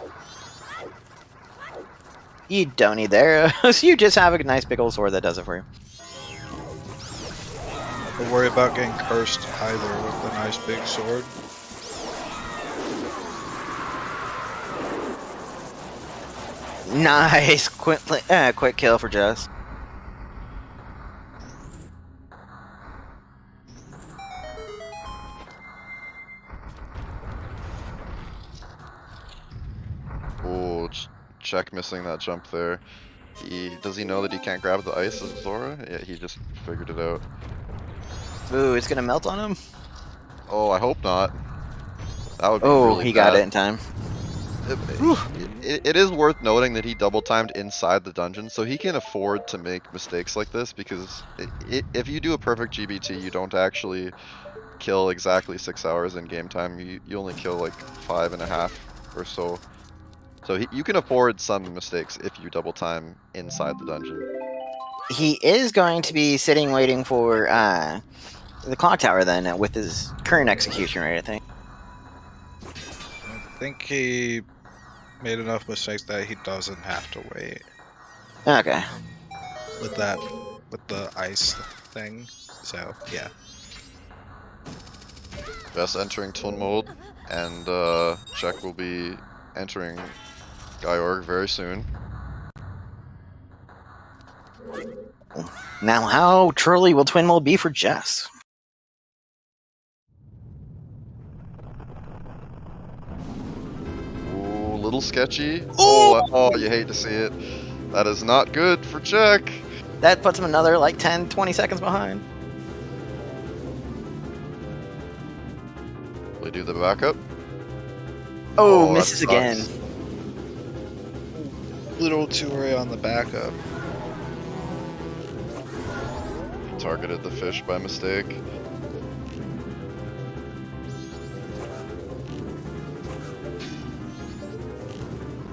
You don't need arrows. You just have a nice big old sword that does it for you. Don't worry about getting cursed either with the nice big sword. Nice, quick kill for Jess. Oh, Check missing that jump there. Does he know that he can't grab the ice as Zora? Yeah, he just figured it out. Ooh, it's gonna melt on him. Oh, I hope not. That would be Oh, really he bad. got it in time. It is worth noting that he double timed inside the dungeon, so he can afford to make mistakes like this because if you do a perfect GBT, you don't actually kill exactly 6 hours in game time. You only kill like 5.5 or so. So you can afford some mistakes if you double time inside the dungeon. He is going to be sitting waiting for the clock tower then with his current execution rate, I think. I think he made enough mistakes that he doesn't have to wait Okay. with the ice thing. So yeah. Jess entering Twin Mode, and Check will be entering Georg very soon. Now, how truly will Twin Mode be for Jess? Ooh, little sketchy. Oh, you hate to see it. That is not good for Check. That puts him another like 10, 20 seconds behind. Will he do the backup? Oh, that misses sucks. again. Little too early on the backup. He targeted the fish by mistake.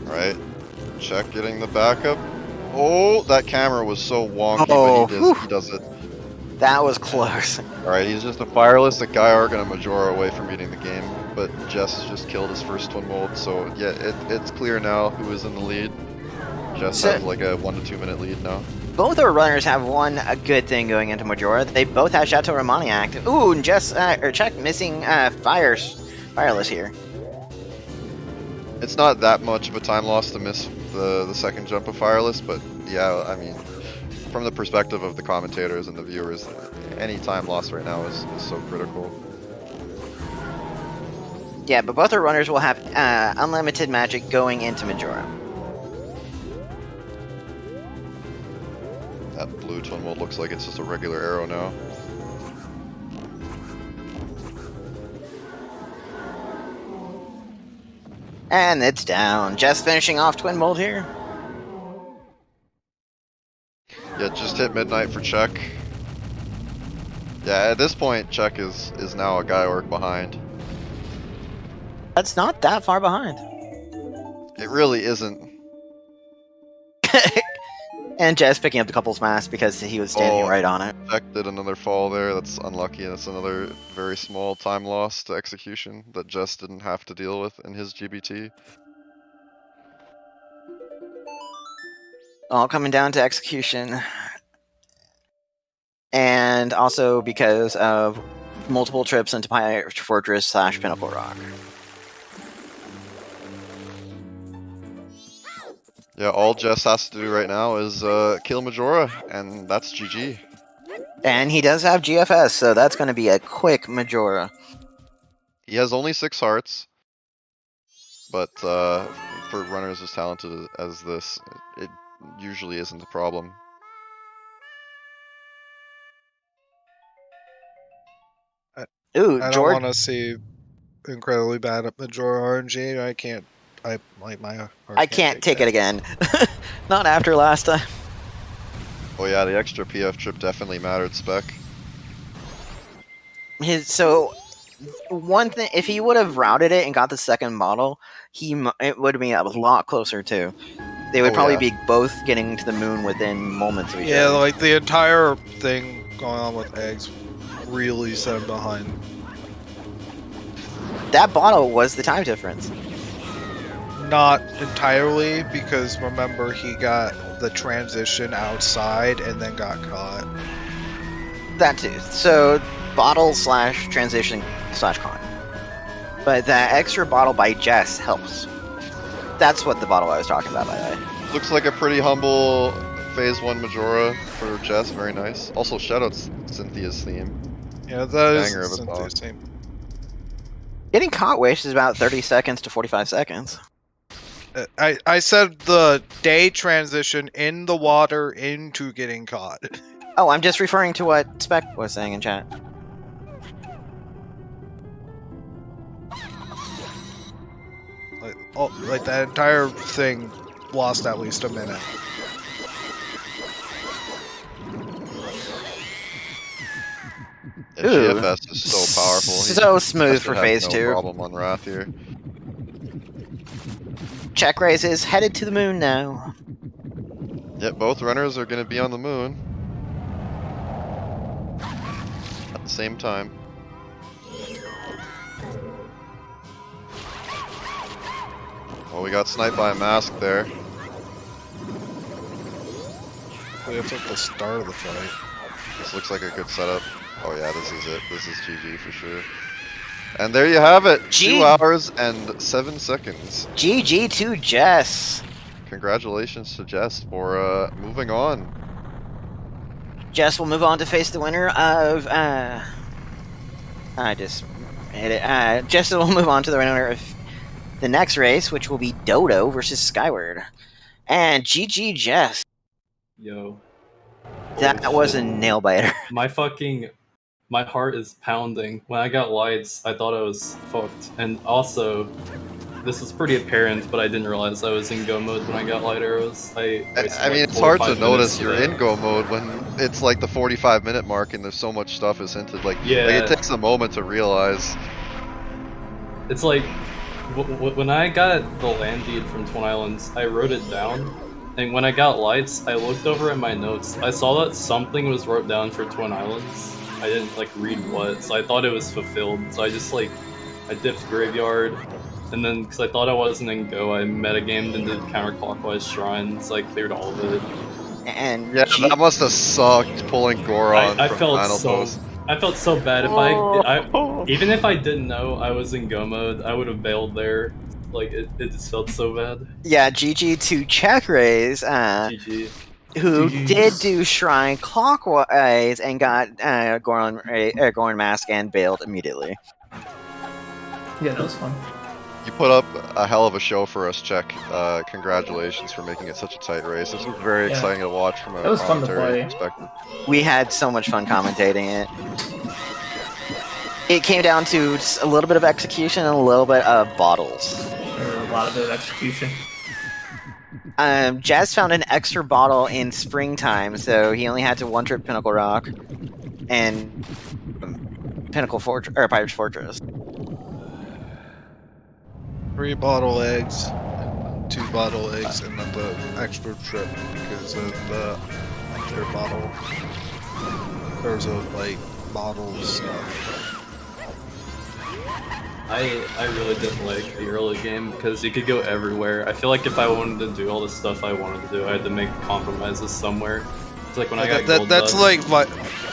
Alright. Check getting the backup. Oh, that camera was so wonky, but he does it. That was close. Alright, he's just a fireless, a Georg, and a Majora away from beating the game. But Jess has just killed his first Twin Mold, so yeah, it's clear now who is in the lead. Jess has like a 1 to 2 minute lead now. Both our runners have a good thing going into Majora. They both have Chateau Romani active. Ooh, and Jess, or Check missing fireless here. It's not that much of a time loss to miss the second jump of Fireless, but yeah, I mean, from the perspective of the commentators and the viewers, any time loss right now is so critical. Yeah, but both our runners will have unlimited magic going into Majora. That blue Twin Mold looks like it's just a regular arrow now. And it's down. Jess finishing off Twin Mold here. Yeah, just hit midnight for Check. Yeah, at this point, Check is now a guy work behind. That's not that far behind. It really isn't. And Jess picking up the couple's mask because he was standing right on it. Check did another fall there. That's unlucky. That's another very small time loss to execution that Jess didn't have to deal with in his GBT. All coming down to execution. And also because of multiple trips into Pirate Fortress / Pinnacle Rock. Yeah, all Jess has to do right now is kill Majora, and that's GG. And he does have GFS, so that's going to be a quick Majora. He has only 6 hearts, but for runners as talented as this, it usually isn't a problem. Ooh, I don't George. want to see incredibly bad at Majora RNG. I can't. I like my. heart I can't take that. it again. Not after last time. Oh yeah, the extra PF trip definitely mattered, Spec. So one thing, if he would have routed it and got the second model, it would have been a lot closer too. They would probably be both getting to the moon within moments of each other. Yeah, like the entire thing going on with eggs really set him behind. That bottle was the time difference. Not entirely, because remember he got the transition outside and then got caught. That too. So bottle / transition / con. But that extra bottle by Jess helps. That's what the bottle I was talking about, by the way. Looks like a pretty humble Phase 1 Majora for Jess, very nice. Also, shoutouts Cynthia's theme. Yeah, that is Banger of a Cynthia's song. theme. Getting caught wastes about 30 seconds to 45 seconds. I said the day transition in the water into getting caught. Oh, I'm just referring to what Spec was saying in chat. Like that entire thing lost at least a minute. Yeah, GFS is so powerful. So smooth for Has Phase no 2. problem on Wrath here. CheckRaise is headed to the moon now. Yep, both runners are going to be on the moon at the same time. Well, we got sniped by a mask there. That's at the start of the fight. This looks like a good setup. Oh yeah, this is it. This is GG for sure. And there you have it. 2 hours and 7 seconds. GG to Jess. Congratulations to Jess for moving on. Jess will move on to face the winner of I just hit it. Jess will move on to the winner of the next race, which will be Dodo versus Skyward. And GG Jess. Yo. That was a nail biter. My heart is pounding. When I got lights, I thought I was fucked. And also, this was pretty apparent, but I didn't realize I was in go mode when I got light arrows. I mean, it's hard to notice you're in go mode when it's like the 45-minute mark and there's so much stuff is hinted. Like it takes a moment to realize. It's like, when I got the land deed from Twin Islands, I wrote it down. And when I got lights, I looked over at my notes. I saw that something was wrote down for Twin Islands. I didn't read what, so I thought it was fulfilled. So I just I dipped Graveyard, and then because I thought I wasn't in Go, I metagamed and did counterclockwise shrines. I cleared all of it. And yeah, that must have sucked pulling Goron I from felt Final so. Post. I felt so bad. If even if I didn't know I was in Go mode, I would have bailed there. It just felt so bad. Yeah, GG to CheckRaise. GG. Who did do Shrine clockwise and got Goron Mask and bailed immediately. Yeah, that was fun. You put up a hell of a show for us, Check. Congratulations for making it such a tight race. This was very exciting to watch from a commentary perspective. We had so much fun commentating it. It came down to just a little bit of execution and a little bit of bottles. A lot of execution. Jazz found an extra bottle in springtime, so he only had to one-trip Pinnacle Rock. and Pinnacle Fortress or Pirate's Fortress. 3 bottle eggs, 2 bottle eggs, and then the extra trip because of the their bottle. There's like bottles stuff. I really didn't like the early game because you could go everywhere. I feel like if I wanted to do all the stuff I wanted to do, I had to make compromises somewhere. It's like when I got gold That's dust. like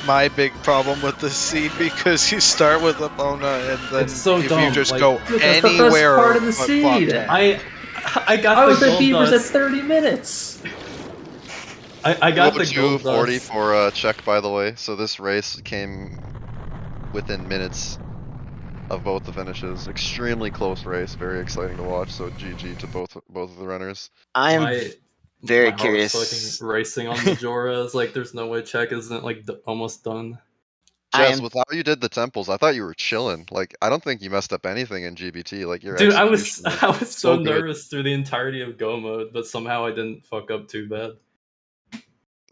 my big problem with this seed because you start with Epona and then It's so if dumb, you just like- go Dude, that's the best anywhere part of the but seed. Plot 10. I got I the was at gold Beavers at dust. 30 minutes. I got the gold 240 dust. for check, by the way. So this race came within minutes of both the finishes. Extremely close race, very exciting to watch. So GG to both of the runners. I'm My very heart was curious. fucking racing on Majora. I was like, there's no way Check isn't like almost done. I Jess, am- with how you did the temples, I thought you were chilling. Like, I don't think you messed up anything in GBT. Like, your Dude, I execution was I was so good. nervous through the entirety of Go mode, but somehow I didn't fuck up too bad.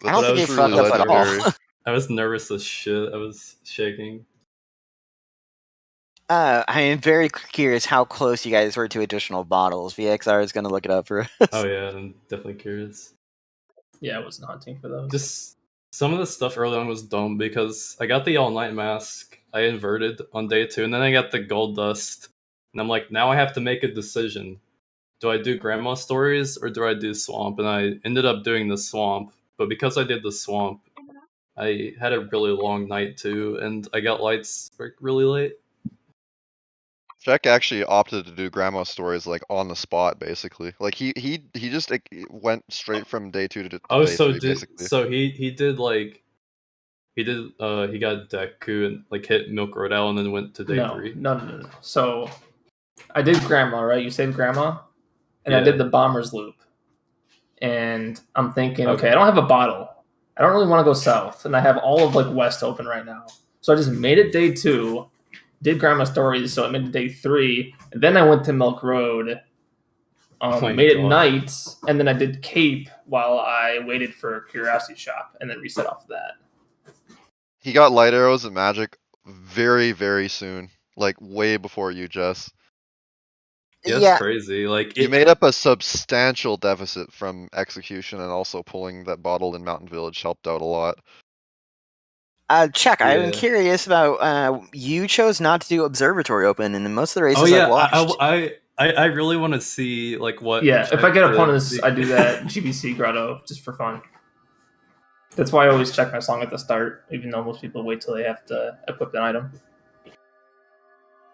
I don't That think you was fucked up at all. legendary. I was nervous as shit. I was shaking. I am very curious how close you guys were to additional bottles. VXR is going to look it up for us. Oh yeah, I'm definitely curious. Yeah, I wasn't hunting for those. Just some of the stuff early on was dumb because I got the all night mask. I inverted on day 2, and then I got the gold dust, and I'm like, now I have to make a decision. Do I do grandma stories or do I do swamp? And I ended up doing the swamp, but because I did the swamp, I had a really long night too, and I got lights like really late. Check actually opted to do grandma stories like on the spot, basically. Like he just like, went straight from day 2 to Oh, day 3, basically. so he did like he got Deku and like hit Milk Road out and then went to day No. 3. No. So I did grandma, right? You saved grandma, and I Yeah. did the bomber's loop. And I'm thinking, Okay. okay, I don't have a bottle. I don't really want to go south, and I have all of like west open right now. So I just made it day 2, did grandma stories, so I made it day 3, and then I went to Milk Road. my Made it God. night, and then I did Cape while I waited for Curiosity Shop, and then reset off that. He got light arrows and magic very, very soon. Like way before you, Jess. Yeah, it's crazy. Like You made up a substantial deficit from execution, and also pulling that bottle in Mountain Village helped out a lot. Check. I'm Yeah. curious about. You chose not to do Observatory Open, and in most of the races Oh yeah, I've watched. I really want to see like what. Yeah, if Check I get did. opponents, I do that GBC Grotto just for fun. That's why I always check my song at the start, even though most people wait till they have to equip an item.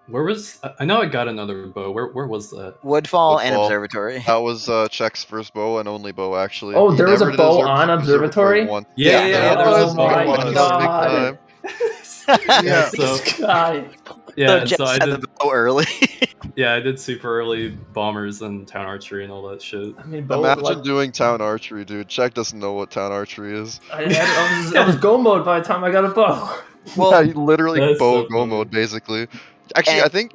Where was I know I got another bow. Where was that? Woodfall and Woodfall. Observatory. That was Check's first bow and only bow, actually. Oh, He there was a never bow deserved on Observatory? once. Yeah, there oh was. my It was big God. time. Yeah. So This guy. yeah, So Jess so I had did. the bow early. Yeah, I did super early bombers and town archery and all that shit. I mean, bow, Imagine like, doing town archery, dude. Check doesn't know what town archery is. I was go mode by the time I got a bow. Yeah, he literally That's bow so go funny. mode, basically. Actually, And- I think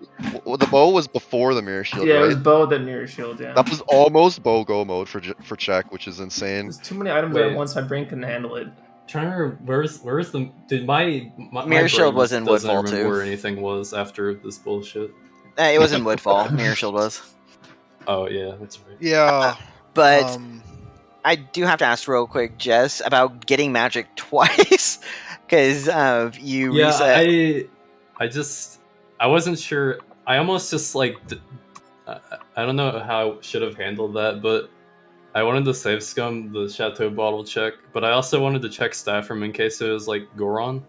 the bow was before the mirror shield, Yeah, right? it was bow that mirror shield. Yeah, That was almost bow go mode for Check, which is insane. there's too many items Wait. at once. My brain couldn't handle it. Trying to remember where's the did my Mirror Shield brain was in doesn't Woodfall, remember too. where anything was after this bullshit. It was in Woodfall. Mirror Shield was. Oh yeah, that's right. Yeah. But I do have to ask real quick, Jess, about getting magic twice because you Yeah, reset. I wasn't sure. I almost just like I don't know how I should have handled that, but I wanted to save scum the Chateau bottle check, but I also wanted to check staff room in case it was like Goron.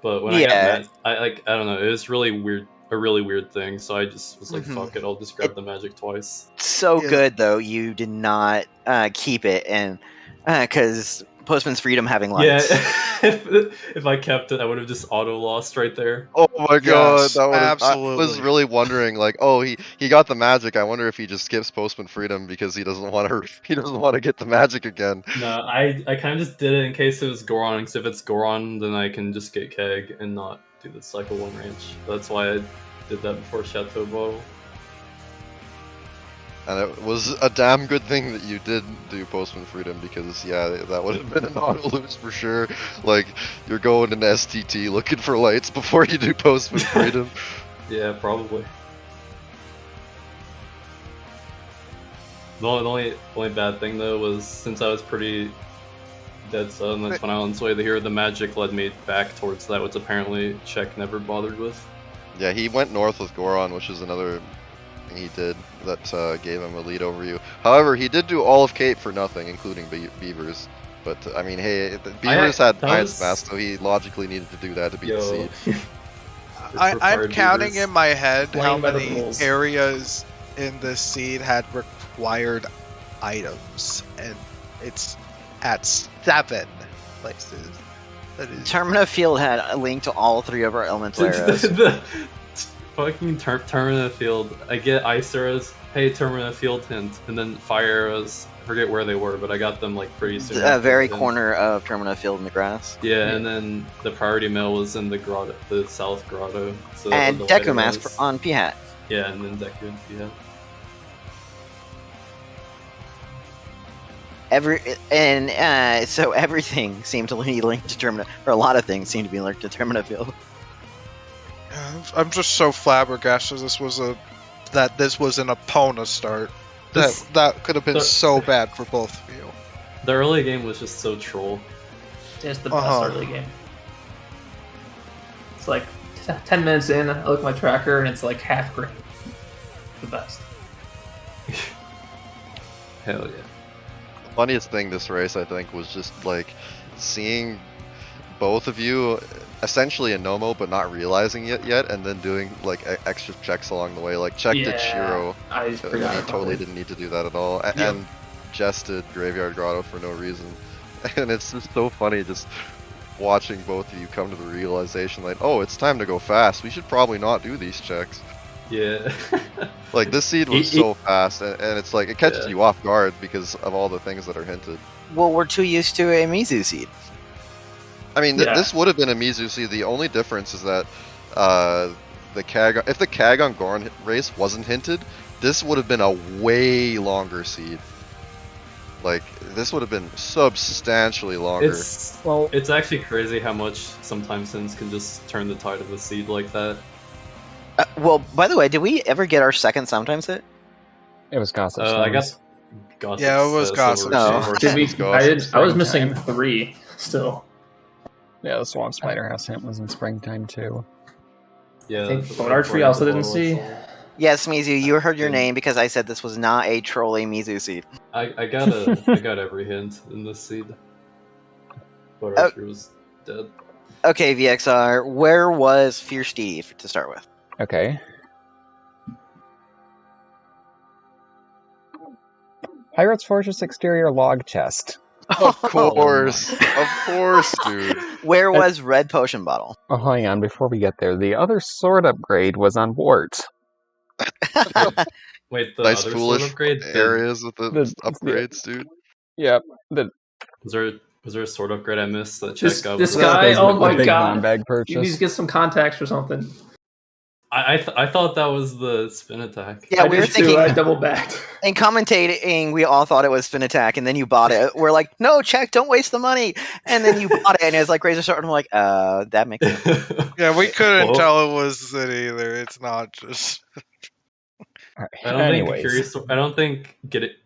But when I got Yeah. mad, I don't know, it was really weird, a really weird thing. So I just was like, Mhm. fuck it, I'll just grab the magic twice. So Yeah. good though, you did not keep it, and because Postman's Freedom having lights. Yeah, if I kept it, I would have just auto lost right there. Oh my god, Yes, that would I was absolutely. really wondering, like, oh, he got the magic. I wonder if he just skips Postman Freedom because he doesn't want to get the magic again. No, I kind of just did it in case it was Goron, because if it's Goron, then I can just get Keg and not do the Cycle 1 range. That's why I did that before Chateau Bottle. And it was a damn good thing that you did do Postman Freedom, because yeah, that would have been an auto lose for sure. Like, you're going in STT looking for lights before you do Postman Freedom. Yeah, probably. The only bad thing though was, since I was pretty dead set on the Twin Islands way, the Hero of the Magic led me back towards that, which apparently Check never bothered with. Yeah, he went north with Goron, which is another thing he did that gave him a lead over you. However, he did do all of Cape for nothing, including Beavers. But I mean, hey, Beavers had Giant's Mask, so he logically needed to do that to beat the seed. I'm counting Beavers. in my head how Playing by the many rules. areas in this seed had required items, and it's at 7 places. That is Termina Field had a link to all 3 of our elemental arrows. the fucking Termina Field. I get ice arrows. Hey, Termina Field hint, and then fire arrows. I forget where they were, but I got them like pretty soon. The after very the hint. corner of Termina Field in the grass. Yeah, and then the priority mail was in the grotto, the south grotto. So And the Deku lighter Mask ones. on P-Hat. Yeah, and then Deku and Fiat. So everything seemed to be linked to Termina, or a lot of things seemed to be linked to Termina Field. I'm just so flabbergasted this was an Epona start. That could have been so bad for both of you. The early game was just so troll. It's the best early game. It's like 10 minutes in, I look at my tracker and it's like half green. The best. Hell yeah. The funniest thing this race, I think, was just like seeing both of you essentially in no mode but not realizing it yet, and then doing like extra checks along the way. Like Check did Shiro, I just forgot he about totally it. didn't need to do that at all, and Jess did Graveyard Grotto for no reason. And it's just so funny just watching both of you come to the realization like, oh, it's time to go fast, we should probably not do these checks. Yeah. Like, this seed was so fast, and it's like, it catches you off guard because of all the things that are hinted. Well, we're too used to a Mizu seed. I mean, this would have been a Mizu seed. The only difference is that if the Kagon Goron race wasn't hinted, this would have been a way longer seed. Like, this would have been substantially longer. It's actually crazy how much sometimes hints can just turn the tide of the seed like that. Well, by the way, did we ever get our second sometimes hit? It was Gossip. I got Gossip. Yeah, it was Gossip. No. Did we, I was missing 3 still. Yeah, the Swamp Spider House hint was in springtime too. Yeah, I think Bonar Tree also didn't see. Yes, Mizu, you heard your name because I said this was not a trolly Mizu seed. I got every hint in this seed. Bonar Tree was dead. Okay, VXR, where was Fear Steve to start with? Okay. Pirate's Fortress exterior log chest. Of course, dude. Where was Red Potion Bottle? Oh, hang on, before we get there, the other sword upgrade was on Wart. Wait, the Nice other foolish sword upgrade? areas with the upgrades, dude. Yep. Was there a sword upgrade I missed that Check got? This guy, oh the my big god. bag You need to purchase. get some contacts or something. I thought that was the spin attack. Yeah, we were did too, thinking, I double backed. in commentating, we all thought it was Spin Attack, and then you bought it. We're like, no, Check, don't waste the money. And then you bought it, and it was like Razor Sword, and we're like, that makes sense. Yeah, we couldn't Well- tell it was it either. It's not just. I don't think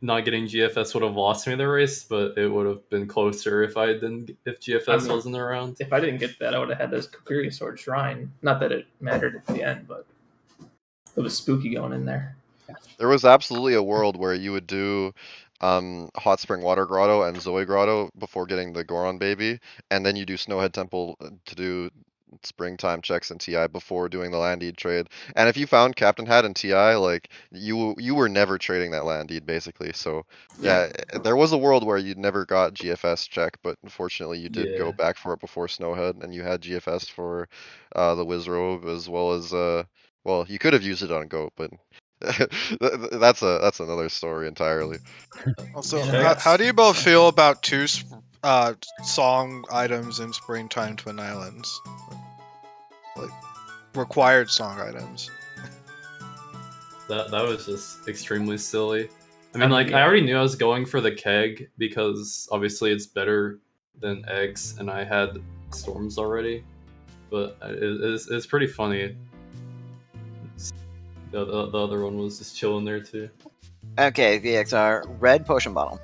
not getting GFS would have lost me the race, but it would have been closer if GFS wasn't around. If I didn't get that, I would have had this Kokiri Sword Shrine. Not that it mattered at the end, but it was spooky going in there. There was absolutely a world where you would do Hot Spring Water Grotto and Zoe Grotto before getting the Goron baby, and then you do Snowhead Temple to do springtime checks in TI before doing the land deed trade. And if you found Captain Hat in TI, like you were never trading that land deed basically. So yeah, there was a world where you never got GFS check, but unfortunately you did go back for it before Snowhead, and you had GFS for the Wizrobe as well as well, you could have used it on Goat, but that's another story entirely. Also, how do you both feel about 2 song items in Springtime Twin Islands? Like, required song items. That was just extremely silly. I mean, like, I already knew I was going for the keg because obviously it's better than eggs, and I had storms already. But it's pretty funny. The other one was just chilling there too. Okay, VXR, red potion bottle.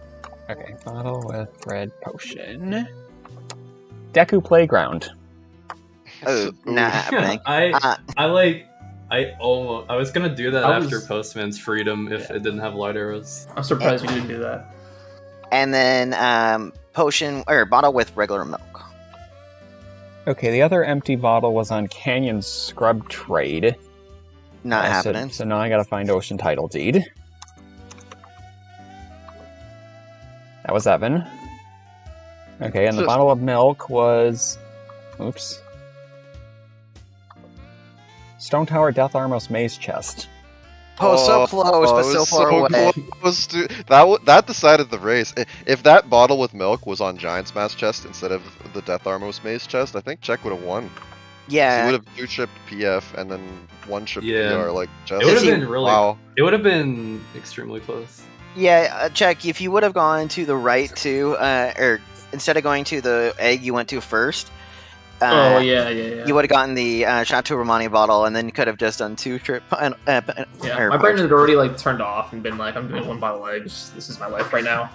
Okay, bottle with red potion. Deku Playground. Oh, not happening. I was gonna do that after Postman's Freedom if it didn't have light arrows. I'm surprised you didn't do that. And then potion or bottle with regular milk. Okay, the other empty bottle was on Canyon Scrub Trade. Not happening. So now I gotta find Ocean Title Deed. That was Evan. Okay, and the bottle of milk was... Oops. Stone Tower Death Armos Maze Chest. Oh, so close, but so far away. Close to, that decided the race. If that bottle with milk was on Giant's Mass Chest instead of the Death Armos Maze Chest, I think Check would have won. Yeah. He would have 2-chipped PF and then 1-chipped PR like Jess. It would have been really... Wow. It would have been extremely close. Yeah, Check, if you would have gone to the right too, or instead of going to the egg you went to first, you would have gotten the Chateau Romani bottle, and then you could have just done 2-trip. My brain had already like turned off and been like, I'm doing 1 bottle eggs. This is my life right now.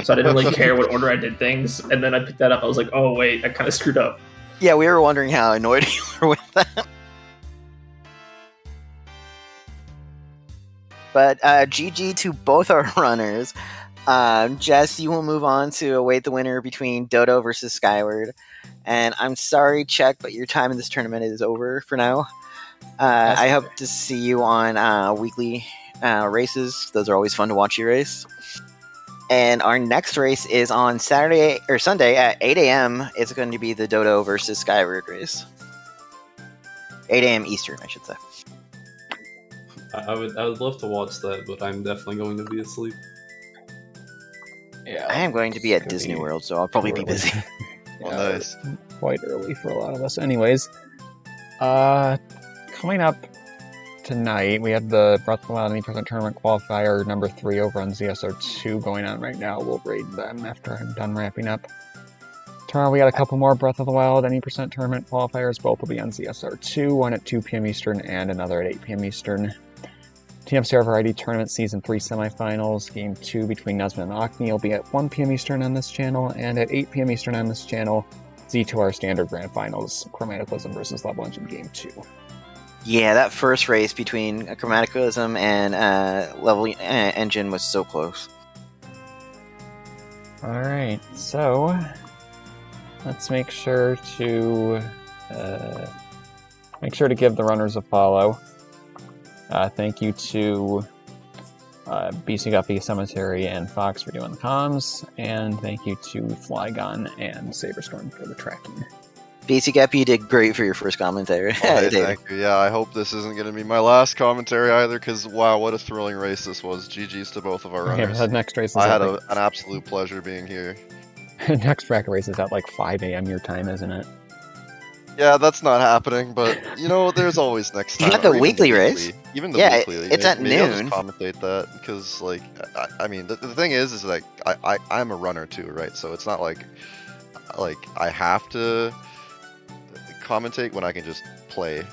So I didn't really care what order I did things. And then I picked that up. I was like, oh wait, I kind of screwed up. Yeah, we were wondering how annoyed you were with that. But GG to both our runners. Jess, you will move on to await the winner between Dodo versus Skyward. And I'm sorry, Check, but your time in this tournament is over for now. I hope to see you on weekly races. Those are always fun to watch you race. And our next race is on Sunday at 8 a.m. It's going to be the Dodo versus Skyward race. 8 a.m. Eastern, I should say. I would love to watch that, but I'm definitely going to be asleep. Yeah, I am going to be at Disney World, so I'll probably be busy. Nice. Quite early for a lot of us. Anyways, coming up tonight, we have the Breath of the Wild 80% Tournament Qualifier number 3 over on ZSR2 going on right now. We'll raid them after I'm done wrapping up. Tomorrow we got a couple more Breath of the Wild 80% Tournament Qualifiers. Both will be on ZSR2, one at 2 p.m. Eastern and another at 8 p.m. Eastern. TMCR Variety Tournament Season 3 Semifinals, Game 2 between Nesman and Ocni will be at 1 p.m. Eastern on this channel, and at 8 p.m. Eastern on this channel, Z2R Standard Grand Finals, Chromaticalism versus Level Engine Game 2. Yeah, that first race between Chromaticalism and Level Engine was so close. Alright, so let's make sure to give the runners a follow. Thank you to BC Guppy, Cemetery, and Fox for doing the comms, and thank you to Flygon and Saberstorm for the tracking. BC Guppy, you did great for your first commentary. Hey, thank you. Yeah, I hope this isn't going to be my last commentary either, because wow, what a thrilling race this was. GG's to both of our runners. Okay, next race is I had an absolute pleasure being here. Next track race is at like 5 a.m. your time, isn't it? Yeah, that's not happening, but you know, there's always next time. You got the weekly race? Even the weekly. It's at maybe I'll noon. just commentate that, because, like, I mean, the thing is like, I'm a runner too, right? So it's not like I have to commentate when I can just play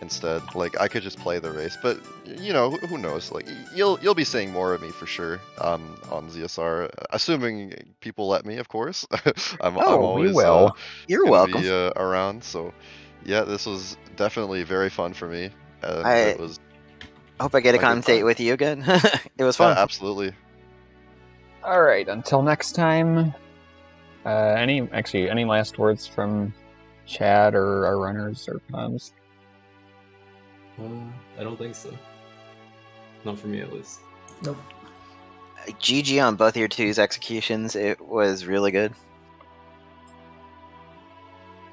instead. Like, I could just play the race, but you know, who knows? Like, you'll be seeing more of me for sure on ZSR, assuming people let me, of course. I'm always we will. You're welcome. Be, around. So yeah, this was definitely very fun for me. I hope I get to commentate with you again. It was fun. Absolutely. All right. Until next time. Any last words from Chad or our runners or comms? I don't think so. Not for me, at least. Nope. GG on both your twos executions. It was really good.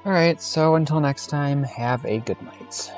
All right. So until next time, have a good night.